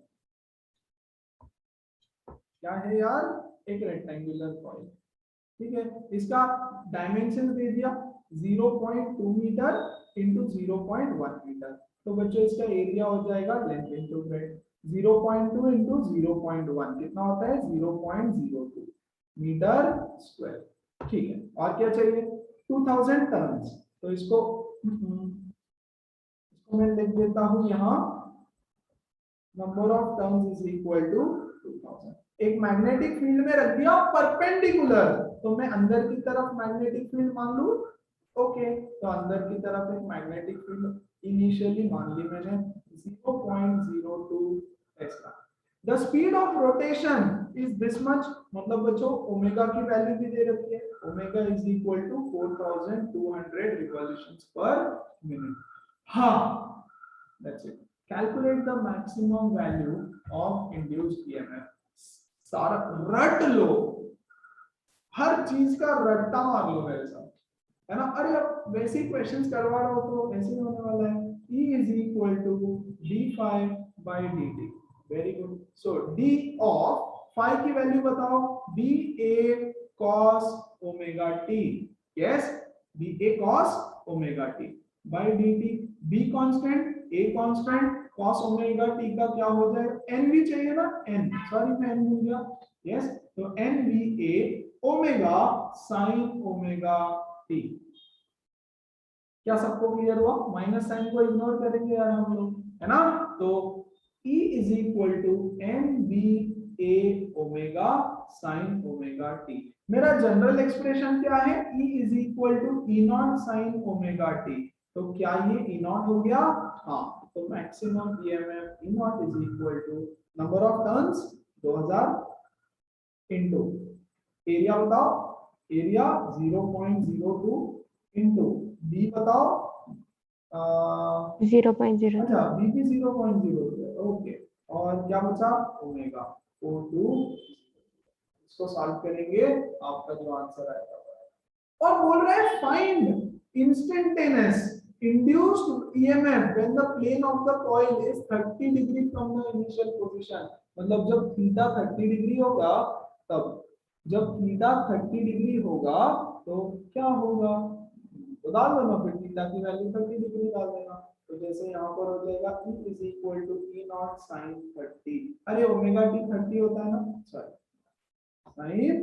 क्या है यार, एक रेक्टेंगुलर कॉइल. ठीक है, इसका डायमेंशन दे दिया 0.2 मीटर इंटू 0.1 मीटर. तो बच्चों इसका एरिया हो जाएगा लेंथ इंटू ब्रेड्थ. 0.2 इंटू 0.1 कितना होता है 0.02 मीटर स्क्वायर. ठीक है, और क्या चाहिए 2000 टर्न्स. तो इसको मैं लिख देता हूं यहाँ, number of turns is equal to 2000. एक मैग्नेटिक फील्ड में रख दिया परपेंडिकुलर, तो मैं अंदर की तरफ मैग्नेटिक फील्ड मान लूं. ओके, तो अंदर की तरफ एक मैग्नेटिक फील्ड इनिशियली मान ली मैंने 0.02 ऐसा. The speed of rotation is this much. मतलब बच्चों ओमेगा की वैल्यू भी दे रखी है. Omega is equal to 4200 revolutions per minute. हाँ, that's it. Calculate the maximum value of induced EMF. सारा रट लो, हर चीज का रट्टा मार लो मेरे साथ, है ना. अरे अब वैसे ही क्वेश्चंस करवा रहा हो तो ऐसे ही होने वाला है. E is equal to d phi by dt. Very good. So d of phi की वैल्यू बताओ. ba cos omega t. Yes, ba cos omega t by dt. b constant, a constant, cos omega t का क्या हो जाएगा, n भी चाहिए ना, n. Sorry मैं n भूल गया. Yes, तो n va omega sin omega t. क्या सबको क्लियर हुआ? माइनस साइन को इग्नोर करेंगे यार हम लोग, है ना. तो E is equal to N B A omega sine omega t. मेरा जनरल एक्सप्रेशन क्या है, E is equal to E naught sine omega t. तो क्या ये ई नॉट हो गया? हाँ. तो maximum EMF E naught is equal to number of turns 2000 into area बताओ. एरिया 0.02 इनटू बी बताओ 0.02. अच्छा बी भी 0.02 है. ओके, और क्या बचा ओमेगा 42. इसको सॉल्व करेंगे, आपका जो आंसर आएगा. और बोल रहे हैं find instantaneous induced EMF when the plane of the coil is 30 degree from the initial position. मतलब जब थीटा 30 डिग्री होगा, तब जब थीटा 30 डिग्री होगा तो क्या होगा, तो डाल देना फिर थीटा की वैल्यू 30 डिग्री डाल देना. तो जैसे यहाँ पर हो जाएगा E is equal to E naught sin 30. अरे ओमेगा टी 30 होता है ना, सॉरी sin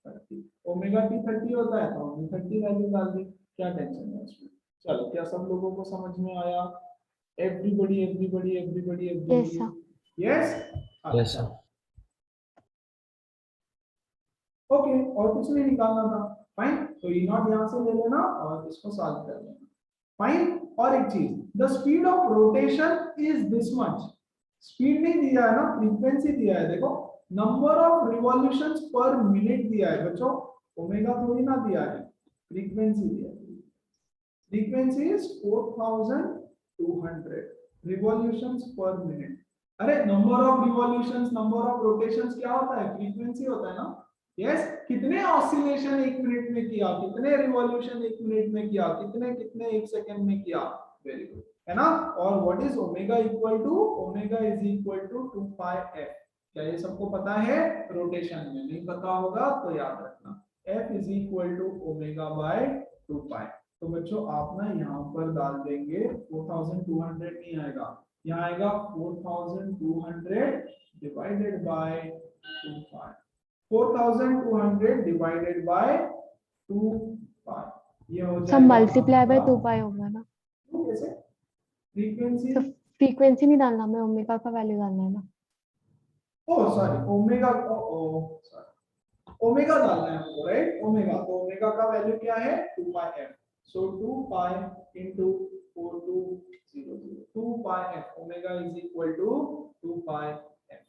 30. ओमेगा टी 30 होता है तो हमने 30 वैल्यू डाल दी. क्या टेंशन है उसमें. चलो, क्या सब लोगों को समझ में आया? Everybody everybody everybody Yes, sir. Yes. Yes, sir. Okay, और कुछ नहीं निकालना था. फाइन. तो ई नॉट यहां से ले लेना और इसको सॉल्व कर लेना. फाइन. और एक चीज, the speed of rotation is this much. Speed नहीं दिया है ना, फ्रीक्वेंसी दिया है. देखो number of revolutions per minute दिया है बच्चों, ओमेगा थोड़ी ना दिया है, फ्रीक्वेंसी दिया है. Frequency is 4200 revolutions per minute. अरे number of revolutions, number of rotations क्या होता है, फ्रीक्वेंसी होता है ना. यस, कितने ऑसिलेशन एक मिनट में किया, कितने रिवॉल्यूशन एक मिनट में किया, कितने कितने एक सेकंड में किया. वेरी गुड, है ना. और what is omega equal to, omega is equal to 2 pi f. क्या ये सबको पता है? रोटेशन में नहीं पता होगा तो याद रखना, f is equal to omega by 2 pi. तो बच्चों आप ना यहाँ पर डाल देंगे 4200 नहीं आएगा, यहाँ आएगा 4200 divided by 2 pi. 4200 divided by 2 पाई, ये हो जाएगा सब मल्टीप्लाई बाय 2 पाई होगा ना. कैसे? फ्रीक्वेंसी, तो फ्रीक्वेंसी नहीं डालना, हमें ओमेगा का वैल्यू डालना है ना. ओ सॉरी ओमेगा को, सॉरी ओमेगा डालना है हमको, राइट. ओमेगा, तो ओमेगा का वैल्यू क्या है 2 pi F. So 2 pi into 4200, 2 pi f. Omega is equal to 2 pi f.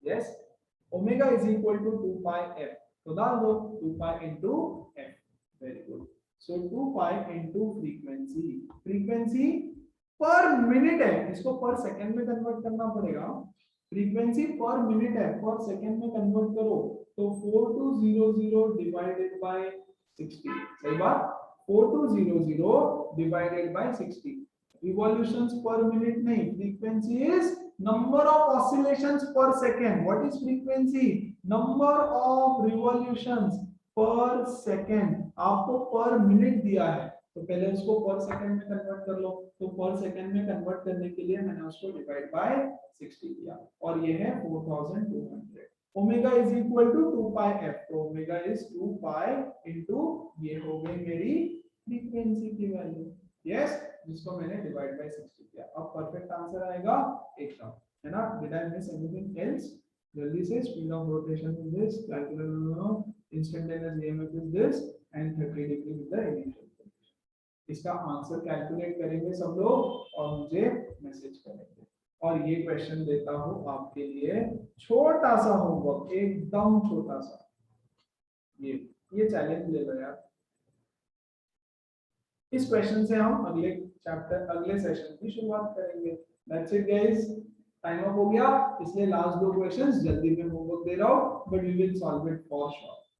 Yes, omega is equal to 2 pi f. तो डाल दो 2 pi into f. Very good. So 2 pi into frequency. Frequency per minute है, इसको पर second में convert करना पड़ेगा. Frequency पर मिनट है, पर सेकंड में कन्वर्ट करो तो 4200 डिवाइडेड बाय 60, सही बात, 4200 divided by 60, revolutions per minute नहीं, frequency is number of oscillations per second. What is frequency? Number of revolutions per second. आपको per minute दिया है, तो पहले उसको पर सेकंड में कन्वर्ट कर लो, तो पर सेकंड में कन्वर्ट करने के लिए मैंने उसको डिवाइड बाय 60 किया, और ये है 4200. Omega is equal to 2 pi f, तो ओमेगा इज 2 पाई इनटू ये हो गई मेरी फ्रीक्वेंसी की वैल्यू, यस, जिसको मैंने डिवाइड बाय 60 किया. अब परफेक्ट आंसर आएगा एकदम, है ना. Did I miss anything else? जल्दी से, speed of rotation is this, calculate instantaneous EMF is this, and 30 degree with the initial. इसका आंसर कैलकुलेट करेंगे सब लोग और मुझे मैसेज करेंगे. और ये क्वेश्चन देता हूं आपके लिए, छोटा सा होमवर्क, एकदम छोटा सा, ये चैलेंज ले लो यार. इस क्वेश्चन से हम अगले चैप्टर, अगले सेशन की शुरुआत करेंगे. That's it guys, time up हो गया, इसलिए लास्ट 2 क्वेश्चंस जल्दी में होमवर्क दे रहा हूं, but we will solve it for sure.